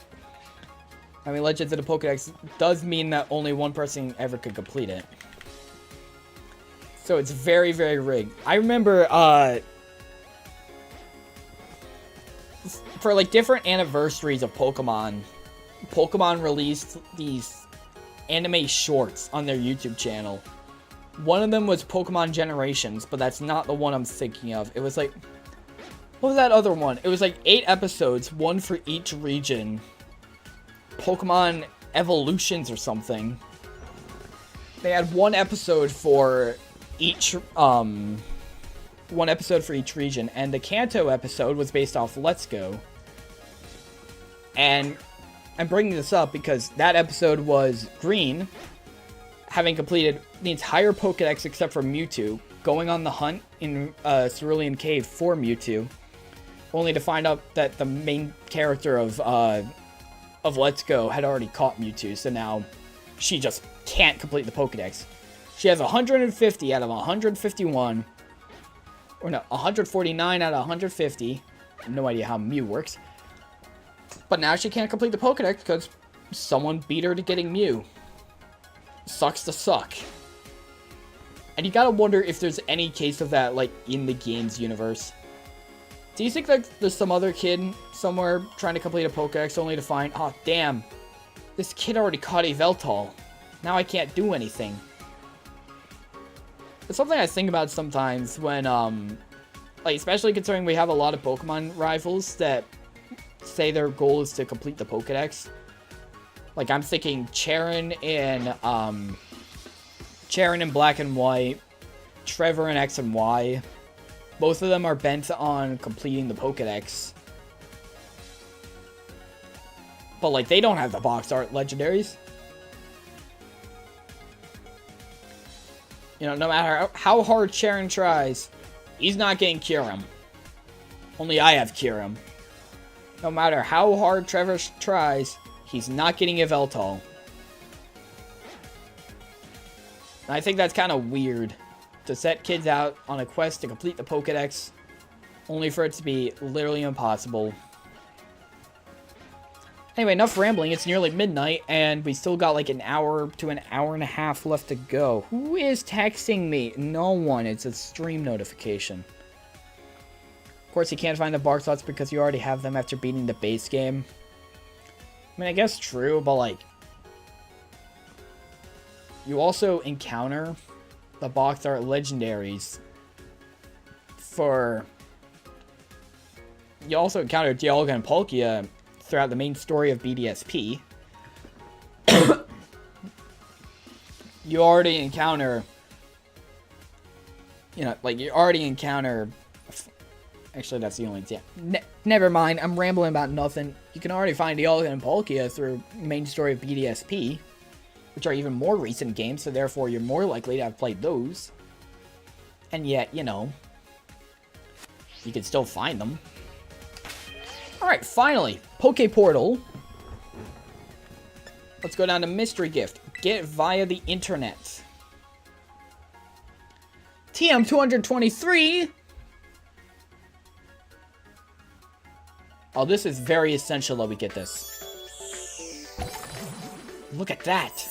I mean, Legends of the Pokedex does mean that only one person ever could complete it. So it's very, very rigged. I remember, for, like, different anniversaries of Pokemon released these anime shorts on their YouTube channel. One of them was Pokemon Generations, but that's not the one I'm thinking of. It was like, what was that other one? It was like 8 episodes, one for each region. Pokemon Evolutions or something. They had one episode for each region, and the Kanto episode was based off Let's Go. And I'm bringing this up because that episode was Green, having completed the entire Pokedex except for Mewtwo, going on the hunt in Cerulean Cave for Mewtwo, only to find out that the main character of Let's Go had already caught Mewtwo, so now she just can't complete the Pokedex. She has 150 out of 151, or no, 149 out of 150. No idea how Mew works. But now she can't complete the Pokedex because someone beat her to getting Mew. Sucks to suck. And you gotta wonder if there's any case of that, like, in the game's universe. Do you think that there's some other kid somewhere trying to complete a Pokedex only to find, oh, damn, this kid already caught a Veltal. Now I can't do anything. It's something I think about sometimes when, like, especially considering we have a lot of Pokemon rivals that say their goal is to complete the Pokedex. Like, I'm thinking Charon in Black and White, Trevor in X and Y. Both of them are bent on completing the Pokedex. But, like, they don't have the box art legendaries. You know, no matter how hard Charon tries, he's not getting Kyurem. Only I have Kyurem. No matter how hard Trevor tries, he's not getting a Veltal. And I think that's kind of weird, to set kids out on a quest to complete the Pokedex, only for it to be literally impossible. Anyway, enough rambling. It's nearly midnight, and we still got like an hour to an hour and a half left to go. Who is texting me? No one. It's a stream notification. Of course, you can't find the bark slots because you already have them after beating the base game. I mean, I guess true, but, like, you also encounter the box art legendaries for... You also encounter Dialga and Palkia throughout the main story of BDSP. You already encounter... You know, like, you already encounter... Actually, that's the only... Yeah. Never mind, I'm rambling about nothing. You can already find Dialga and Palkia through the main story of BDSP, which are even more recent games, so therefore you're more likely to have played those. And yet, you know, you can still find them. Alright, finally. Poke Portal. Let's go down to Mystery Gift. Get via the internet. TM223. Oh, this is very essential that we get this. Look at that.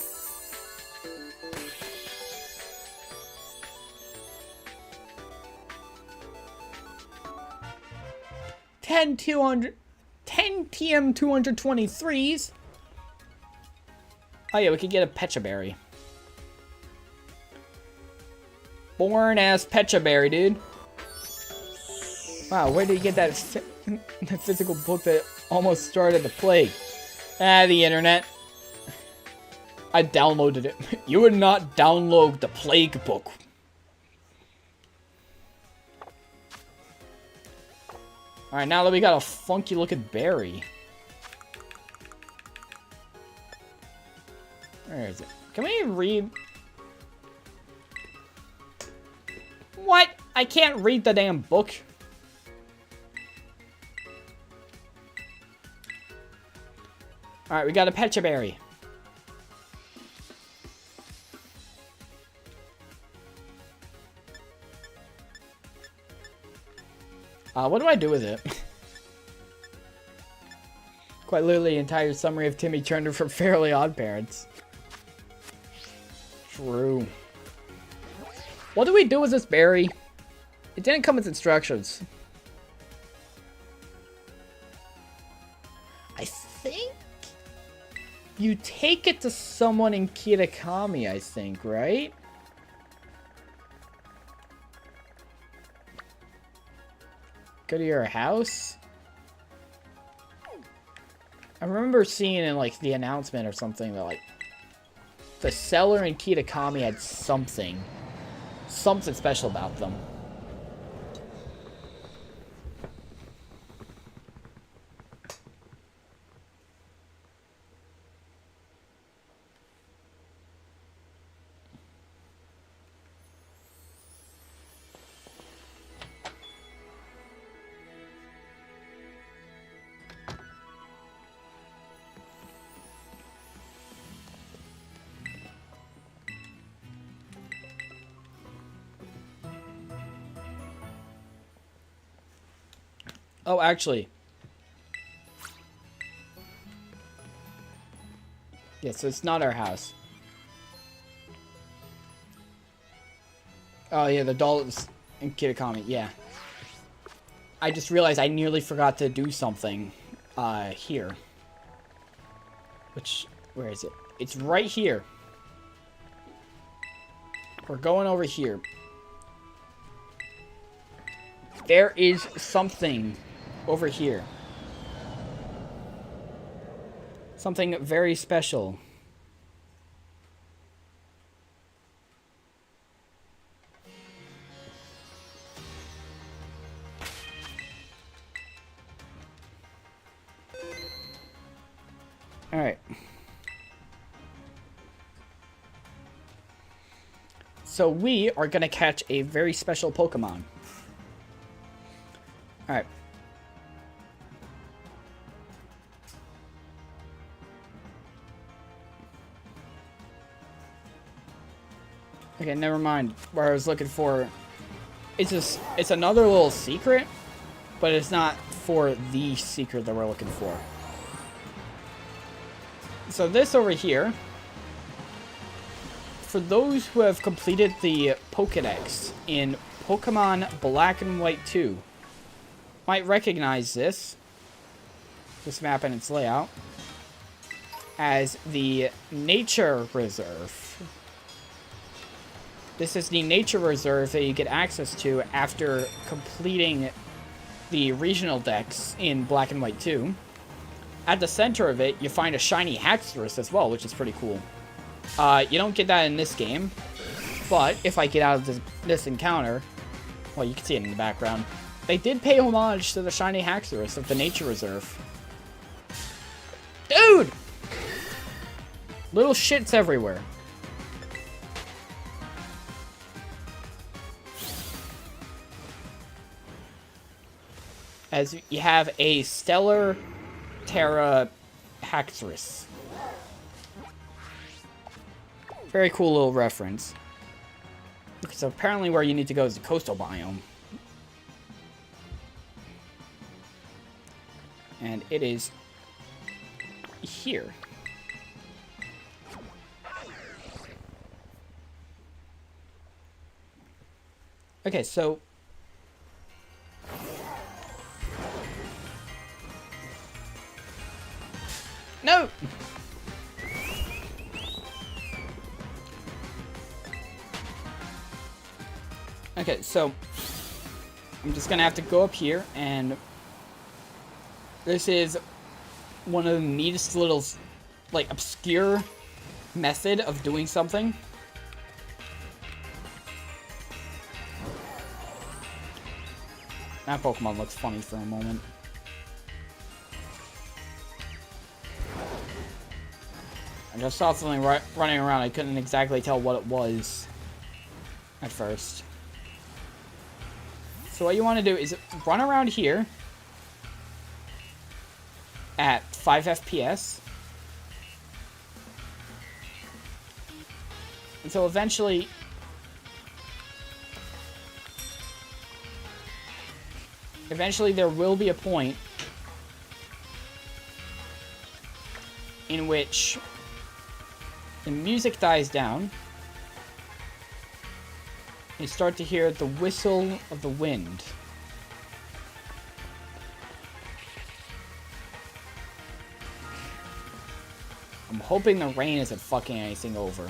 Ten TM223s. Oh yeah, we could get a Pecha Berry. Boring ass Pecha Berry, dude. Wow, where did you get that physical book that almost started the plague? Ah, the internet. I downloaded it. You would not download the plague book. Alright, now that we got a funky looking berry. Where is it? Can we read? What? I can't read the damn book. Alright, we got a Pecha Berry. What do I do with it? Quite literally the entire summary of Timmy Turner from Fairly Odd Parents. True. What do we do with this berry? It didn't come with instructions. I think you take it to someone in Kitakami, I think, right? Go to your house? I remember seeing in, like, the announcement or something that, like, the seller in Kitakami had something special about them. Oh, actually. Yeah, so it's not our house. Oh, yeah, the doll is in Kitakami, yeah. I just realized I nearly forgot to do something here. Where is it? It's right here. We're going over here. There is something over here. Something very special. Alright. So we are going to catch a very special Pokemon. Alright. Okay, never mind. What I was looking for, it's another little secret, but it's not for the secret that we're looking for. So this over here, for those who have completed the pokedex in Pokemon Black and White 2, might recognize this map and its layout, as the Nature Reserve. This is the nature reserve that you get access to after completing the regional decks in Black and White 2. At the center of it, you find a shiny Haxorus as well, which is pretty cool. You don't get that in this game, but if I get out of this encounter, well, you can see it in the background. They did pay homage to the shiny Haxorus of the nature reserve. Dude! Little shits everywhere. as you have a Stellar Terra Haxorus. Very cool little reference. So apparently where you need to go is the coastal biome. And it is here. Okay, so no! Okay, so I'm just gonna have to go up here, and this is one of the neatest little, like, obscure method of doing something. That Pokemon looks funny for a moment. I just saw something running around. I couldn't exactly tell what it was at first. So what you want to do is run around here at 5 FPS. Until eventually there will be a point in which the music dies down. You start to hear the whistle of the wind. I'm hoping the rain isn't fucking anything over.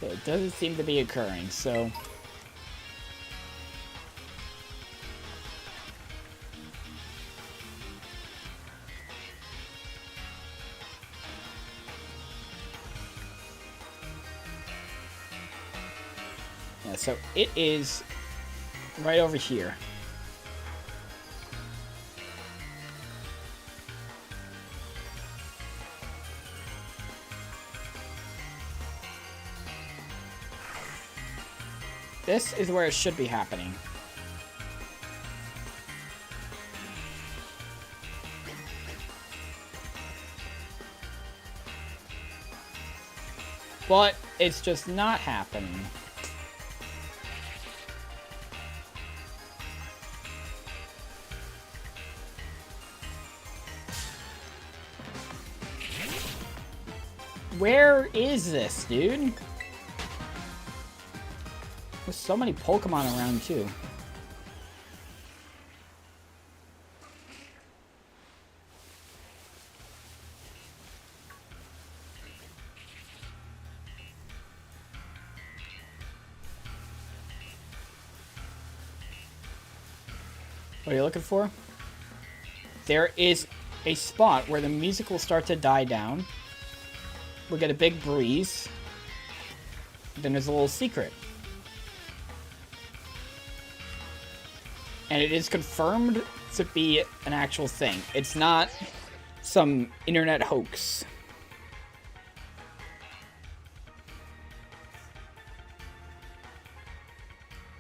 Okay, it doesn't seem to be occurring, so yeah, so it is right over here. This is where it should be happening. But it's just not happening. Where is this, dude? There's so many Pokemon around, too. What are you looking for? There is a spot where the music will start to die down. We'll get a big breeze. Then there's a little secret. And it is confirmed to be an actual thing. It's not some internet hoax.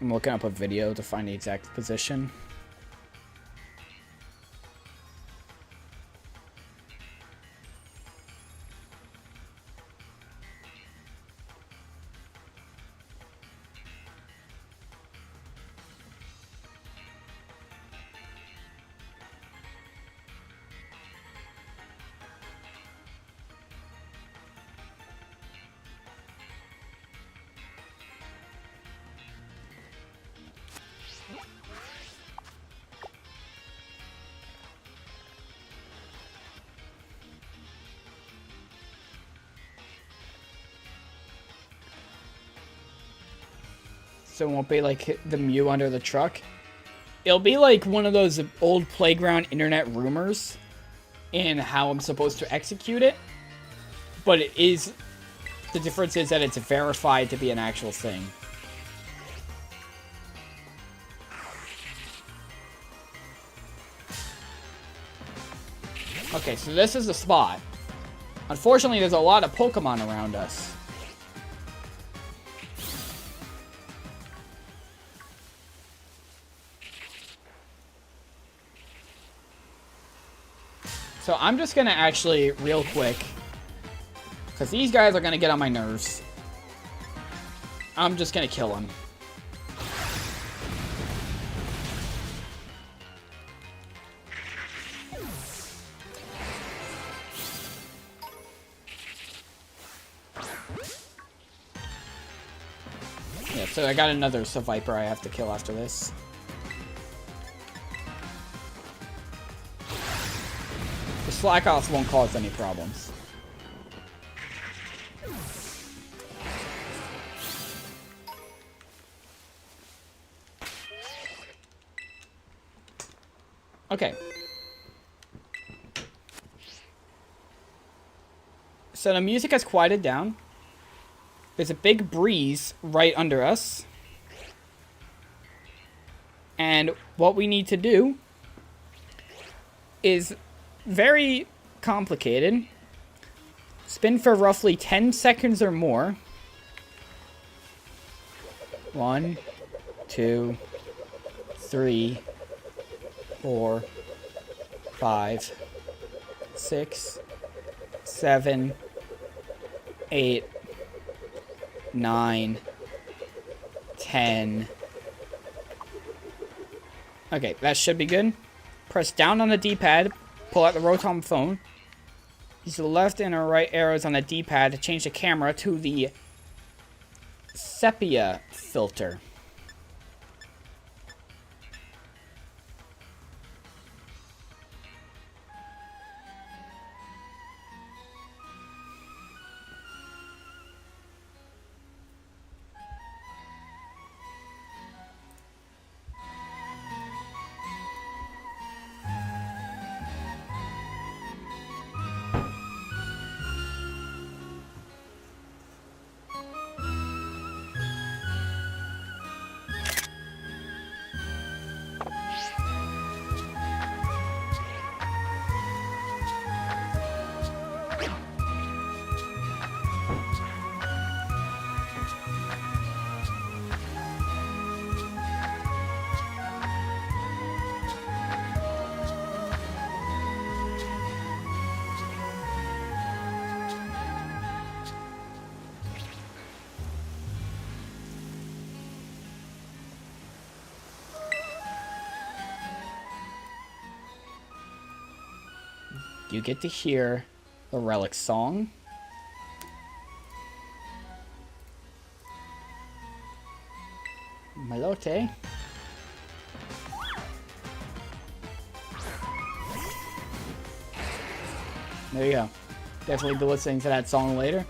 I'm looking up a video to find the exact position. So it won't be like the Mew under the truck. It'll be like one of those old playground internet rumors in how I'm supposed to execute it. But it is... The difference is that it's verified to be an actual thing. Okay, so this is the spot. Unfortunately, there's a lot of Pokemon around us. So I'm just gonna actually, real quick, because these guys are gonna get on my nerves. I'm just gonna kill them. Yeah, so I got another Viper I have to kill after this. The Slackoffs won't cause any problems. Okay. So the music has quieted down. There's a big breeze right under us. And what we need to do is very complicated. Spin for roughly 10 seconds or more. 1, 2, 3, 4, 5, 6, 7, 8, 9, 10. Okay, that should be good. Press down on the D-pad, pull out the Rotom phone. Use the left and or right arrows on the D-pad to change the camera to the sepia filter. You get to hear the Relic song. Melote. There you go. Definitely be listening to that song later.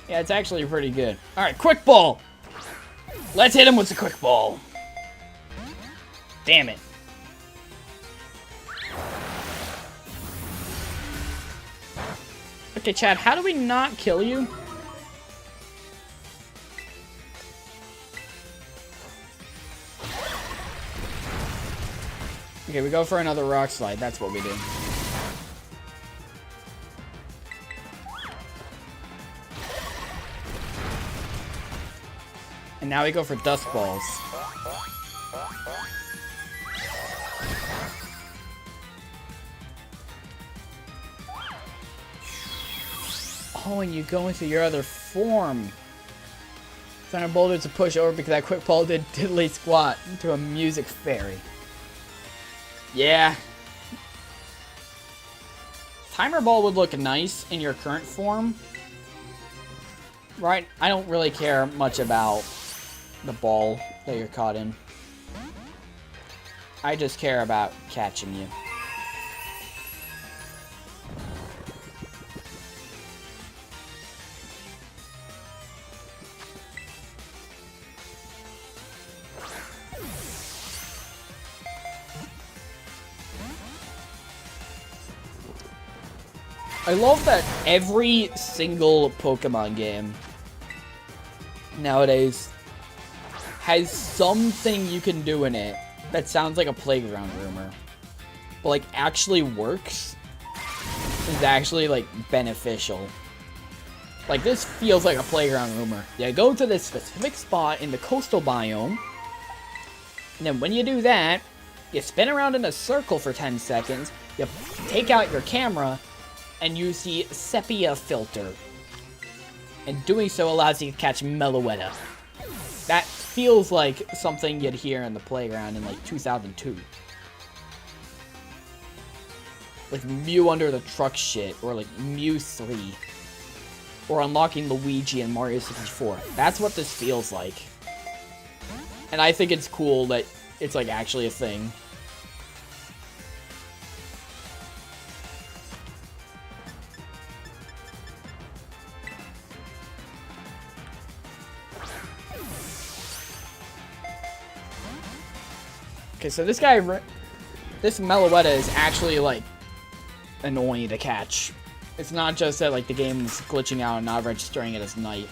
Yeah, it's actually pretty good. Alright, Quick Ball! Let's hit him with the Quick Ball. Damn it. Okay, Chad, how do we not kill you? Okay, we go for another Rock Slide. That's what we do. And now we go for Dusk Balls. Oh, and you go into your other form. Thunder Boulder to push over because that Quick Ball did diddly squat into a Music Fairy. Yeah. Timer Ball would look nice in your current form. Right? I don't really care much about the ball that you're caught in. I just care about catching you. I love that every single Pokemon game nowadays has something you can do in it that sounds like a playground rumor, but like actually works, is actually like beneficial. Like this feels like a playground rumor. You go to this specific spot in the coastal biome, and then when you do that, you spin around in a circle for 10 seconds, you take out your camera, and use the sepia filter. And doing so allows you to catch Meloetta. That feels like something you'd hear in the playground in like 2002. Like Mew under the truck shit, or like Mew 3. Or unlocking Luigi in Mario 64. That's what this feels like. And I think it's cool that it's like actually a thing. Okay, so this guy, this Meloetta is actually, like, annoying to catch. It's not just that, like, the game's glitching out and not registering it as night.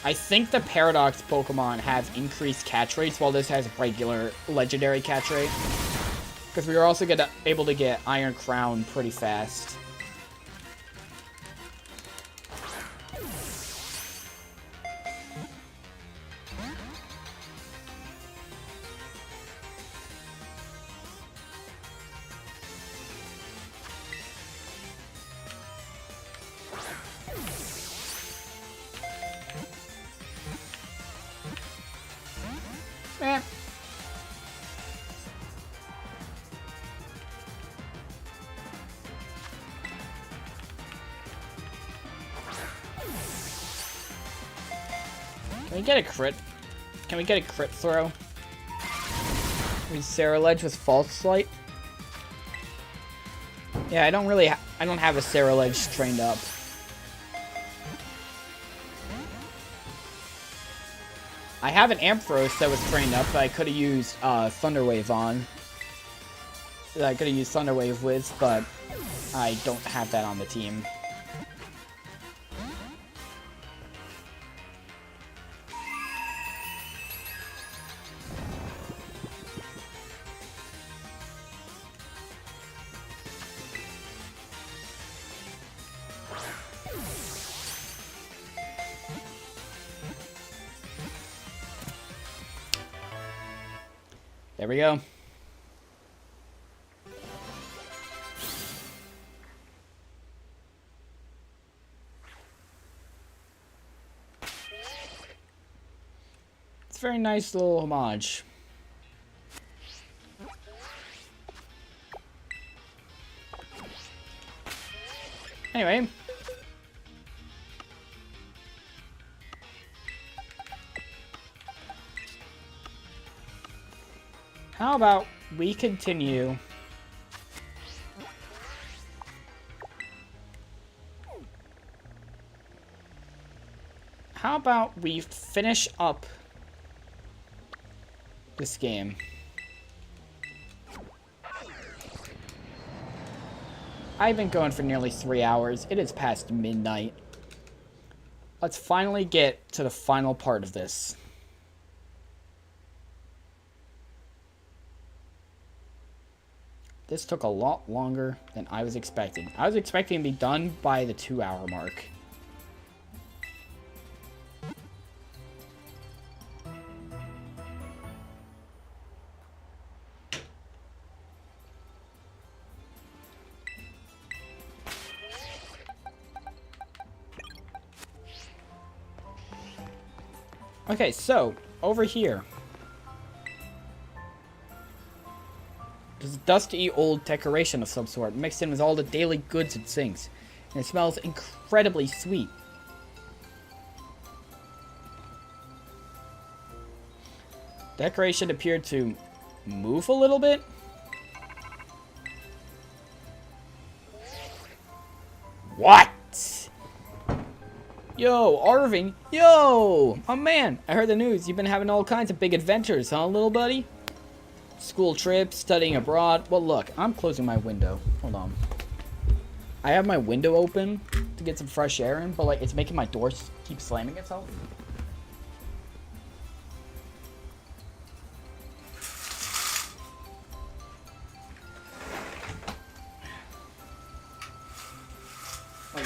I think the Paradox Pokemon have increased catch rates, while this has regular legendary catch rate. Because we were also able to get Iron Crown pretty fast. Eh. Can we get a crit? Can we get a crit throw? Use Sarah Ledge with False Light? Yeah, I don't have a Sarah Ledge trained up. I have an Ampharos that was trained up that I could have used Thunder Wave on. That I could have used Thunder Wave with, but I don't have that on the team. There we go. It's a very nice little homage. Anyway. How about we continue How about we finish up this game? I've been going for nearly 3 hours. It is past midnight. Let's finally get to the final part of this. This took a lot longer than I was expecting. I was expecting to be done by the 2-hour mark. Okay, so, over here. There's a dusty old decoration of some sort, mixed in with all the daily goods it sings. And it smells incredibly sweet. Decoration appeared to move a little bit. What? Yo, Arving. Yo, my man. I heard the news. You've been having all kinds of big adventures, huh, little buddy? School trip, studying abroad. Well, look, I'm closing my window. Hold on. I have my window open to get some fresh air in, but like it's making my door keep slamming itself. Like,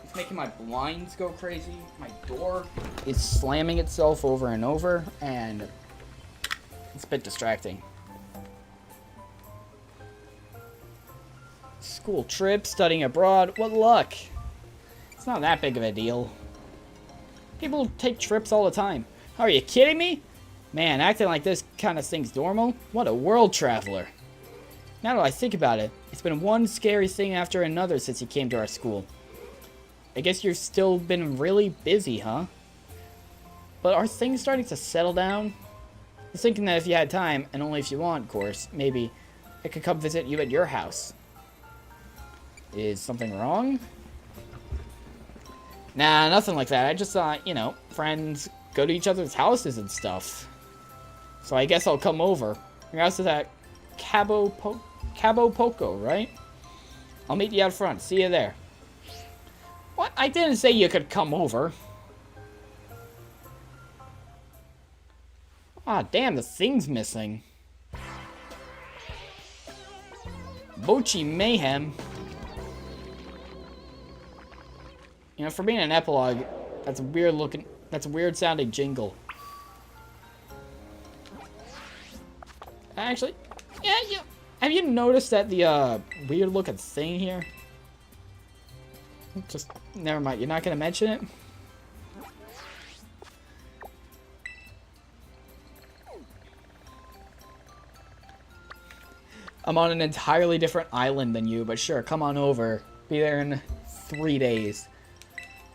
it's making my blinds go crazy. My door is slamming itself over and over, and it's a bit distracting. School trip, studying abroad. What luck. It's not that big of a deal. People take trips all the time. Are you kidding me? Man, acting like this kind of thing's normal? What a world traveler. Now that I think about it, it's been one scary thing after another since you came to our school. I guess you've still been really busy, huh? But are things starting to settle down? I was thinking that if you had time, and only if you want, of course, maybe I could come visit you at your house. Is something wrong? Nah, nothing like that. I just thought, you know, friends go to each other's houses and stuff. So I guess I'll come over. Your house is at Cabo Poco, right? I'll meet you out front. See you there. What? I didn't say you could come over. Ah, damn, the thing's missing. Mochi Mayhem. You know, for being an epilogue, that's a weird looking, that's a weird sounding jingle. Actually, yeah, have you noticed that the weird looking thing here? Just, never mind, you're not gonna mention it? I'm on an entirely different island than you, but sure, come on over. Be there in 3 days.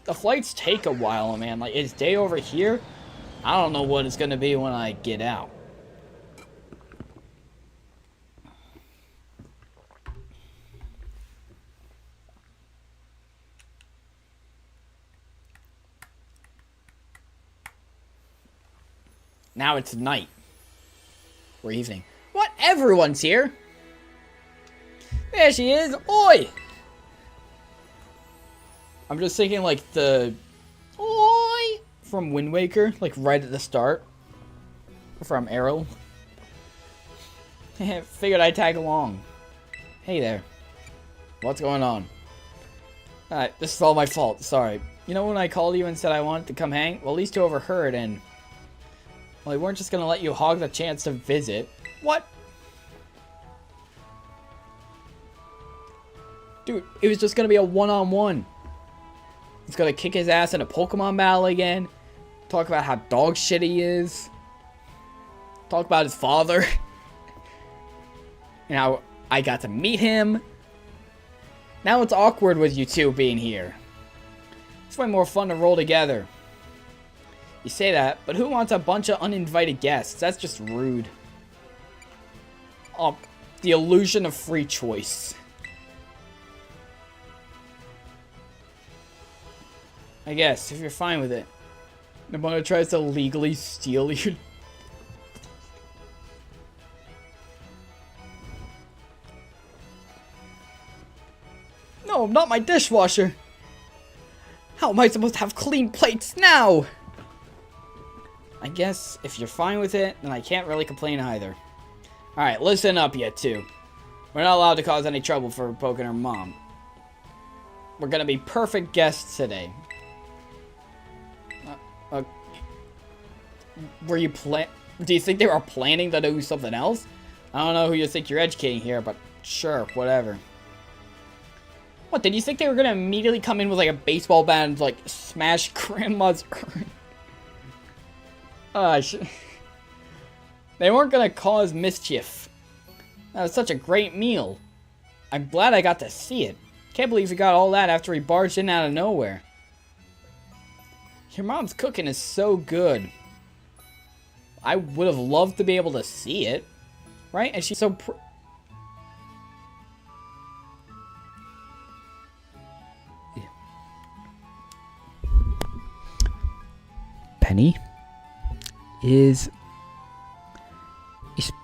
The flights take a while, man. Like, it's day over here. I don't know what it's gonna be when I get out. Now it's night. Or evening. What? Everyone's here? There she is. Oi! I'm just thinking like the Oi from Wind Waker, like right at the start. From Arrow. Figured I'd tag along. Hey there. What's going on? This is all my fault. Sorry. You know when I called you and said I wanted to come hang? Well, at least you overheard and... Well, they weren't just gonna let you hog the chance to visit. What? Dude, it was just gonna be a one-on-one. He's gonna kick his ass in a Pokemon battle again. Talk about how dog shit he is. Talk about his father. And how I got to meet him. Now it's awkward with you two being here. It's way more fun to roll together. You say that, but who wants a bunch of uninvited guests? That's just rude. Oh, the illusion of free choice. I guess, if you're fine with it. Nobody tries to legally steal you. No, not my dishwasher. How am I supposed to have clean plates now? I guess, if you're fine with it, then I can't really complain either. Alright, listen up, you two. We're not allowed to cause any trouble for poking her mom. We're gonna be perfect guests today. Do you think they were planning to do something else? I don't know who you think you're educating here, but sure, whatever. What, did you think they were gonna immediately come in with like a baseball bat and like smash grandma's urn? They weren't gonna cause mischief. That was such a great meal. I'm glad I got to see it. Can't believe we got all that after he barged in out of nowhere. Your mom's cooking is so good. I would have loved to be able to see it. Right? And she's so Penny? Is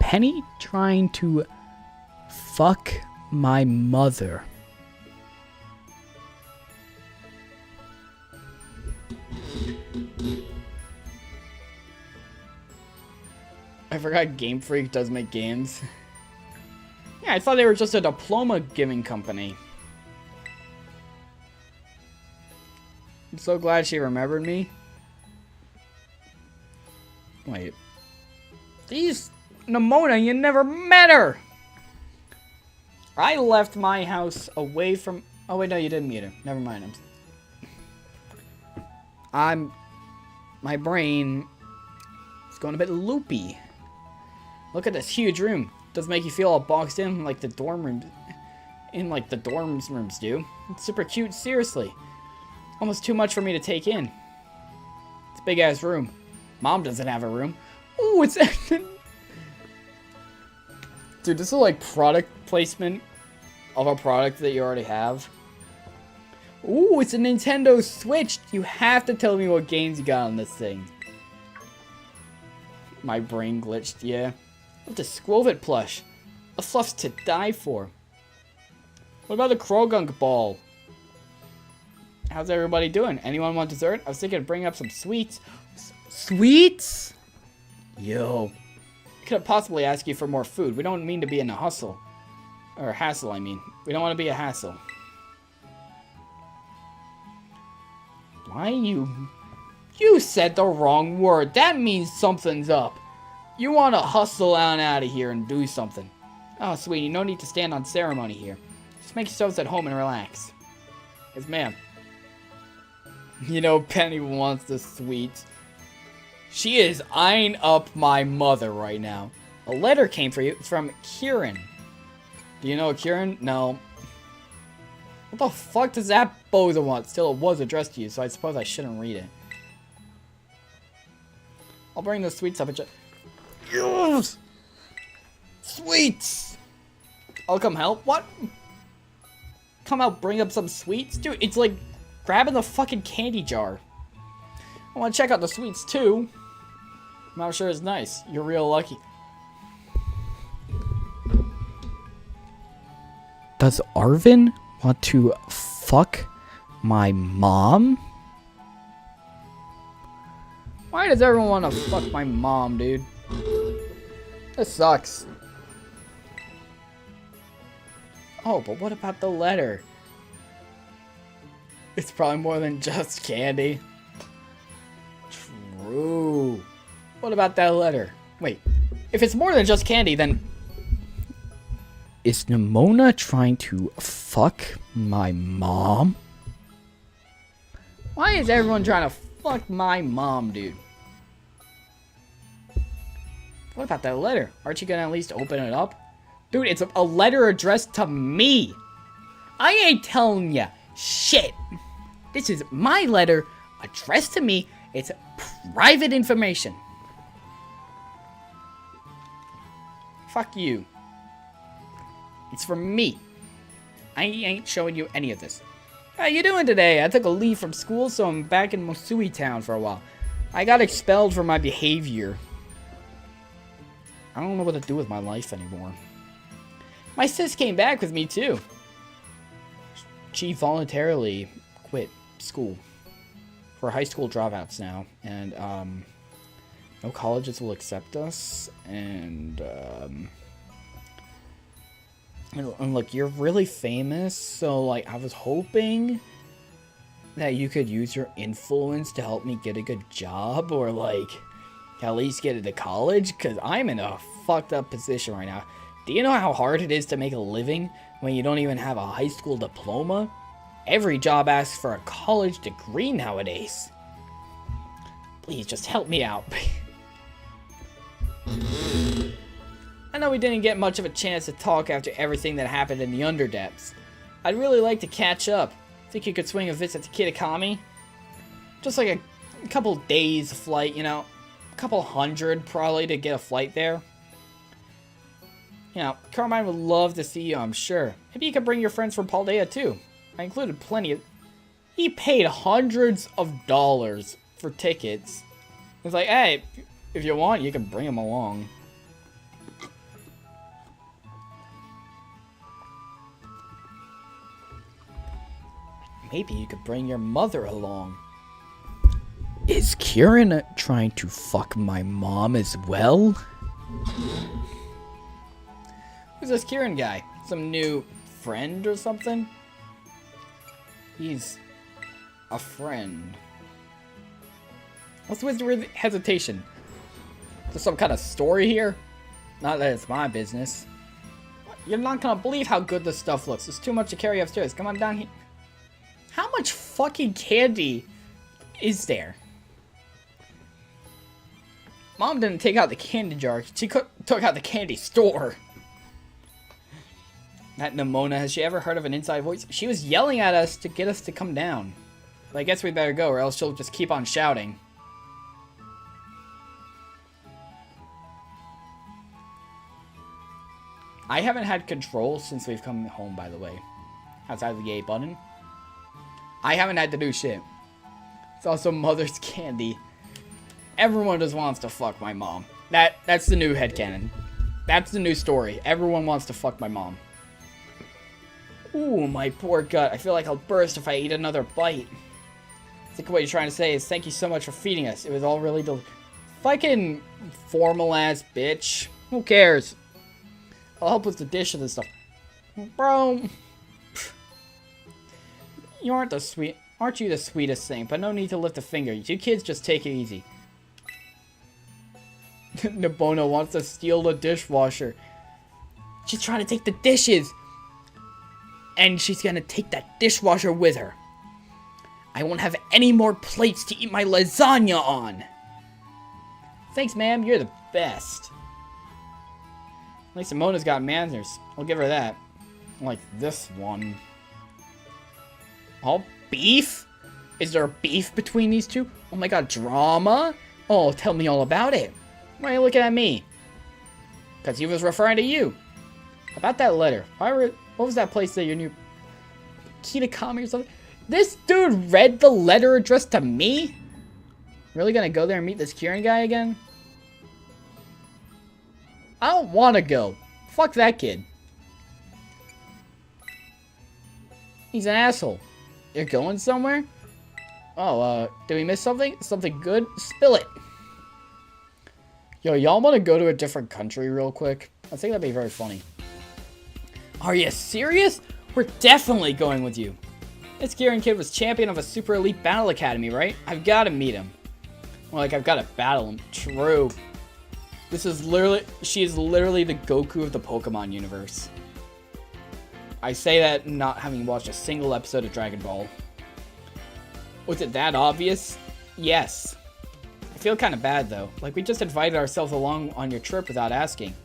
Penny trying to fuck my mother? I forgot Game Freak does make games. Yeah, I thought they were just a diploma giving company. I'm so glad she remembered me. Wait. These Nimona, you never met her! I left my house away from... Oh wait, no, you didn't meet her. Never mind. My brain is going a bit loopy. Look at this huge room. Does make you feel all boxed in like the dorm rooms, rooms do. It's super cute, seriously. Almost too much for me to take in. It's a big ass room. Mom doesn't have a room. Ooh, it's dude, this is like product placement of a product that you already have. Ooh, it's a Nintendo Switch. You have to tell me what games you got on this thing. My brain glitched, yeah. What the Squovit plush? A fluff's to die for. What about the Krogunk ball? How's everybody doing? Anyone want dessert? I was thinking of bringing up some sweets. Sweets? Yo. I couldn't possibly ask you for more food. We don't mean to be in a hustle. Or hassle, I mean. We don't want to be a hassle. Why you... You said the wrong word. That means something's up. You want to hustle on out of here and do something. Oh, sweetie, no need to stand on ceremony here. Just make yourselves at home and relax. Yes, ma'am. You know, Penny wants the sweets. She is eyeing up my mother right now. A letter came for you. It's from Kieran. Do you know Kieran? No. What the fuck does that bozo want? Still, it was addressed to you, so I suppose I shouldn't read it. I'll bring the sweets up and yes! Sweets! I'll come help? What? Come out, bring up some sweets? Dude, it's like grabbing the fucking candy jar. I want to check out the sweets too. I'm not sure it's nice. You're real lucky. Does Arvin want to fuck my mom? Why does everyone want to fuck my mom, dude? This sucks. Oh, but what about the letter? It's probably more than just candy. True. What about that letter? Wait, if it's more than just candy, then... Is Nimona trying to fuck my mom? Why is everyone trying to fuck my mom, dude? What about that letter? Aren't you gonna at least open it up? Dude, it's a letter addressed to me. I ain't telling ya shit. This is my letter addressed to me. It's private information. Fuck you. It's from me. I ain't showing you any of this. How you doing today? I took a leave from school, so I'm back in Mosui Town for a while. I got expelled for my behavior. I don't know what to do with my life anymore. My sis came back with me, too. She voluntarily quit school. For high school dropouts now. And, no colleges will accept us. And look, you're really famous, so, like, I was hoping that you could use your influence to help me get a good job, or, like, at least get into college, because I'm in a fucked up position right now. Do you know how hard it is to make a living when you don't even have a high school diploma? Every job asks for a college degree nowadays. Please, just help me out. I know we didn't get much of a chance to talk after everything that happened in the Underdepths. I'd really like to catch up. Think you could swing a visit to Kitakami? Just like a couple days flight, you know. A couple hundred, probably, to get a flight there. You know, Carmine would love to see you, I'm sure. Maybe you could bring your friends from Paldea, too. I included plenty of... He paid hundreds of dollars for tickets. It's like, hey, if you want, you can bring them along. Maybe you could bring your mother along. Is Kieran trying to fuck my mom as well? Who's this Kieran guy? Some new friend or something? He's a friend. What's with the hesitation? Is there some kind of story here? Not that it's my business. You're not gonna believe how good this stuff looks. There's too much to carry upstairs. Come on down here. How much fucking candy is there? Mom didn't take out the candy jar. She took out the candy store. That Nimona, has she ever heard of an inside voice? She was yelling at us to get us to come down. But I guess we better go or else she'll just keep on shouting. I haven't had control since we've come home, by the way. Outside of the A button. I haven't had to do shit. It's also mother's candy. Everyone just wants to fuck my mom. That's the new headcanon. That's the new story. Everyone wants to fuck my mom. Ooh, my poor gut. I feel like I'll burst if I eat another bite. I think what you're trying to say is thank you so much for feeding us. It was all really fucking formal ass bitch. Who cares? I'll help with the dishes and stuff. Bro. Aren't you the sweetest thing? But no need to lift a finger. You kids just take it easy. Nabono wants to steal the dishwasher. She's trying to take the dishes. And she's gonna take that dishwasher with her. I won't have any more plates to eat my lasagna on. Thanks, ma'am. You're the best. At least Simona's got manners. I'll give her that. Like this one. All beef? Is there beef between these two? Oh my god, drama? Oh, tell me all about it. Why are you looking at me? Because he was referring to you. About that letter. What was that place that you knew? Kitakami or something? This dude read the letter addressed to me? Really gonna go there and meet this Kieran guy again? I don't wanna go. Fuck that kid. He's an asshole. You're going somewhere? Oh, did we miss something? Something good? Spill it. Yo, y'all want to go to a different country real quick? I think that'd be very funny. Are you serious? We're definitely going with you. This Kieran kid was champion of a super elite battle academy, right? I've got to meet him. Well, like, I've got to battle him. True. She is literally the Goku of the Pokemon universe. I say that not having watched a single episode of Dragon Ball. Was it that obvious? Yes. I feel kind of bad, though. Like, we just invited ourselves along on your trip without asking.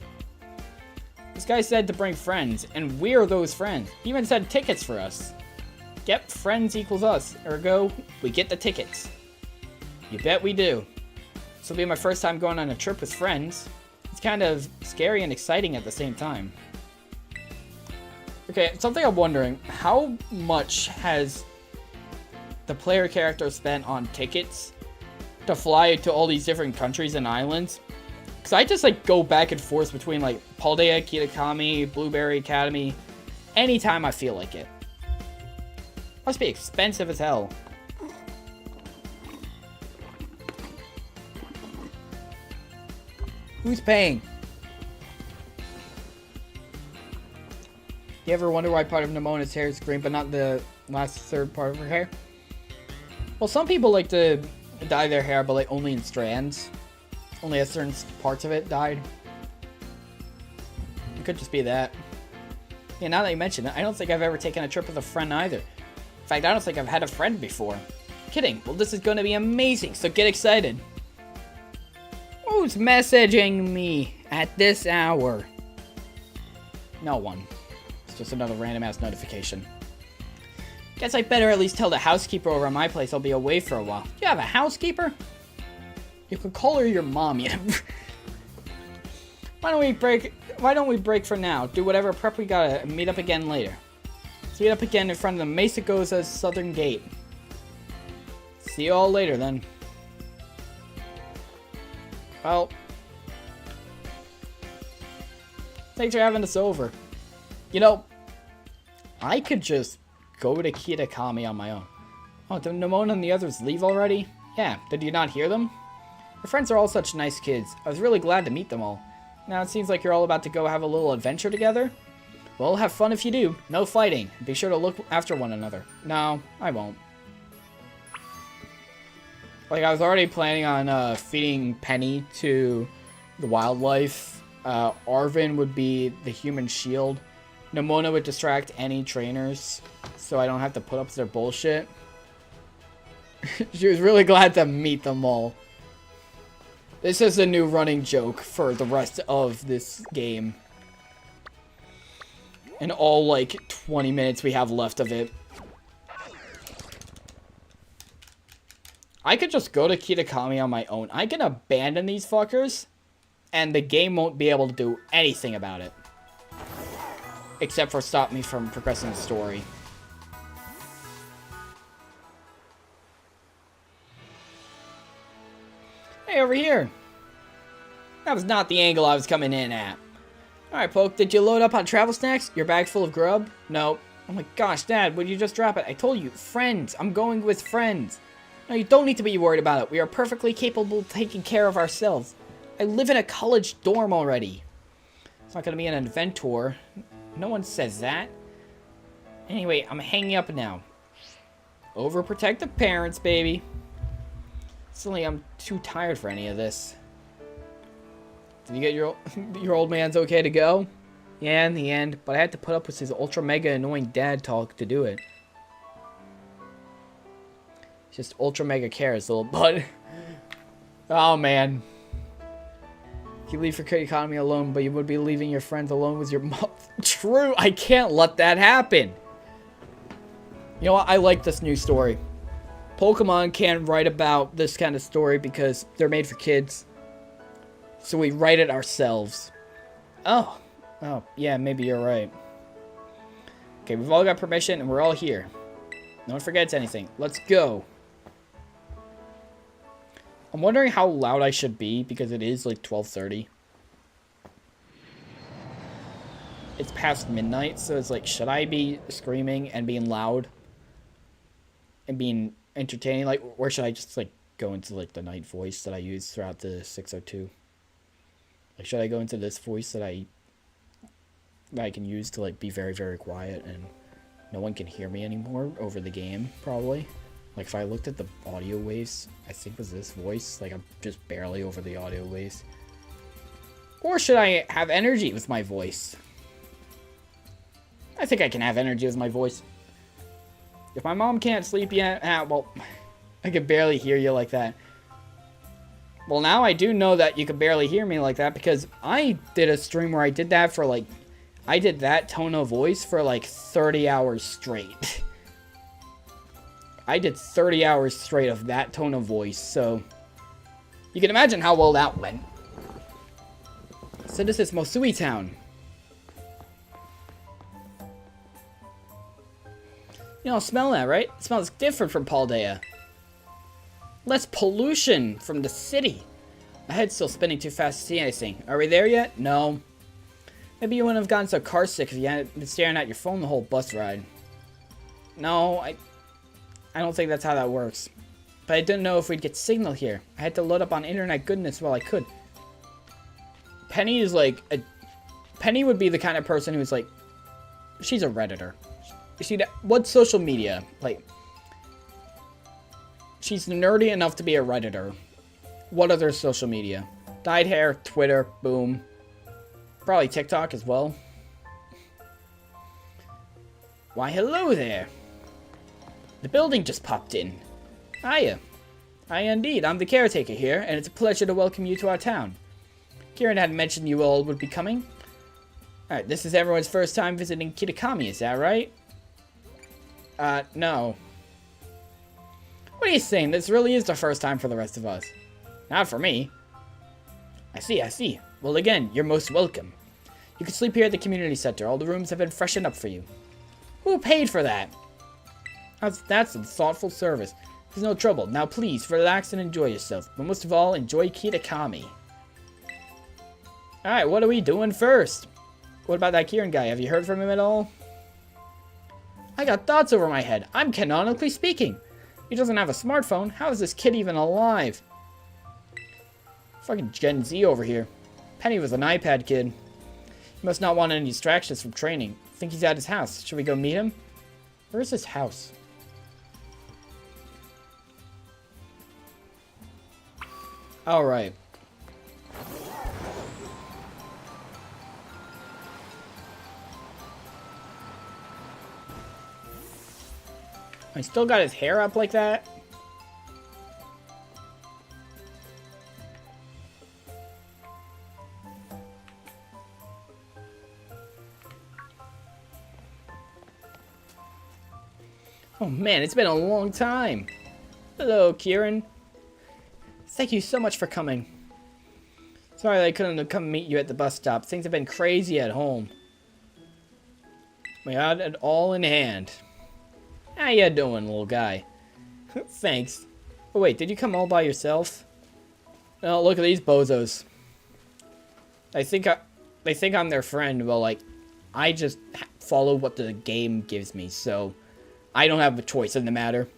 This guy said to bring friends, and we're those friends. He even said tickets for us. Yep, friends equals us. Ergo, we get the tickets. You bet we do. This will be my first time going on a trip with friends. It's kind of scary and exciting at the same time. Okay, something I'm wondering. How much has the player character spent on tickets to fly to all these different countries and islands? Because I just, like, go back and forth between, like, Paldea, Kitakami, Blueberry Academy, anytime I feel like it. Must be expensive as hell. Who's paying? You ever wonder why part of Nimona's hair is green, but not the last third part of her hair? Well, some people like to dye their hair, but, like, only in strands. Only a certain parts of it dyed. It could just be that. Yeah, now that you mention it, I don't think I've ever taken a trip with a friend either. In fact, I don't think I've had a friend before. Kidding. Well, this is going to be amazing, so get excited. Who's messaging me at this hour? No one. It's just another random-ass notification. Guess I better at least tell the housekeeper over at my place I'll be away for a while. You have a housekeeper? You could call her your mom, yeah. Why don't we break for now? Do whatever prep we gotta and meet up again later. Let's meet up again in front of the Mesa Goza's southern gate. See you all later then. Well, thanks for having us over. You know, I could just go to Kitakami on my own. Oh, did Nomona and the others leave already? Yeah, did you not hear them? Your friends are all such nice kids. I was really glad to meet them all. Now it seems like you're all about to go have a little adventure together. Well, have fun if you do. No fighting. Be sure to look after one another. No, I won't. Like, I was already planning on feeding Penny to the wildlife. Arvin would be the human shield. Nomona would distract any trainers, so I don't have to put up with their bullshit. She was really glad to meet them all. This is a new running joke for the rest of this game. In all, like, 20 minutes we have left of it. I could just go to Kitakami on my own. I can abandon these fuckers, and the game won't be able to do anything about it. Except for stop me from progressing the story. Hey, over here. That was not the angle I was coming in at. Alright, Poke, did you load up on travel snacks? Your bag full of grub? No. Oh my gosh, Dad, would you just drop it? I told you, friends. I'm going with friends. No, you don't need to be worried about it. We are perfectly capable of taking care of ourselves. I live in a college dorm already. It's not going to be an adventure. No one says that. Anyway, I'm hanging up now. Overprotective parents, baby. Suddenly, I'm too tired for any of this. Did you get your old man's okay to go? Yeah, in the end, but I had to put up with his ultra mega annoying dad talk to do it. Just ultra mega cares, little bud. Oh, man. You leave for economy alone, but you would be leaving your friends alone with your mom. True, I can't let that happen. You know what? I like this new story. Pokemon can't write about this kind of story because they're made for kids. So we write it ourselves. Oh, yeah, maybe you're right. Okay, we've all got permission and we're all here. No one forgets anything. Let's go. I'm wondering how loud I should be because it is like 12:30. It's past midnight, so it's like, should I be screaming and being loud and being entertaining? Like, or should I just like go into like the night voice that I use throughout the 602? Like, should I go into this voice that I can use to like be very, very quiet and no one can hear me anymore over the game, probably? Like, if I looked at the audio waves, I think it was this voice. Like, I'm just barely over the audio waves. Or should I have energy with my voice? I think I can have energy with my voice. If my mom can't sleep yet, well, I can barely hear you like that. Well, now I do know that you can barely hear me like that because I did a stream where I did that for, like, I did that tone of voice for, like, 30 hours straight. I did 30 hours straight of that tone of voice, so you can imagine how well that went. So this is Mosui Town. You don't smell that, right? It smells different from Paldea. Less pollution from the city. My head's still spinning too fast to see anything. Are we there yet? No. Maybe you wouldn't have gotten so car sick if you hadn't been staring at your phone the whole bus ride. No, I don't think that's how that works. But I didn't know if we'd get signal here. I had to load up on internet goodness while I could. Penny is like Penny would be the kind of person who's like, she's a Redditor. What's social media? Like, she's nerdy enough to be a Redditor. What other social media? Dyed hair, Twitter, boom. Probably TikTok as well. Why, hello there. The building just popped in. Hiya. Hiya indeed. I'm the caretaker here, and it's a pleasure to welcome you to our town. Kieran had mentioned you all would be coming. Alright, this is everyone's first time visiting Kitakami, is that right? No. What are you saying? This really is the first time for the rest of us. Not for me. I see. Well, again, you're most welcome. You can sleep here at the community center. All the rooms have been freshened up for you. Who paid for that? That's some thoughtful service. There's no trouble. Now please, relax and enjoy yourself. But most of all, enjoy Kitakami. Alright, what are we doing first? What about that Kieran guy? Have you heard from him at all? I got thoughts over my head. I'm canonically speaking. He doesn't have a smartphone. How is this kid even alive? Fucking Gen Z over here. Penny was an iPad kid. He must not want any distractions from training. Think he's at his house. Should we go meet him? Where's his house? Alright. I still got his hair up like that. Oh man, it's been a long time. Hello, Kieran. Thank you so much for coming. Sorry that I couldn't come meet you at the bus stop. Things have been crazy at home. We had it all in hand. How you doing, little guy? Thanks. Oh wait, did you come all by yourself? Oh, look at these bozos. They think I'm their friend. Well, like, I just follow what the game gives me, so I don't have a choice in the matter.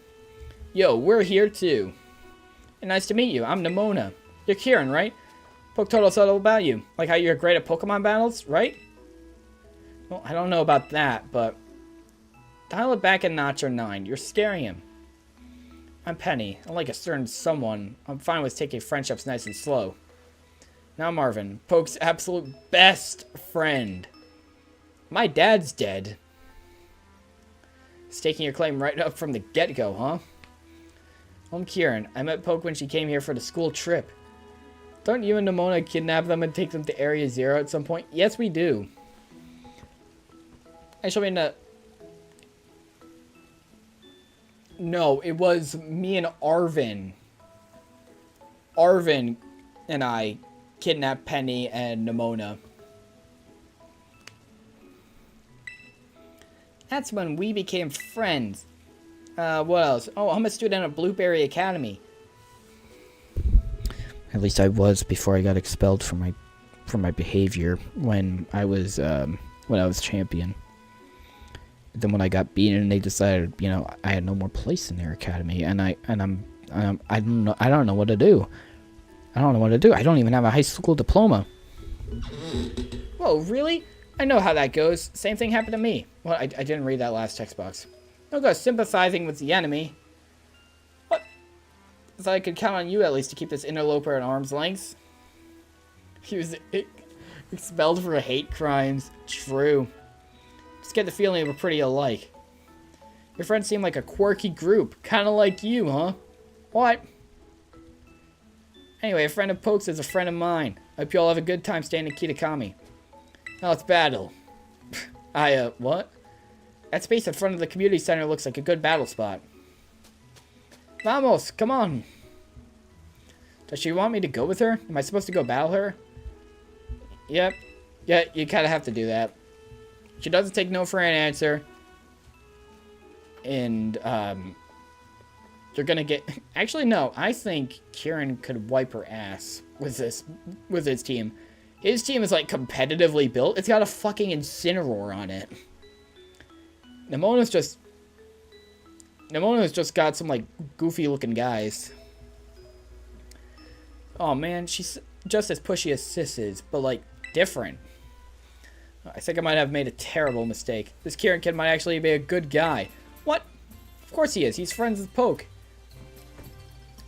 Yo, we're here too. And nice to meet you. I'm Nimona. You're Kieran, right? Poke told us all about you. Like how you're great at Pokemon battles, right? Well, I don't know about that, but dial it back a notch or 9. You're scaring him. I'm Penny. Unlike a certain someone, I'm fine with taking friendships nice and slow. Now Marvin, Poke's absolute best friend. My dad's dead. Staking your claim right up from the get-go, huh? I'm Kieran. I met Poke when she came here for the school trip. Don't you and Nimona kidnap them and take them to Area Zero at some point? Yes, we do. Actually, no, it was me and Arvin. Arvin and I kidnapped Penny and Nimona. That's when we became friends. What else? Oh, I'm a student at Blueberry Academy. At least I was before I got expelled for my behavior when I was champion. Then when I got beaten, they decided, you know, I had no more place in their academy, and I don't know what to do. I don't know what to do. I don't even have a high school diploma. Whoa, really? I know how that goes. Same thing happened to me. Well, I didn't read that last text box. Don't go sympathizing with the enemy. What? I thought I could count on you at least to keep this interloper at arm's length. He was expelled for hate crimes. True. Just get the feeling we're pretty alike. Your friends seem like a quirky group. Kind of like you, huh? What? Anyway, a friend of Poke's is a friend of mine. I hope you all have a good time staying in Kitakami. Now let's battle. What? That space in front of the community center looks like a good battle spot. Vamos, come on. Does she want me to go with her? Am I supposed to go battle her? Yep. Yeah, you kind of have to do that. She doesn't take no for an answer. And, you're gonna get... Actually, no. I think Kieran could wipe her ass with his team. His team is, like, competitively built. It's got a fucking Incineroar on it. Nimona's just got some, like, goofy-looking guys. Oh, man. She's just as pushy as Sis is, but, like, different. I think I might have made a terrible mistake. This Kieran kid might actually be a good guy. What? Of course he is. He's friends with Poke.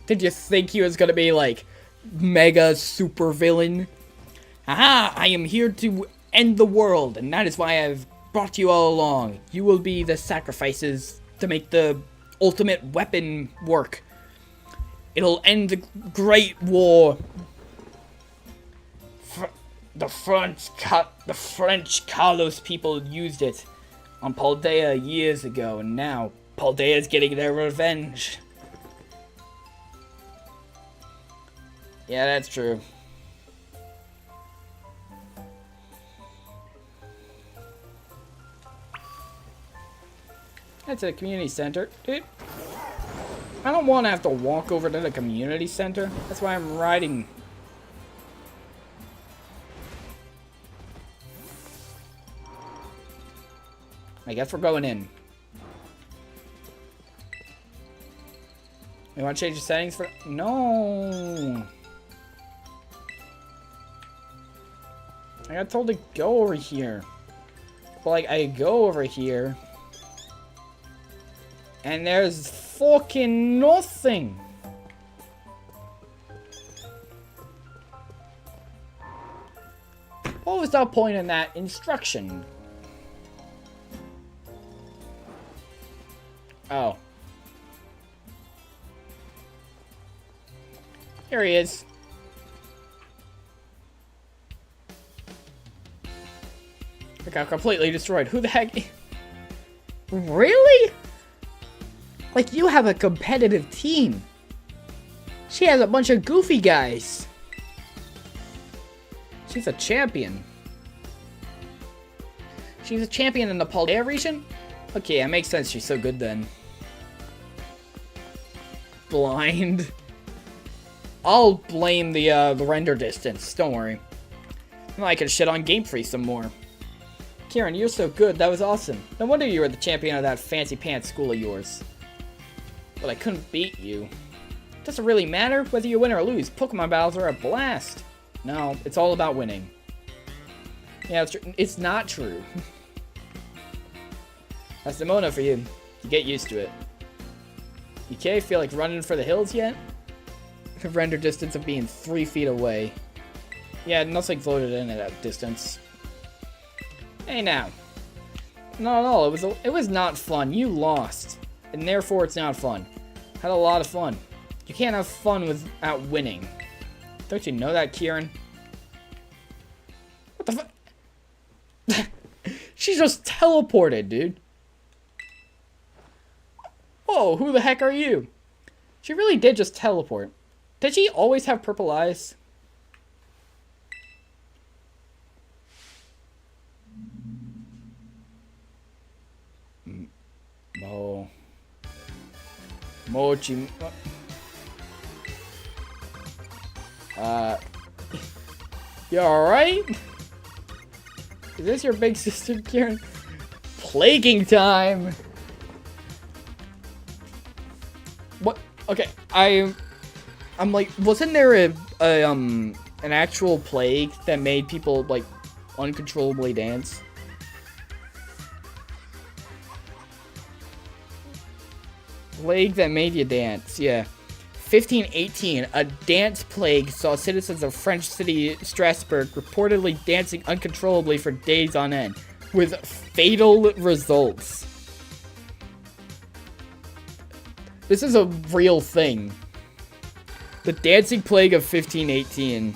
Did you think he was gonna be, like, mega super villain? Aha! I am here to end the world, and that is why I've brought you all along. You will be the sacrifices to make the ultimate weapon work. It'll end the Great War. The French Carlos people used it on Paldea years ago, and now Paldea's getting their revenge. Yeah, that's true. That's a community center. Dude, I don't want to have to walk over to the community center. That's why I'm riding. I guess we're going in. You want to change the settings for... No. I got told to go over here. But, like, I go over here. And there's fucking nothing. What was the point in that instruction? Oh. Here he is. I got completely destroyed. Who the heck? Really? Like, you have a competitive team. She has a bunch of goofy guys. She's a champion. She's a champion in the Paldea region? Okay, that makes sense. She's so good then. Blind. I'll blame the render distance. Don't worry. I can shit on Game Freeze some more. Kieran, you're so good. That was awesome. No wonder you were the champion of that fancy pants school of yours. But I couldn't beat you. Doesn't really matter whether you win or lose. Pokemon battles are a blast. No, it's all about winning. Yeah, it's not true. That's the Mona for you. You get used to it. You okay? Feel like running for the hills yet? The render distance of being 3 feet away. Yeah, nothing floated in at that distance. Hey now. No, it was not fun. You lost. And therefore it's not fun. Had a lot of fun. You can't have fun without winning. Don't you know that, Kieran? What the fuck? She just teleported, dude. Whoa, who the heck are you? She really did just teleport. Did she always have purple eyes? Mochi. You alright? Is this your big sister, Kieran? Plaguing time! What? Okay, I'm like, wasn't there an actual plague that made people, like, uncontrollably dance? Plague that made you dance, yeah. 1518, a dance plague saw citizens of French city Strasbourg reportedly dancing uncontrollably for days on end, with fatal results. This is a real thing. The dancing plague of 1518.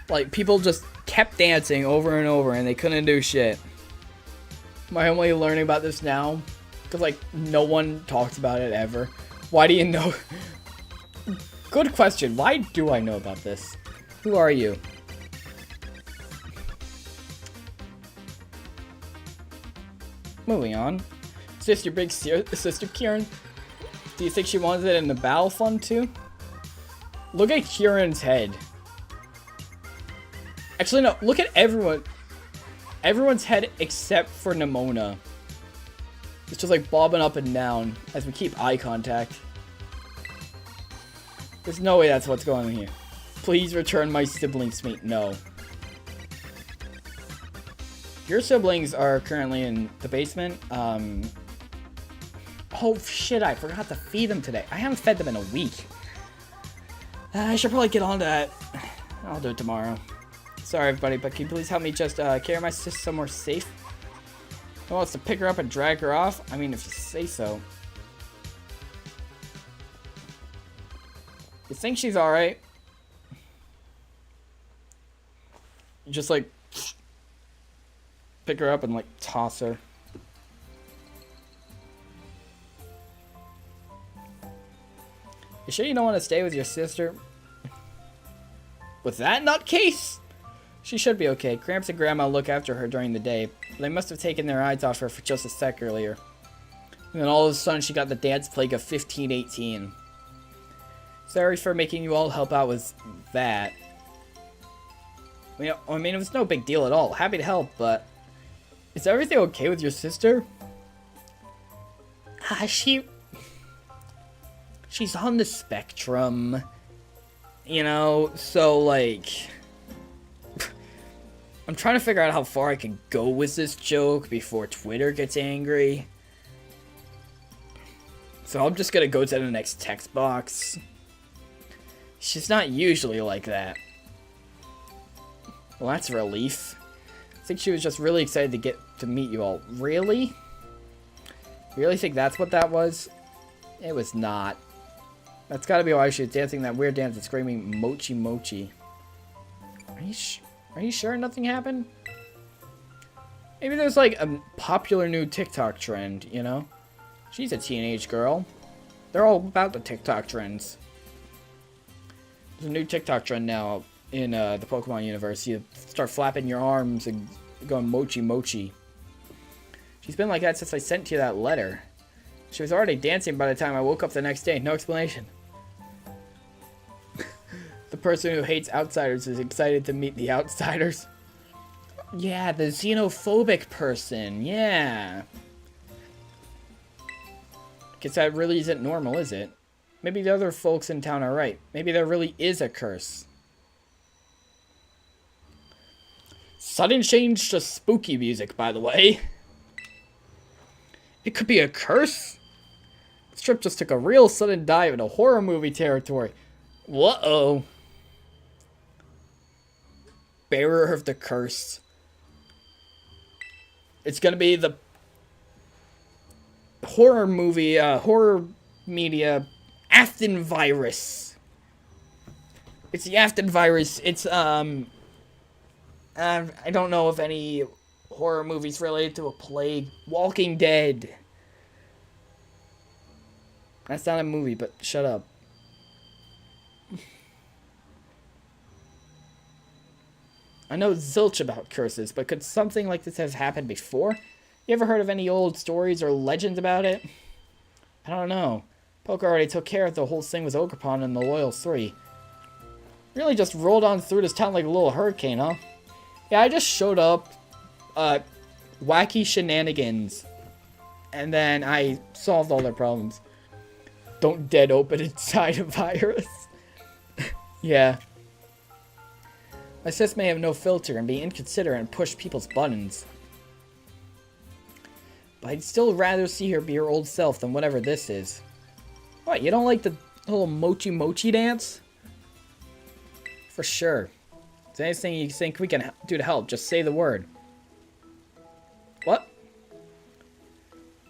Like, people just kept dancing over and over and they couldn't do shit. Am I only learning about this now? Because, like, no one talks about it ever. Why do you know? Good question. Why do I know about this? Who are you? Moving on. Is this your big sister, Kieran? Do you think she wants it in the battle fund too? Look at Kieran's head. Actually, no. Look at everyone. Everyone's head except for Nimona. It's just like bobbing up and down as we keep eye contact. There's no way that's what's going on here. Please return my siblings to me. No. Your siblings are currently in the basement. Oh shit, I forgot to feed them today. I haven't fed them in a week. I should probably get on to that. I'll do it tomorrow. Sorry everybody, but can you please help me just carry my sister somewhere safe? Who wants to pick her up and drag her off? I mean, if you say so. You think she's alright? You just like pick her up and like toss her. You sure you don't want to stay with your sister? With that nutcase? She should be okay. Gramps and Grandma look after her during the day. But they must have taken their eyes off her for just a sec earlier. And then all of a sudden she got the dance plague of 1518. Sorry for making you all help out with that. I mean, it was no big deal at all. Happy to help, but Is everything okay with your sister? She's on the spectrum. You know, so like... I'm trying to figure out how far I can go with this joke before Twitter gets angry. So I'm just gonna go to the next text box. She's not usually like that. Well, that's a relief. I think she was just really excited to get to meet you all. Really? You really think that's what that was? It was not. That's gotta be why she was dancing that weird dance and screaming mochi mochi. Are you sure nothing happened? Maybe there's like a popular new TikTok trend, you know? She's a teenage girl. They're all about the TikTok trends. There's a new TikTok trend now in the Pokemon universe. You start flapping your arms and going mochi mochi. She's been like that since I sent you that letter. She was already dancing by the time I woke up the next day. No explanation. The person who hates outsiders is excited to meet the outsiders. Yeah, the xenophobic person. Yeah. Guess that really isn't normal, is it? Maybe the other folks in town are right. Maybe there really is a curse. Sudden change to spooky music, by the way. It could be a curse? This trip just took a real sudden dive into horror movie territory. Whoa. Bearer of the curse. It's gonna be the horror movie, horror media, Afton virus. It's the Afton virus. It's, I don't know if any horror movies related to a plague. Walking Dead. That's not a movie, but shut up. I know zilch about curses, but could something like this have happened before? You ever heard of any old stories or legends about it? I don't know. Poke already took care of the whole thing with Ogerpon and the Loyal 3. Really just rolled on through this town like a little hurricane, huh? Yeah, I just showed up, wacky shenanigans, and then I solved all their problems. Don't dead open inside a virus. Yeah. My sis may have no filter and be inconsiderate and push people's buttons. But I'd still rather see her be her old self than whatever this is. What, you don't like the little mochi mochi dance? For sure. Is there anything you think we can do to help? Just say the word. What?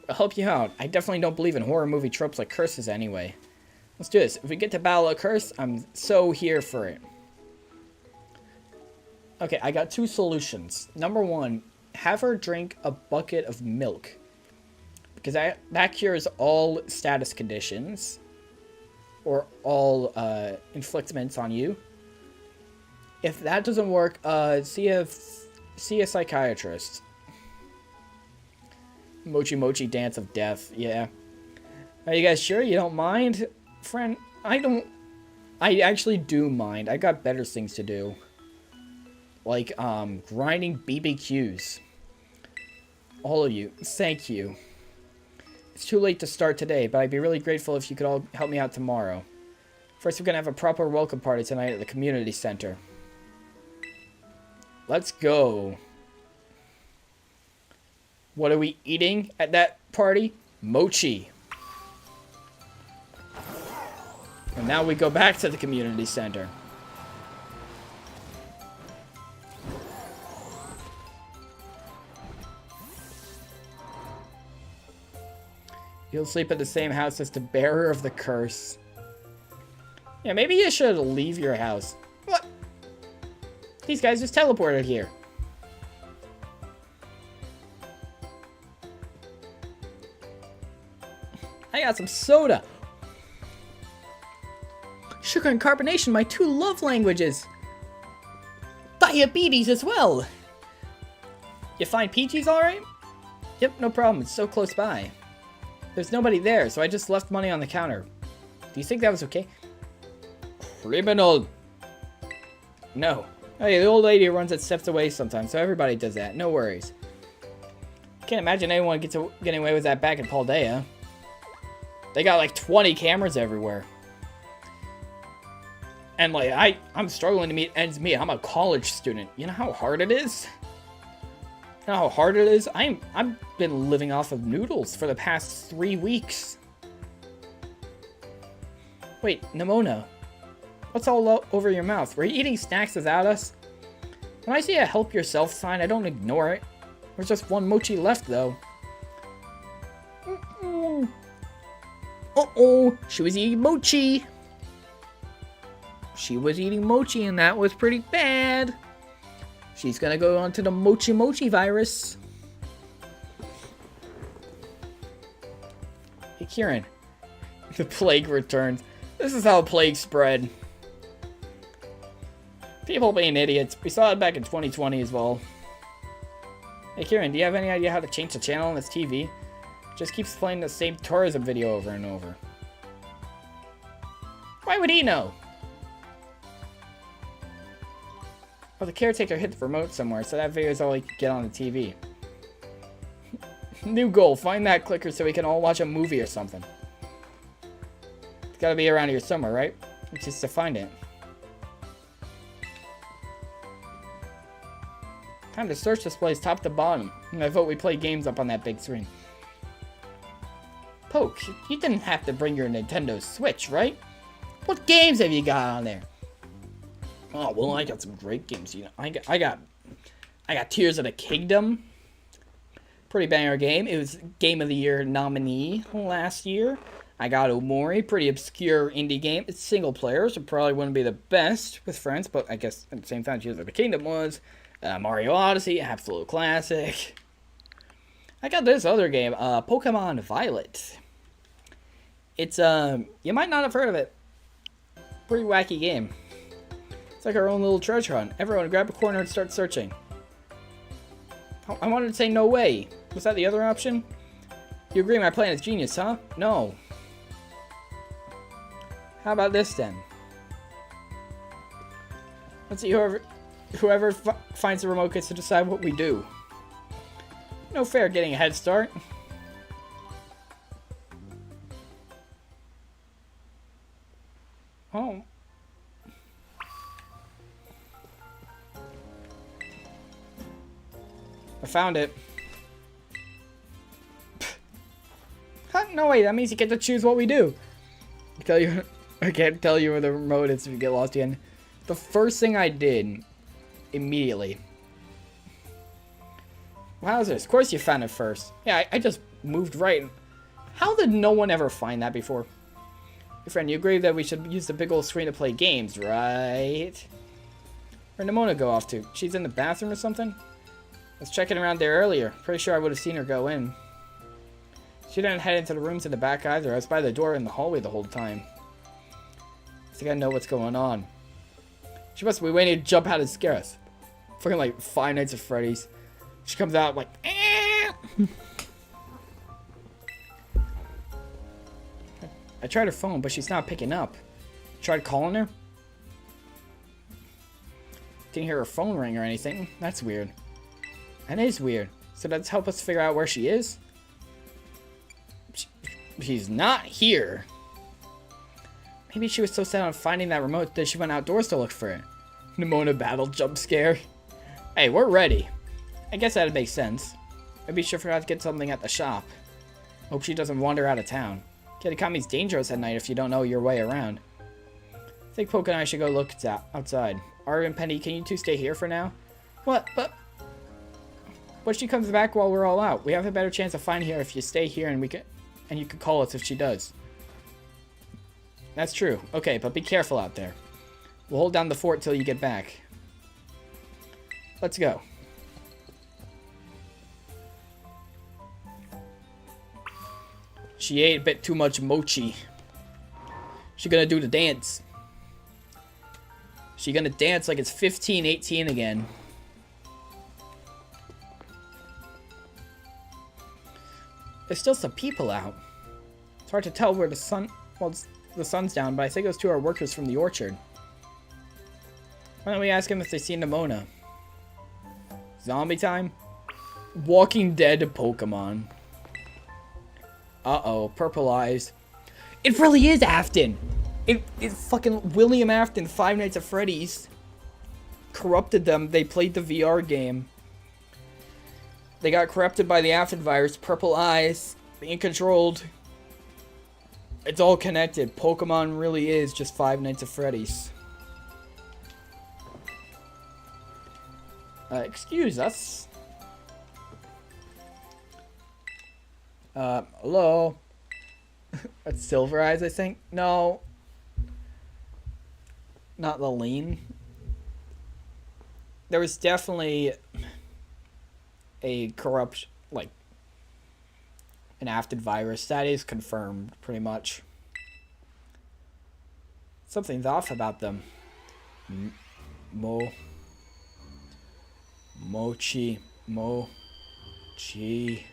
I'll help you out. I definitely don't believe in horror movie tropes like curses anyway. Let's do this. If we get to battle a curse, I'm so here for it. Okay, I got two solutions. Number one, have her drink a bucket of milk. Because that cures all status conditions. Or all inflictments on you. If that doesn't work, see a psychiatrist. Mochi mochi dance of death, yeah. Are you guys sure you don't mind? Friend, I actually do mind. I got better things to do. Like, grinding BBQs. All of you, thank you. It's too late to start today, but I'd be really grateful if you could all help me out tomorrow. First, we're gonna have a proper welcome party tonight at the community center. Let's go. What are we eating at that party? Mochi. And now we go back to the community center. You'll sleep at the same house as the bearer of the curse. Yeah, maybe you should leave your house. What? These guys just teleported here. I got some soda. Sugar and carbonation, my two love languages. Diabetes as well. You find Peachy's alright? Yep, no problem. It's so close by. There's nobody there, so I just left money on the counter. Do you think that was okay? Criminal. No. Hey, the old lady runs at steps away sometimes, so everybody does that. No worries. Can't imagine anyone getting away with that back in Paldea. They got like 20 cameras everywhere. And like, I'm struggling to meet ends meet. I'm a college student. You know how hard it is? You know how hard it is? I've been living off of noodles for the past 3 weeks. Wait, Nimona. What's all over your mouth? Were you eating snacks without us? When I see a help yourself sign, I don't ignore it. There's just one mochi left, though. Uh-oh, she was eating mochi. She was eating mochi, and that was pretty bad. She's gonna go on to the mochi virus. Hey, Kieran. The plague returns. This is how plague spread. People being idiots. We saw it back in 2020 as well. Hey, Kieran, do you have any idea how to change the channel on this TV? It just keeps playing the same tourism video over and over. Why would he know? Well, the caretaker hit the remote somewhere, so that video is all he could get on the TV. New goal, find that clicker so we can all watch a movie or something. It's gotta be around here somewhere, right? It's just to find it. Time to search this place top to bottom. I vote we play games up on that big screen. Poke, you didn't have to bring your Nintendo Switch, right? What games have you got on there? Oh, well, I got some great games. You know, I got Tears of the Kingdom. Pretty banger game. It was Game of the Year nominee last year. I got Omori, pretty obscure indie game. It's single player, so probably wouldn't be the best with friends, but I guess at the same time, Tears of the Kingdom was. Mario Odyssey, absolute classic. I got this other game, Pokemon Violet. It's, you might not have heard of it. Pretty wacky game. It's like our own little treasure hunt. Everyone grab a corner and start searching. I wanted to say no way. Was that the other option? You agree my plan is genius, huh? No. How about this then? Let's see, whoever finds the remote gets to decide what we do. No fair getting a head start. Oh. I found it. Huh? No way, that means you get to choose what we do. I can't tell you where the remote is if you get lost again. The first thing I did, immediately. Wowzers, of course you found it first. Yeah, I just moved right. How did no one ever find that before? Your friend, you agree that we should use the big old screen to play games, right? Where'd Nimona go off to? She's in the bathroom or something? I was checking around there earlier. Pretty sure I would have seen her go in. She didn't head into the rooms in the back either. I was by the door in the hallway the whole time. I think I know what's going on. She must be waiting to jump out and scare us. Fucking like Five Nights at Freddy's. She comes out like, eh! I tried her phone, but she's not picking up. Tried calling her. Didn't hear her phone ring or anything. That's weird. That is weird. So that's help us figure out where she is? She's not here. Maybe she was so set on finding that remote that she went outdoors to look for it. Nimona battle jump scare. Hey, we're ready. I guess that'd make sense. Maybe she forgot to get something at the shop. Hope she doesn't wander out of town. Kitakami's dangerous at night if you don't know your way around. I think Poke and I should go look outside. Ari and Penny, can you two stay here for now? What? But if she comes back while we're all out? We have a better chance of finding her if you stay here and you can call us if she does. That's true. Okay, but be careful out there. We'll hold down the fort till you get back. Let's go. She ate a bit too much mochi. She gonna do the dance. She gonna dance like it's 15-18 again. There's still some people out. It's hard to tell where the sun... Well, the sun's down, but I think those two are workers from the orchard. Why don't we ask them if they see Nimona? Zombie time? Walking Dead Pokemon. Uh-oh, purple eyes. It really is Afton. It fucking William Afton, Five Nights at Freddy's. Corrupted them. They played the VR game. They got corrupted by the Afton virus. Purple eyes. Being controlled. It's all connected. Pokemon really is just Five Nights at Freddy's. Excuse us. Hello? That's Silver Eyes, I think? No. Not the lean. There was definitely a corrupt, like, an Afton virus. That is confirmed, pretty much. Something's off about them. Mochi. Mochi. Mochi?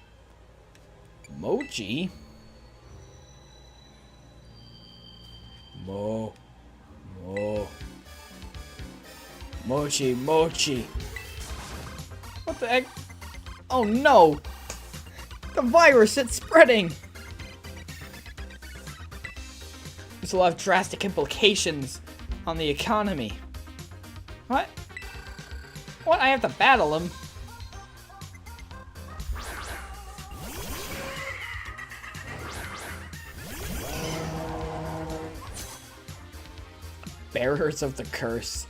Mochi. What the heck? Oh no! The virus, it's spreading! This will have drastic implications on the economy. What? What? I have to battle him? Bearers of the curse.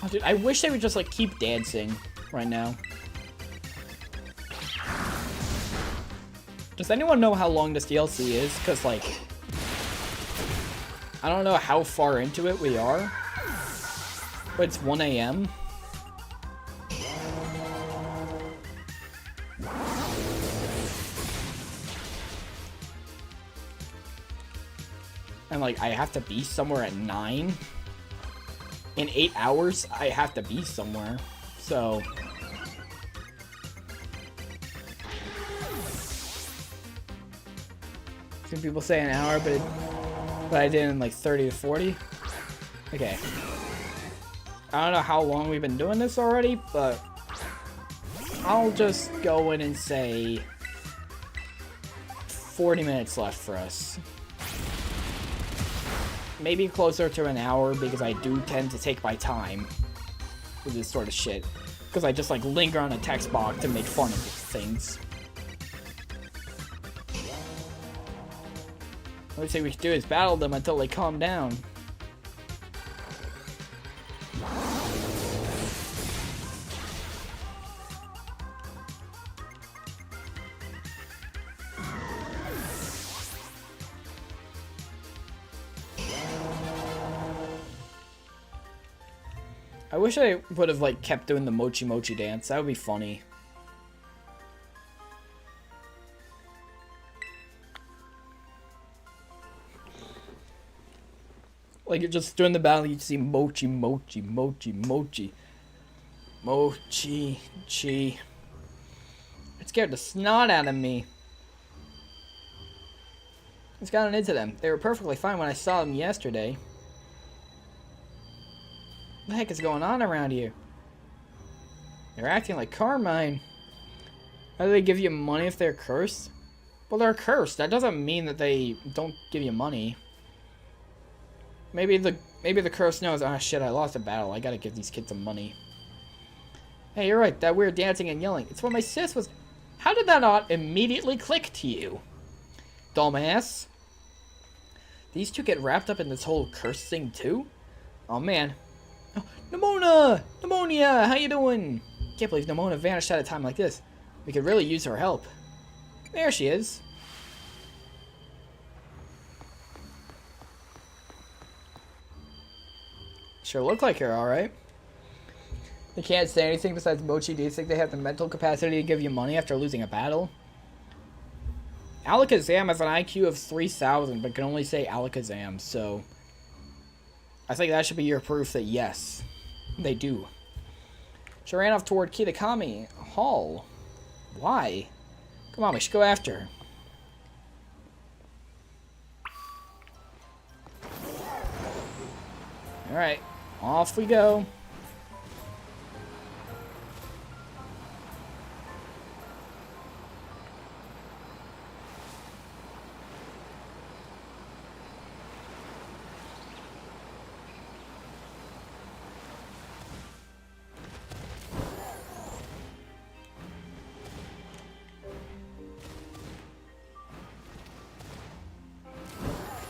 Oh, dude, I wish they would just, like, keep dancing right now. Does anyone know how long this DLC is? Because, like, I don't know how far into it we are. But it's 1 a.m. And, like, I have to be somewhere at 9. In 8 hours, I have to be somewhere. So... some people say an hour, but I did in, like, 30 to 40. Okay. I don't know how long we've been doing this already, but... I'll just go in and say... 40 minutes left for us. Maybe closer to an hour, because I do tend to take my time with this sort of shit. Because I just, like, linger on a text box to make fun of things. What we say we should do is battle them until they calm down. I wish I would have, like, kept doing the Mochi Mochi dance. That would be funny. Like, you're just doing the battle, you see Mochi Mochi Mochi Mochi. Mochi Chi. It scared the snot out of me. It's gotten into them. They were perfectly fine when I saw them yesterday. What the heck is going on around you? They're acting like Carmine. How do they give you money if they're cursed? Well, they're cursed. That doesn't mean that they don't give you money. Maybe the curse knows, ah, shit, I lost a battle. I gotta give these kids some money. Hey, you're right. That weird dancing and yelling. It's what my sis was... How did that not immediately click to you? Dumbass. These two get wrapped up in this whole curse thing, too? Oh, man. Oh, Nimona! Pneumonia! How you doing? Can't believe Nimona vanished at a time like this. We could really use her help. There she is. Sure look like her, alright. They can't say anything besides Mochi. Do you think they have the mental capacity to give you money after losing a battle? Alakazam has an IQ of 3,000, but can only say Alakazam, so... I think that should be your proof that yes, they do. She ran off toward Kitakami Hall. Why? Come on, we should go after her. Alright. Off we go.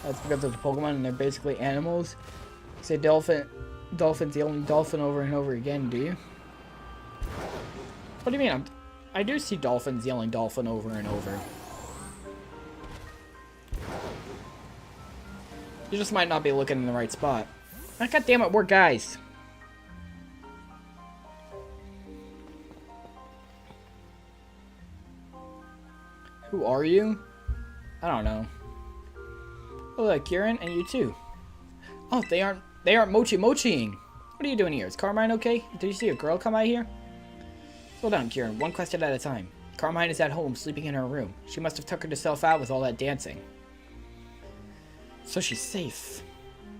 That's because of the Pokemon and they're basically animals. You say dolphin's yelling dolphin over and over again, do you? What do you mean? I do see dolphins yelling dolphin over and over. You just might not be looking in the right spot. Ah, God damn it, we're guys. Who are you? I don't know. Oh, Kieran, and you too. Oh, they aren't mochi-mochiing. What are you doing here? Is Carmine okay? Did you see a girl come out here? Slow down, Kieran. One question at a time. Carmine is at home, sleeping in her room. She must have tuckered herself out with all that dancing. So she's safe.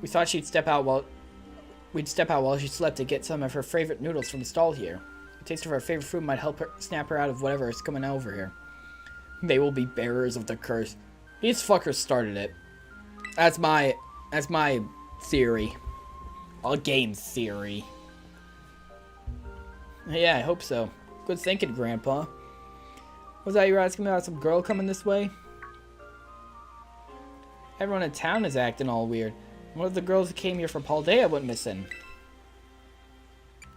We thought we'd step out while she slept to get some of her favorite noodles from the stall here. A taste of her favorite food might help her snap her out of whatever is coming over here. They will be bearers of the curse. These fuckers started it. That's my theory. A game theory. Yeah, I hope so. Good thinking, Grandpa. Was that you were asking me about some girl coming this way? Everyone in town is acting all weird. One of the girls who came here from Paldea went missing.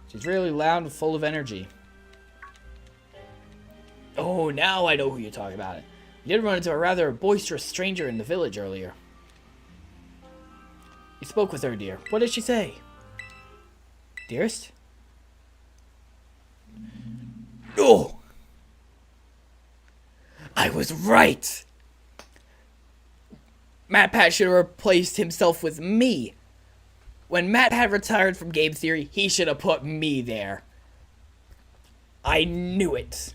She's really loud and full of energy. Oh, now I know who you're talking about. You did run into a rather boisterous stranger in the village earlier. You spoke with her, dear. What did she say? Dearest? No! I was right! MatPat should have replaced himself with me. When MatPat retired from game theory, he should have put me there. I knew it.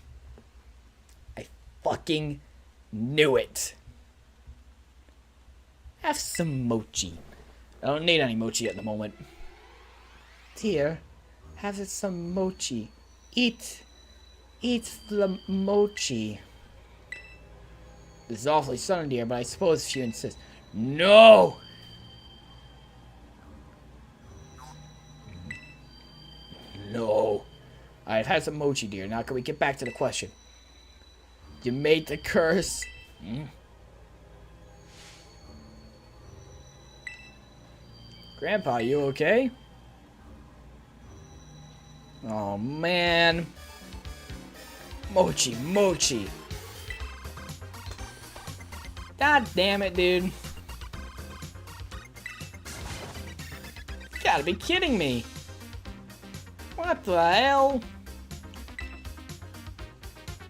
I fucking knew it. Have some mochi. I don't need any mochi at the moment. Dear, have some mochi. Eat the mochi. This is awfully sudden, dear, but I suppose if you insist. No! No. I've had some mochi, dear. Now can we get back to the question? You made the curse. Grandpa, you okay? Oh, man. Mochi. God damn it, dude. You gotta be kidding me. What the hell?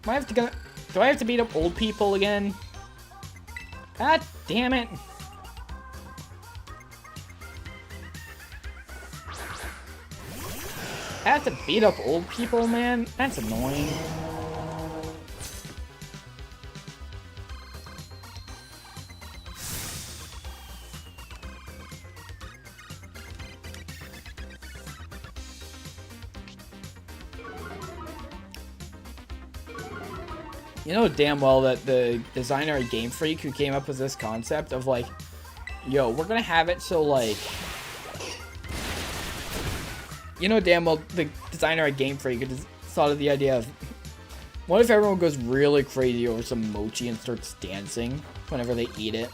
Do I have to beat up old people again? God damn it. I have to beat up old people, man? That's annoying. You know damn well that the designer at Game Freak who came up with this concept of like, yo, we're gonna have it so like, you know damn well the designer at Game Freak just thought of the idea of, what if everyone goes really crazy over some mochi and starts dancing whenever they eat it?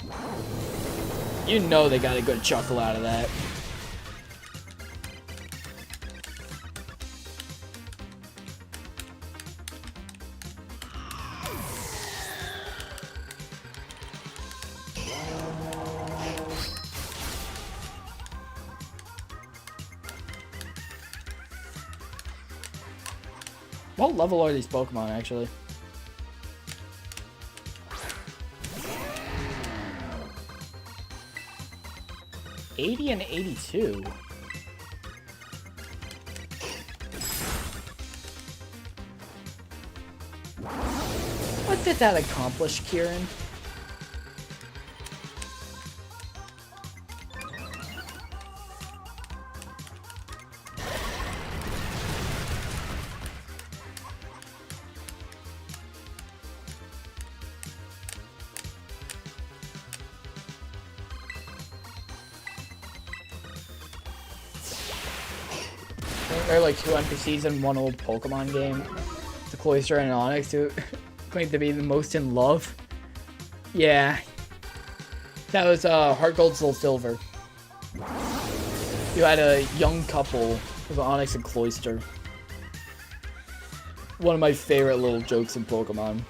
You know they got a good chuckle out of that. What level are these Pokemon, actually? $80 and $82. What did that accomplish, Kieran? There are like 2 NPCs in one old Pokemon game. The Cloyster and Onyx, who claim to be the most in love. Yeah. That was Heart Gold, Soul Silver. You had a young couple with Onyx and Cloyster. One of my favorite little jokes in Pokemon.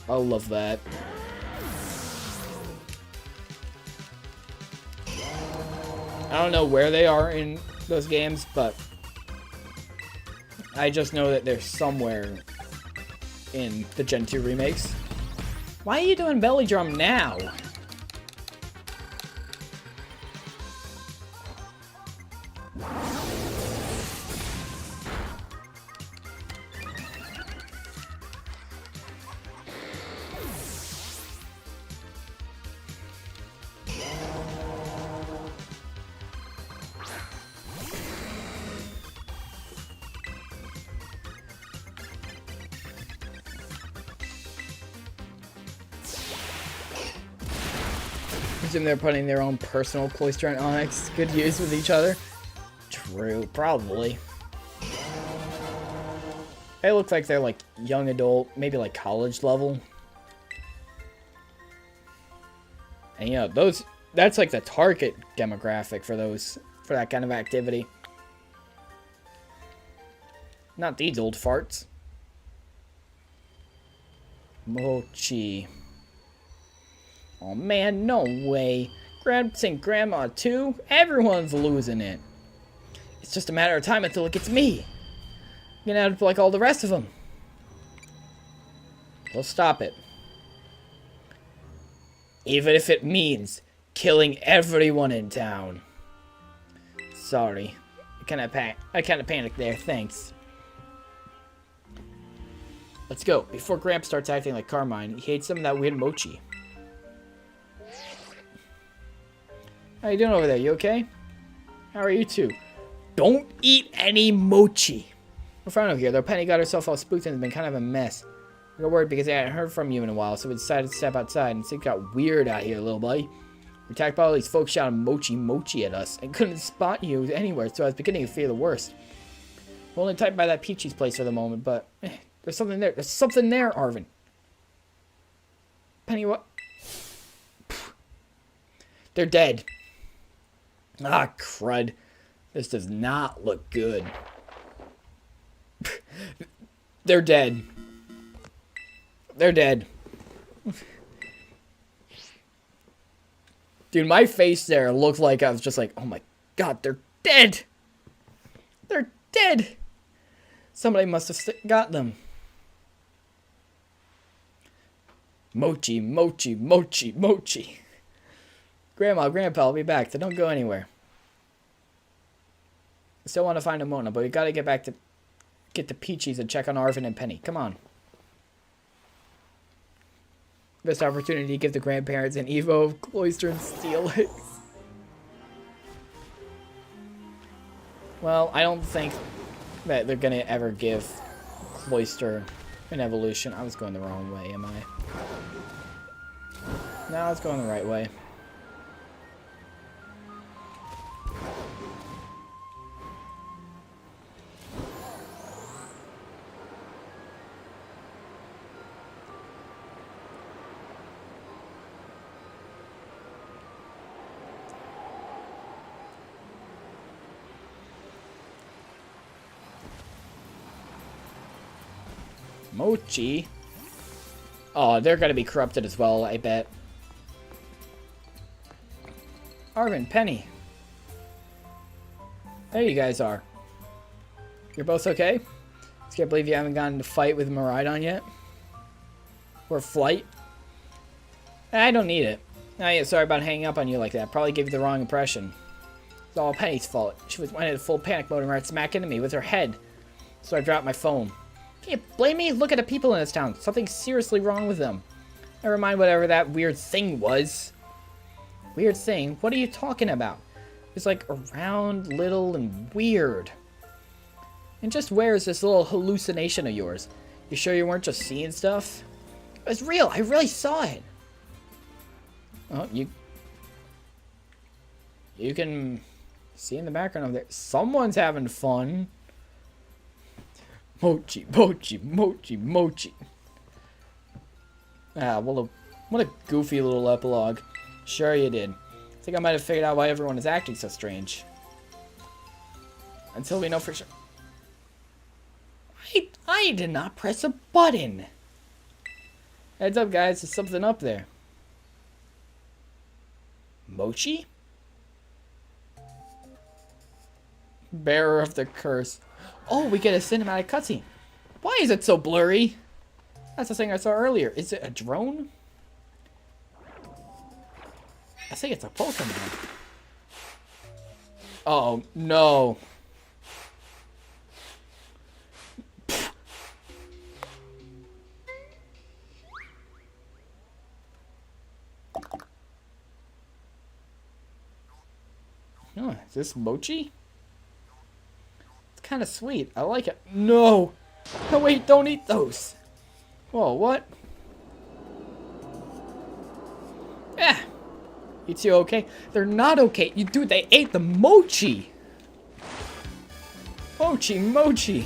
I love that. I don't know where they are in those games, but I just know that they're somewhere in the Gen 2 remakes. Why are you doing Belly Drum now? Assume they're putting their own personal Cloyster and Onyx good use with each other. True, probably. They look like they're like young adult, maybe like college level. And you know, that's like the target demographic for that kind of activity. Not these old farts. Mochi. Oh man, no way. Gramps and Grandma too? Everyone's losing it. It's just a matter of time until it gets me. I'm gonna end up like all the rest of them. We'll stop it. Even if it means killing everyone in town. Sorry. I kind of panicked there, thanks. Let's go. Before Gramps starts acting like Carmine, he hates some of that weird mochi. How you doing over there? You okay? How are you two? Don't eat any mochi. We're fine over here, though. Penny got herself all spooked and has been kind of a mess. We got worried because I hadn't heard from you in a while, so we decided to step outside and see it got weird out here, little buddy. We attacked by all these folks shouting mochi mochi at us and couldn't spot you anywhere, so I was beginning to fear the worst. We're only tied by that Peachy's place for the moment, but there's something there. There's something there, Arvin. Penny, what? They're dead. Ah, crud. This does not look good. They're dead. They're dead. Dude, my face there looked like I was just like, oh my god, they're dead. They're dead. Somebody must have got them. Mochi, mochi, mochi, mochi. Grandma, Grandpa, I'll be back. So don't go anywhere. I still want to find Mona, but we gotta get back to get the Peachies and check on Arvin and Penny. Come on. Best opportunity to give the grandparents an Evo of Cloyster and Steelix. Well, I don't think that they're gonna ever give Cloyster an evolution. I was going the wrong way, am I? No, I was going the right way. Mochi? Oh, they're gonna be corrupted as well, I bet. Arvin, Penny. There you guys are. You're both okay? Just can't believe you haven't gotten to fight with Miraidon yet. Or Flight. I don't need it. Yeah, sorry about hanging up on you like that. Probably gave you the wrong impression. It's all Penny's fault. She went into full panic mode and right smack into me with her head. So I dropped my phone. Can you blame me? Look at the people in this town. Something's seriously wrong with them. Never mind whatever that weird thing was. Weird thing? What are you talking about? It's like round, little, and weird. And just where is this little hallucination of yours? You sure you weren't just seeing stuff? It was real. I really saw it. Oh, you can see in the background over there. Someone's having fun. Mochi, mochi, mochi, mochi. Ah, what a goofy little epilogue. Sure you did. I think I might have figured out why everyone is acting so strange. Until we know for sure. I did not press a button. Heads up, guys. There's something up there. Mochi? Bearer of the curse. Oh, we get a cinematic cutscene. Why is it so blurry? That's the thing I saw earlier. Is it a drone? I think it's a Pokemon. Oh, no. Oh, is this Mochi? It's kind of sweet. I like it. No! No, wait, don't eat those. Whoa, what? Eh. You two okay? They're not okay. You dude, they ate the mochi. Mochi, mochi.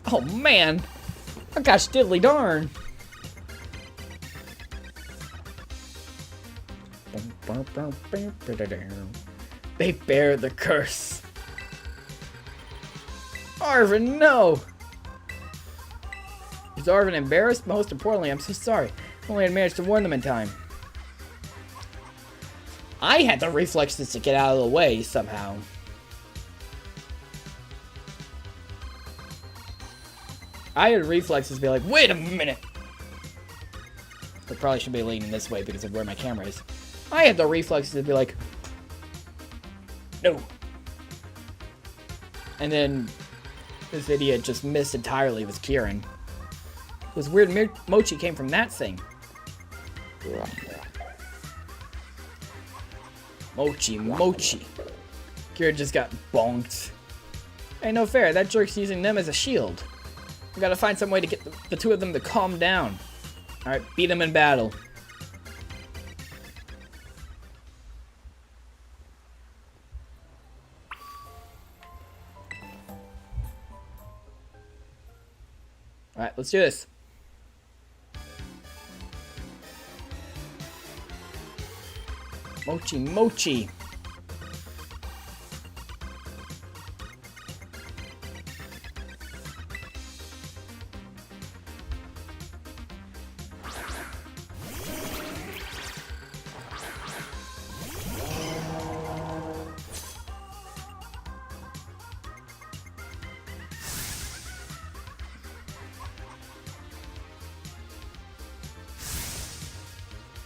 Oh man. Oh gosh, diddly darn. They bear the curse. Arvin, no! Is Arvin embarrassed? Most importantly, I'm so sorry. Only had managed to warn them in time. I had the reflexes to get out of the way somehow. I had reflexes to be like, wait a minute! I probably should be leaning this way because of where my camera is. I had the reflexes to be like, no. And then this idiot just missed entirely with Kieran. It was weird Mochi came from that thing. Mochi, mochi. Kieran just got bonked. Ain't no fair, that jerk's using them as a shield. We gotta find some way to get the two of them to calm down. Alright, beat them in battle. Alright, let's do this. Mochi, mochi.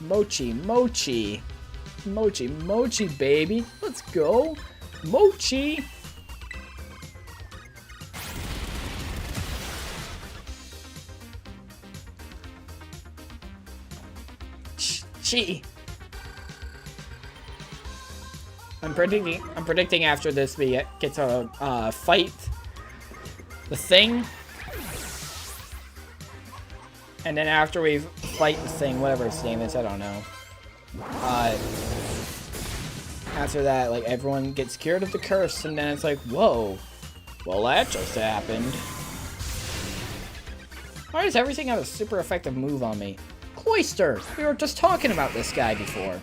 Mochi, mochi. Mochi, mochi, baby. Let's go. Mochi. Chi. I'm predicting after this we get to fight the thing. And then after we fight the thing, whatever its name is, I don't know. After that, like, everyone gets cured of the curse, and then it's like, whoa. Well, that just happened. Why does everything have a super effective move on me? Cloister! We were just talking about this guy before.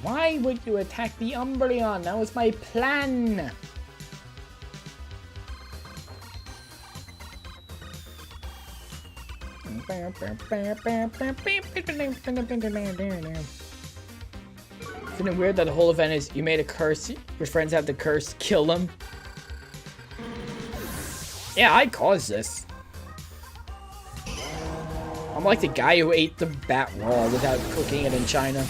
Why would you attack the Umbreon? That was my plan. Isn't it weird that the whole event is you made a curse, your friends have the curse, kill them? Yeah, I caused this. I'm like the guy who ate the bat raw without cooking it in China.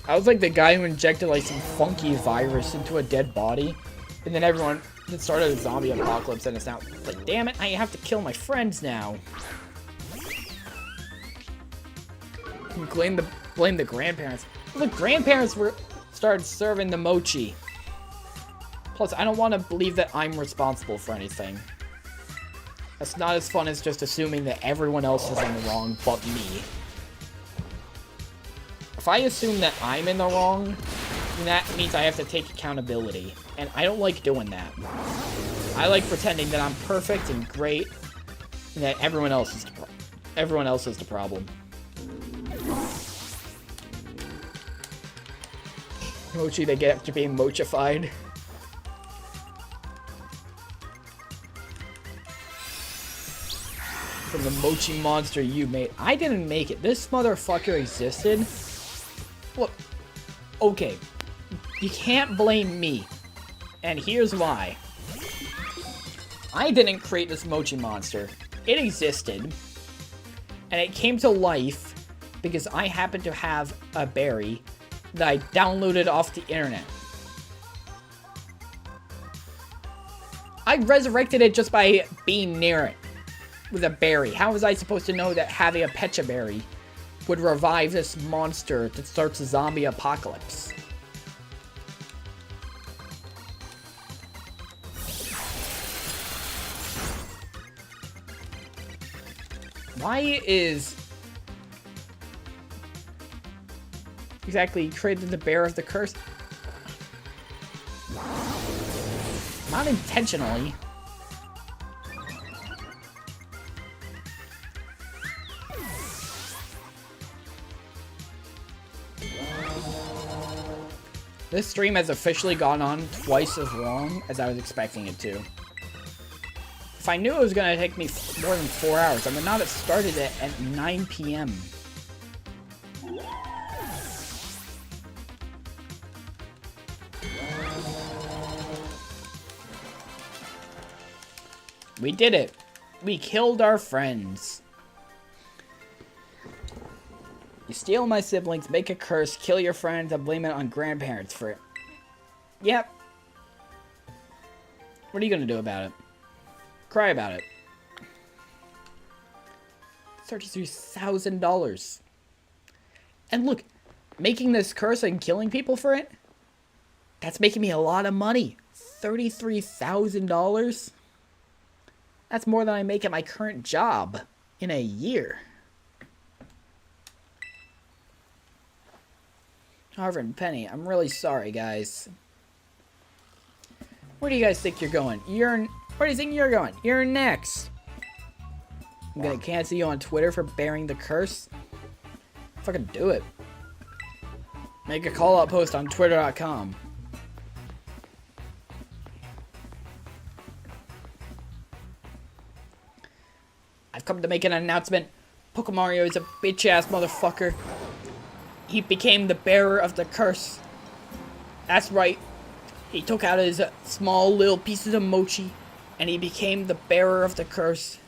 I was like the guy who injected like some funky virus into a dead body, and then everyone it started a zombie apocalypse, and it's now like, damn it, I have to kill my friends now. Blame the grandparents. The grandparents started serving the mochi. Plus, I don't want to believe that I'm responsible for anything. That's not as fun as just assuming that everyone else is in the wrong but me. If I assume that I'm in the wrong, then that means I have to take accountability. And I don't like doing that. I like pretending that I'm perfect and great, and that everyone else is the problem. Mochi they get after being mochified. From the mochi monster you made. I didn't make it. This motherfucker existed. Look, okay. You can't blame me. And here's why. I didn't create this mochi monster. It existed. And it came to life because I happened to have a berry that I downloaded off the internet. I resurrected it just by being near it with a berry. How was I supposed to know that having a pecha berry would revive this monster that starts a zombie apocalypse? Why is exactly created the bearer of the curse? Not intentionally. This stream has officially gone on twice as long as I was expecting it to. If I knew it was going to take me more than 4 hours, I would not have started it at 9 p.m. We did it. We killed our friends. You steal my siblings, make a curse, kill your friends, and blame it on grandparents for it. Yep. What are you going to do about it? Cry about it. $33,000. And look, making this curse and killing people for it, that's making me a lot of money. $33,000? That's more than I make at my current job in a year. Harvard and Penny, I'm really sorry, guys. Where do you guys think you're going? Where do you think you're going? You're next. I'm gonna cancel you on Twitter for bearing the curse. Fucking do it. Make a call-out post on twitter.com. I've come to make an announcement. Pokemario is a bitch-ass motherfucker. He became the bearer of the curse. That's right. He took out his small little pieces of mochi, and he became the bearer of the curse.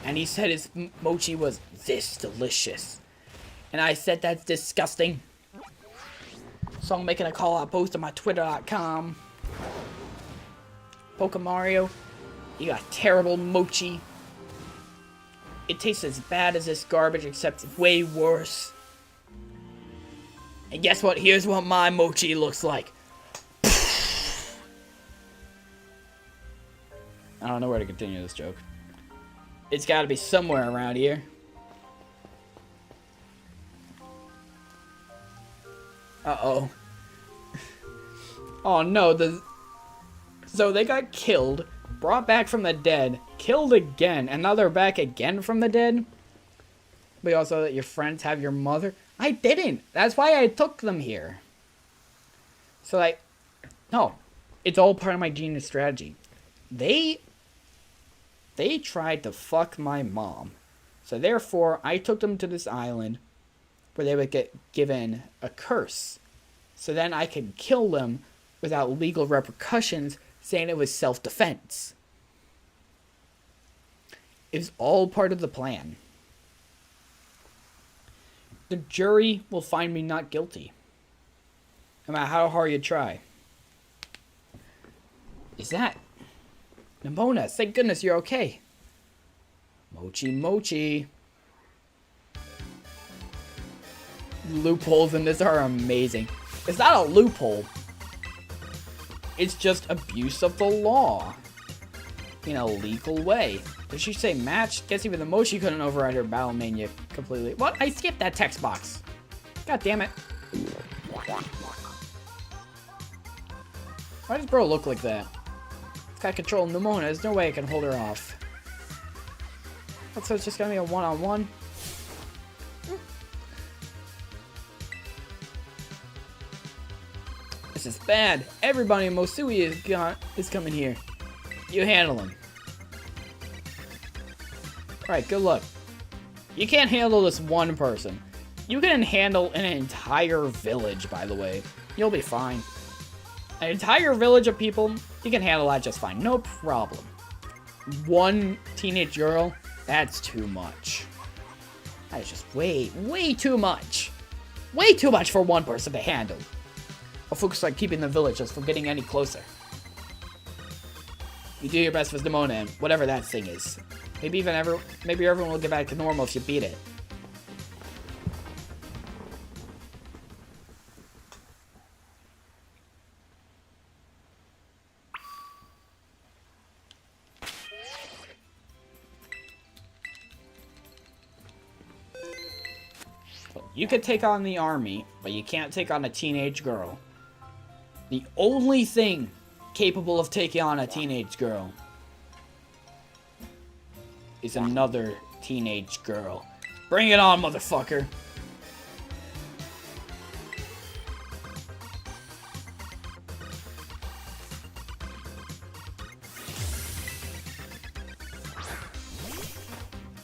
And he said his mochi was this delicious. And I said that's disgusting. So I'm making a call-out post on my twitter.com. Pokemario, you got terrible mochi. It tastes as bad as this garbage, except way worse. And guess what? Here's what my mochi looks like. I don't know where to continue this joke. It's got to be somewhere around here. Uh-oh. Oh no, so they got killed, brought back from the dead, killed again, and now they're back again from the dead? But also that your friends have your mother? I didn't! That's why I took them here. So like, no. It's all part of my genius strategy. They tried to fuck my mom. So therefore, I took them to this island where they would get given a curse. So then I could kill them without legal repercussions, saying it was self-defense. It was all part of the plan. The jury will find me not guilty, no matter how hard you try. Is that Nimona? Thank goodness you're okay. Mochi mochi. loopholes in this are amazing. It's not a loophole. It's just abuse of the law. In a legal way. Did she say match? Guess even the Mochi couldn't override her battle mania completely. What? I skipped that text box. God damn it. Why does bro look like that? It's got control of Nimona. There's no way I can hold her off. So it's just gonna be a one-on-one. This is bad. Everybody in Mosui is coming here. You handle him. Alright, good luck. You can't handle this one person. You can handle an entire village, by the way. You'll be fine. An entire village of people, you can handle that just fine. No problem. One teenage girl, that's too much. That is just way too much. Way too much for one person to handle. I'll focus on keeping the villagers from getting any closer. You do your best with Nimona and whatever that thing is. Maybe everyone will get back to normal if you beat it. You could take on the army, but you can't take on a teenage girl. The only thing capable of taking on a teenage girl is another teenage girl. Bring it on, motherfucker.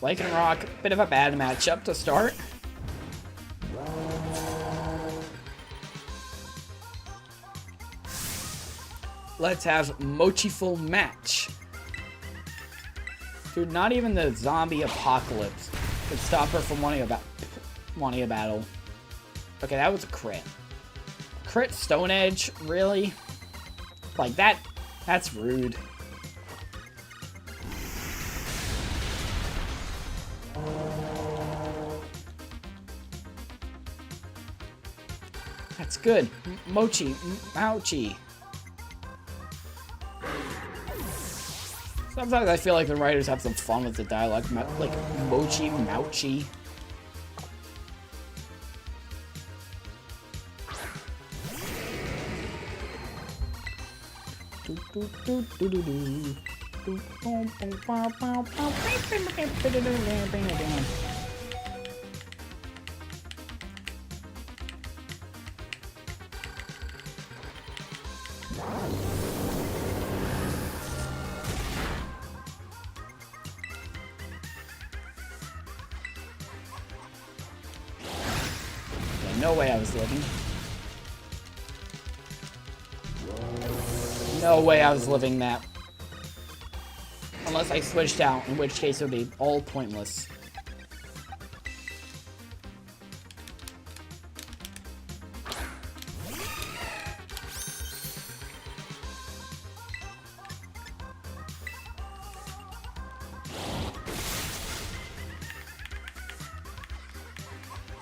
Lycan Rock, bit of a bad matchup to start. Let's have Mochi-ful match. Dude, not even the zombie apocalypse could stop her from wanting a battle. Okay, that was a crit. Crit Stone Edge? Really? Like, that's rude. That's good. Mouchi. Sometimes I feel like the writers have some fun with the dialogue, like Mouchi. No way I was living. No way I was living that. Unless I switched out, in which case it would be all pointless.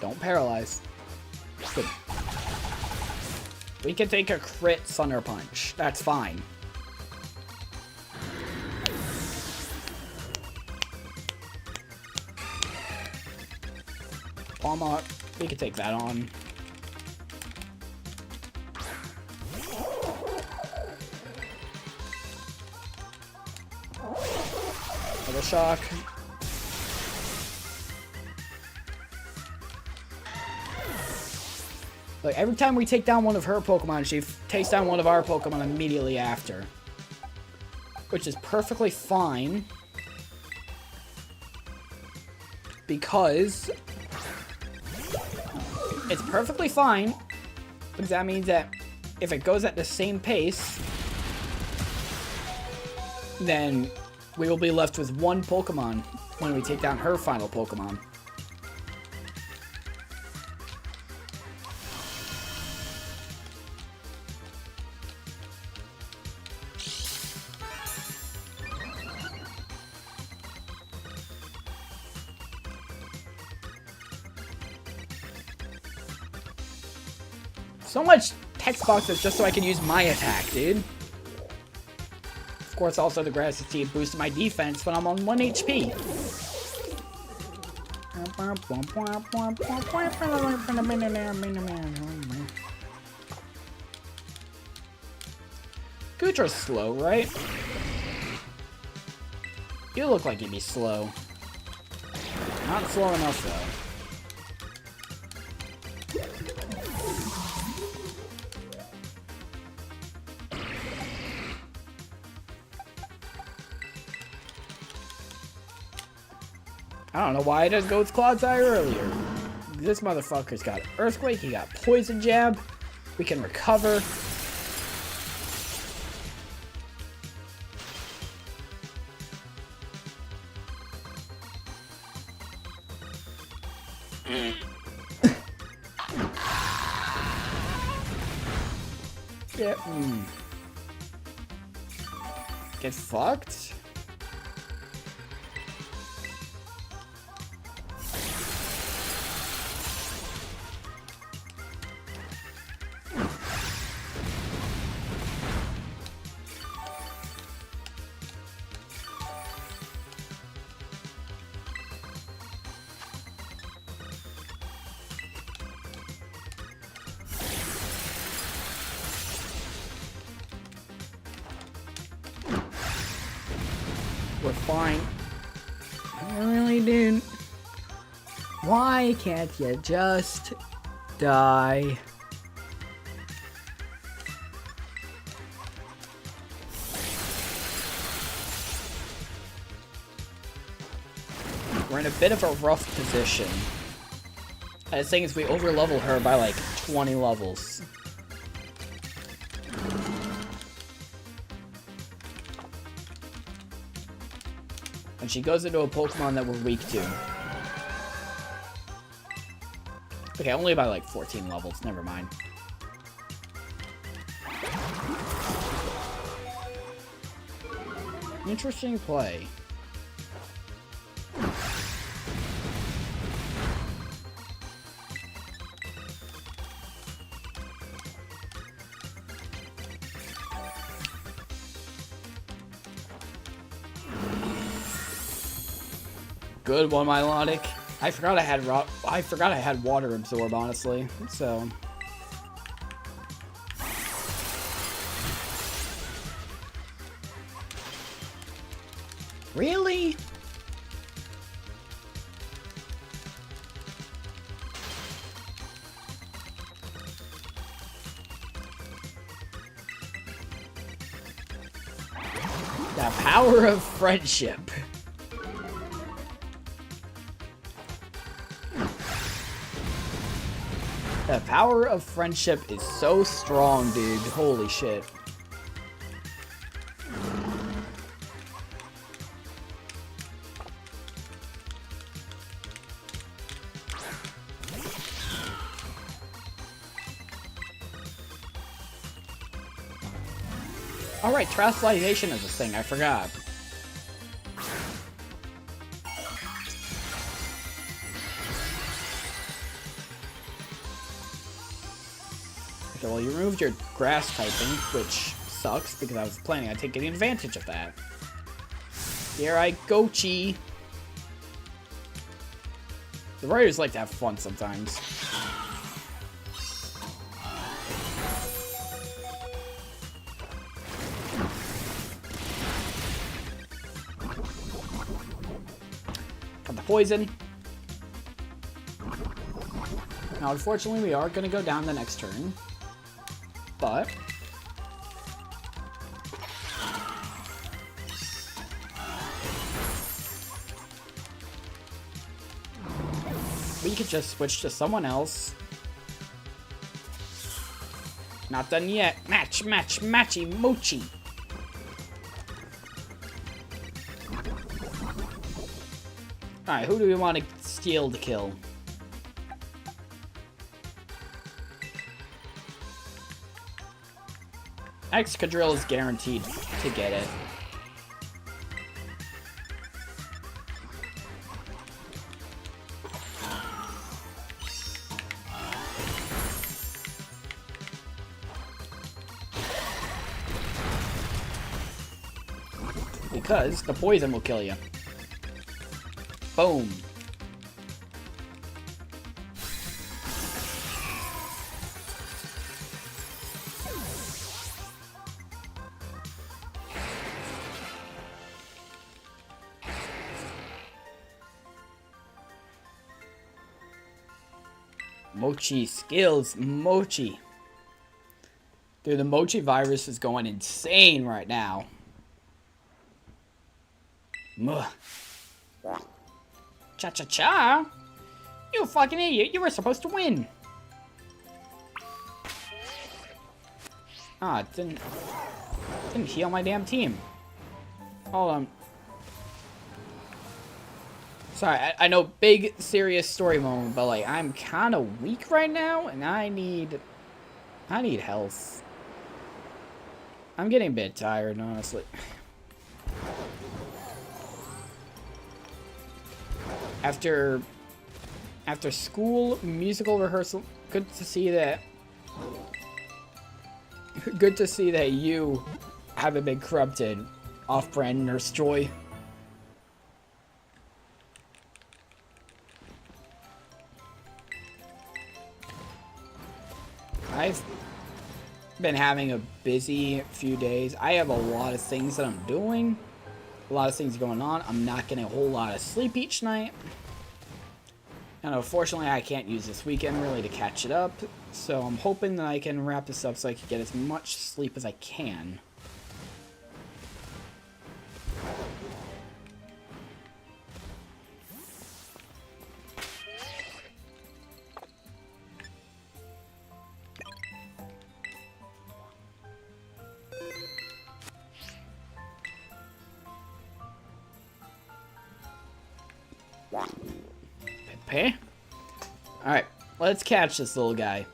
Don't paralyze. Good. We can take a crit Thunder Punch. That's fine. Palma, we can take that on. Double shock. Like, every time we take down one of her Pokemon, she takes down one of our Pokemon immediately after. Which is perfectly fine. Because it's perfectly fine. Because that means that if it goes at the same pace, then we will be left with one Pokemon when we take down her final Pokemon. So much text boxes just so I can use my attack, dude. Of course, also the grass seed boosted my defense when I'm on 1 HP. Gootra's slow, right? You look like you'd be slow. Not slow enough, though. I don't know why I didn't go with Claw's Eye earlier. This motherfucker's got Earthquake, he got Poison Jab. We can recover. Yeah. Get fucked? We're fine. I really didn't. Why can't you just die? We're in a bit of a rough position. The thing is, we overlevel her by like 20 levels. And she goes into a Pokemon that we're weak to. Okay, only by like 14 levels. Never mind. Interesting play. Good one, Milotic. I forgot I had Water Absorb, honestly. So really? The power of friendship. The power of friendship is so strong, dude. Holy shit. Alright, Terastallization is a thing, I forgot. Okay, well, you removed your grass typing, which sucks, because I was planning on taking advantage of that. Here I go, Chi. The writers like to have fun sometimes. Got the poison. Now, unfortunately, we are going to go down the next turn. But we could just switch to someone else. Not done yet. Matchy, mochi. Alright, who do we want to steal to kill? Excadrill is guaranteed to get it. because the poison will kill you. Boom. Mochi skills. Mochi. Dude, the Mochi virus is going insane right now. Cha-cha-cha! You fucking idiot. You were supposed to win. Ah, it didn't heal my damn team. Hold on. Sorry, I know, big, serious story moment, but, like, I'm kind of weak right now, and I need health. I'm getting a bit tired, honestly. After school musical rehearsal, good to see that you haven't been corrupted. Off-brand Nurse Joy. I've been having a busy few days. I have a lot of things that I'm doing. A lot of things going on. I'm not getting a whole lot of sleep each night. And unfortunately, I can't use this weekend really to catch it up. So I'm hoping that I can wrap this up so I can get as much sleep as I can. Pepe? Alright, let's catch this little guy.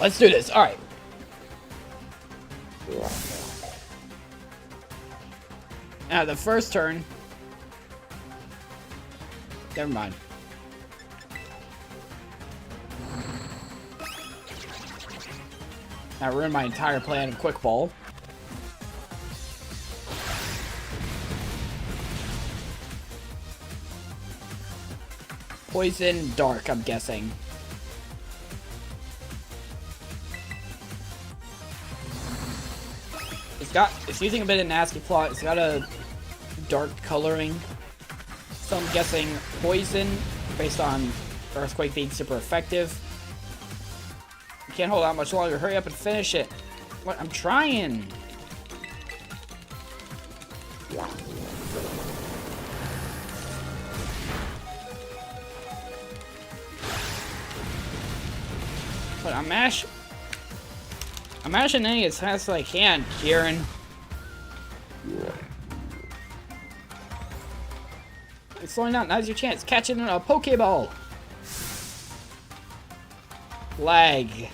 Let's do this. Alright. Now, the first turn. Never mind. I ruined my entire plan of Quick Ball. Poison Dark, I'm guessing. It's using a bit of nasty plot. It's got a dark coloring. So I'm guessing poison based on Earthquake being super effective. You can't hold out much longer. Hurry up and finish it. What? I'm trying. But I'm mashing in as fast as I can, Kieran. It's slowing down. Now's your chance. Catch it in a Pokeball. Lag.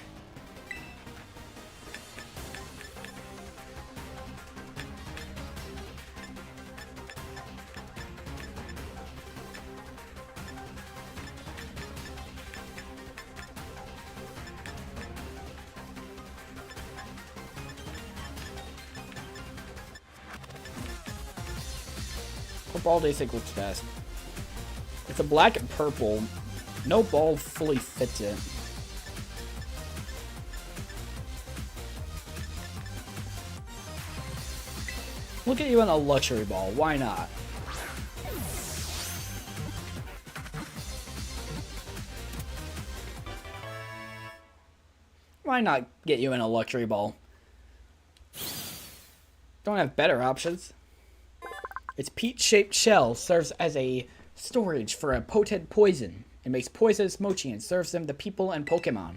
What ball do you think looks best? It's a black and purple. No ball fully fits it. Look at you in a luxury ball. Why not? Why not get you in a luxury ball? Don't have better options. Its peach-shaped shell serves as a storage for a potent poison. It makes poisonous mochi and serves them to people and Pokemon.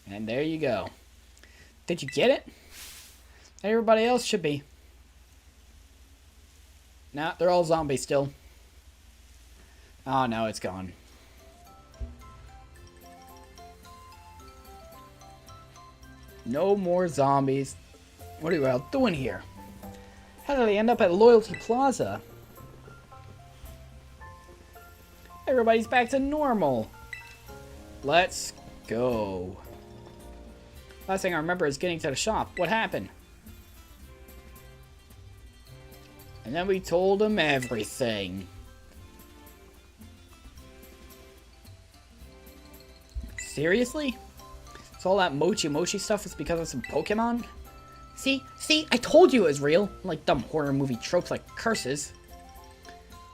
And there you go. Did you get it? Everybody else should be. Nah, they're all zombies still. Oh, no, it's gone. No more zombies. What are you all doing here? How did I end up at Loyalty Plaza? Everybody's back to normal. Let's go. Last thing I remember is getting to the shop. What happened? And then we told him everything. Seriously? So all that mochi stuff was because of some Pokemon? See, I told you it was real. Like dumb horror movie tropes like curses.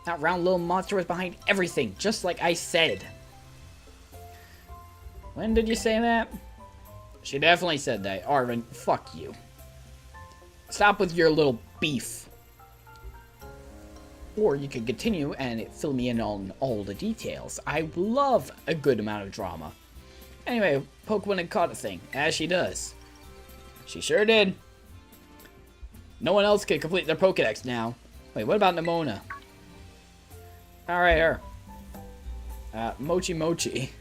That round little monster was behind everything, just like I said. When did you say that? She definitely said that. Arvin, fuck you. Stop with your little beef. Or you could continue and fill me in on all the details. I love a good amount of drama. Anyway, Poke went and caught a thing, as she does. She sure did. No one else can complete their Pokedex now. Wait, what about Nimona? Alright, her. Mochi.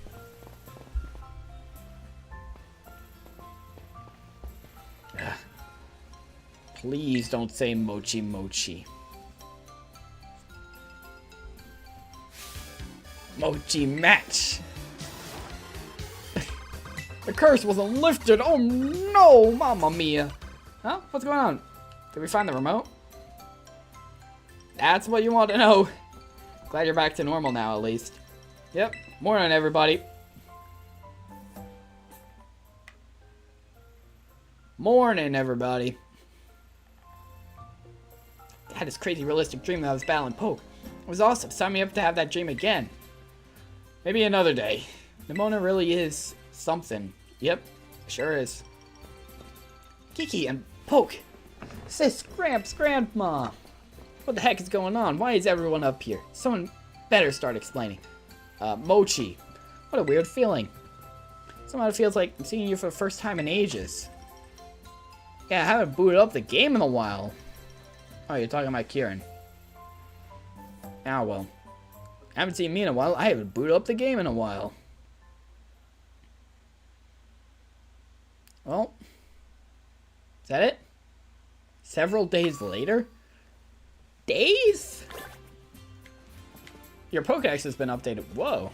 Please don't say Mochi. Mochi match! The curse wasn't lifted! Oh no! Mamma mia! Huh? What's going on? Did we find the remote? That's what you want to know. Glad you're back to normal now, at least. Yep. Morning, everybody. Morning, everybody. I had this crazy realistic dream that I was battling Poke. It was awesome. Sign me up to have that dream again. Maybe another day. Nimona really is something. Yep, sure is. Kiki and Poke. Sis, Gramps, Grandma. What the heck is going on? Why is everyone up here? Someone better start explaining. Mochi. What a weird feeling. Somehow it feels like I'm seeing you for the first time in ages. Yeah, I haven't booted up the game in a while. Oh, you're talking about Kieran. Ah, well. I haven't seen me in a while. I haven't booted up the game in a while. Well. Is that it? Several days later? Days? Your Pokedex has been updated. Whoa.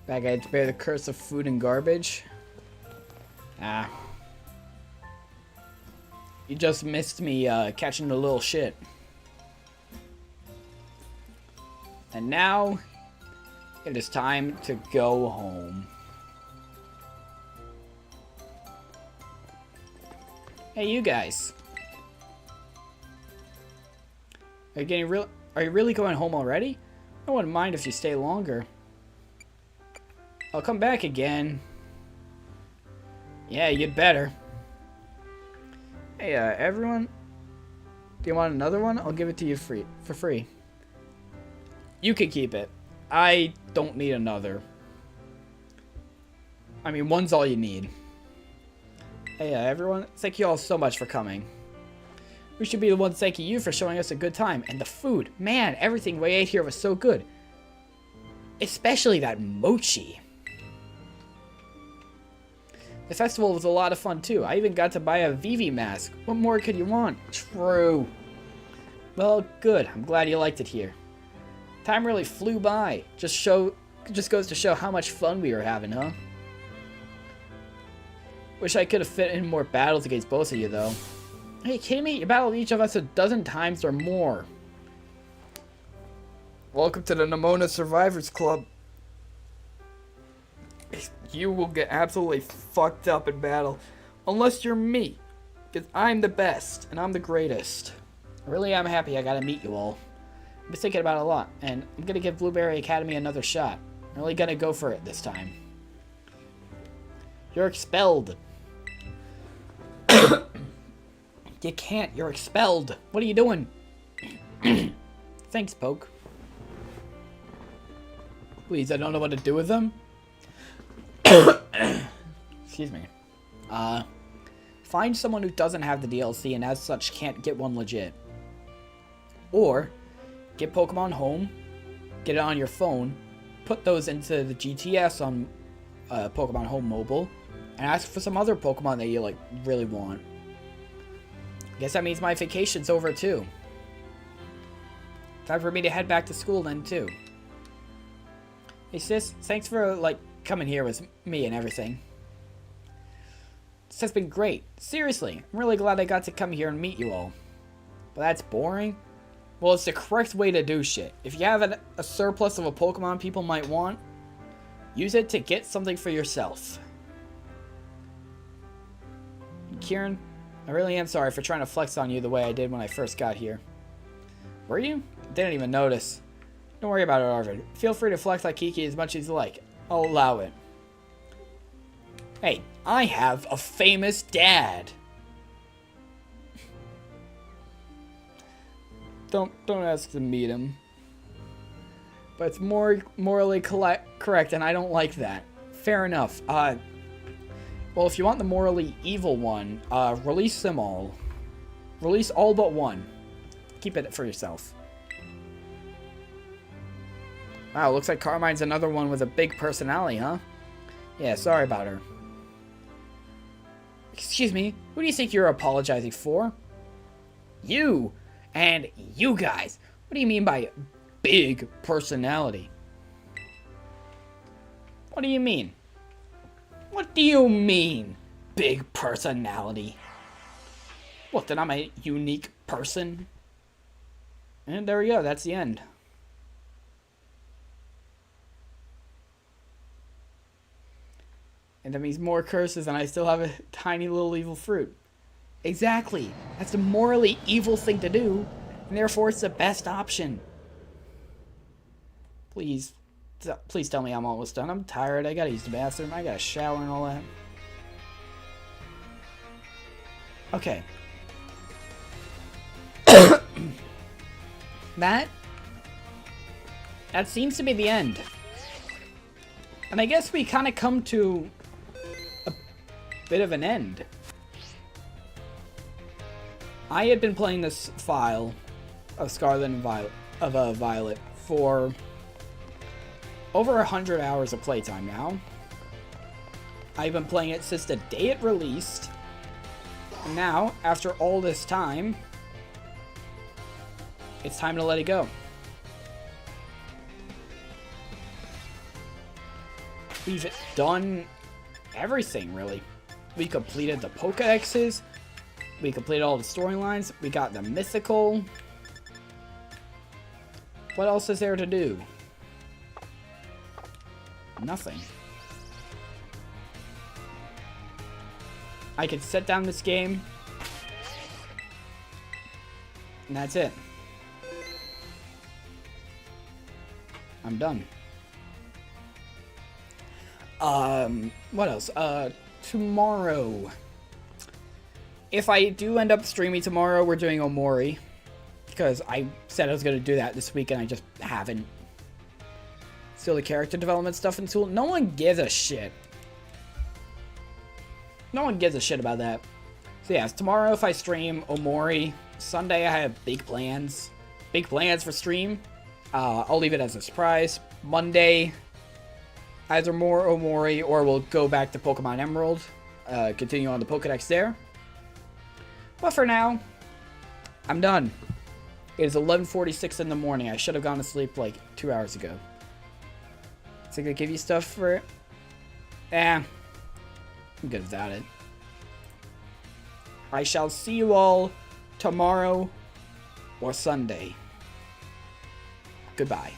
Bad guy to bear the curse of food and garbage. Ah. You just missed me catching the little shit. And now, it is time to go home. Hey, you guys. Are you really going home already? I wouldn't mind if you stay longer. I'll come back again. Yeah, you'd better. Hey, everyone. Do you want another one? I'll give it to you for free. You can keep it. I don't need another. I mean, one's all you need. Hey, everyone. Thank you all so much for coming. We should be the ones thanking you for showing us a good time. And the food. Man, everything we ate here was so good. Especially that mochi. The festival was a lot of fun, too. I even got to buy a Vivi mask. What more could you want? True. Well, good. I'm glad you liked it here. Time really flew by. Just goes to show how much fun we were having, huh? Wish I could have fit in more battles against both of you, though. Are you kidding me? You battled each of us a dozen times or more. Welcome to the Nimona Survivors Club. You will get absolutely fucked up in battle. Unless you're me. Because I'm the best. And I'm the greatest. I really am happy I got to meet you all. I've been thinking about it a lot. And I'm going to give Blueberry Academy another shot. I'm really going to go for it this time. You're expelled. You can't. You're expelled. What are you doing? Thanks, Poke. Please, I don't know what to do with them. Excuse me. Find someone who doesn't have the DLC and as such can't get one legit. Or, get Pokemon Home, get it on your phone, put those into the GTS on Pokemon Home Mobile, and ask for some other Pokemon that you, like, really want. Guess that means my vacation's over, too. Time for me to head back to school then, too. Hey, sis, thanks for, like, coming here with me and everything. This has been great. Seriously, I'm really glad I got to come here and meet you all. But that's boring? Well, it's the correct way to do shit. If you have a surplus of a Pokemon people might want, use it to get something for yourself. Kieran, I really am sorry for trying to flex on you the way I did when I first got here. Were you? Didn't even notice. Don't worry about it, Arvid. Feel free to flex like Kiki as much as you like. I'll allow it. Hey, I have a famous dad. Don't ask to meet him. But it's more morally correct, and I don't like that. Fair enough. Well, if you want the morally evil one, release them all. Release all but one. Keep it for yourself. Wow, looks like Carmine's another one with a big personality, huh? Yeah, sorry about her. Excuse me, who do you think you're apologizing for? You! And you guys! What do you mean by big personality? What do you mean? What do you mean, big personality? What, that I'm a unique person? And there we go, that's the end. And that means more curses and I still have a tiny little evil fruit. Exactly. That's the morally evil thing to do, and therefore it's the best option. Please tell me I'm almost done. I'm tired. I gotta use the bathroom. I gotta shower and all that. Okay. That seems to be the end. And I guess we kind of come to a bit of an end. I had been playing this file of Scarlet and Violet for over 100 hours of playtime now. I've been playing it since the day it released. And now, after all this time, it's time to let it go. We've done everything, really. We completed the pokedexes. We completed all the storylines. We got the mythical. What else is there to do? Nothing. I could set down this game. And that's it. I'm done. What else? Tomorrow. If I do end up streaming tomorrow, we're doing Omori. Because I said I was going to do that this week and I just haven't. Still the character development stuff in school. No one gives a shit. No one gives a shit about that. So yeah, tomorrow if I stream Omori. Sunday I have big plans. Big plans for stream. I'll leave it as a surprise. Monday, either more Omori or we'll go back to Pokemon Emerald. Continue on the Pokedex there. But for now, I'm done. It is 11:46 in the morning. I should have gone to sleep like 2 hours ago. Is it gonna give you stuff for it? I'm good without it. I shall see you all tomorrow or Sunday. Goodbye.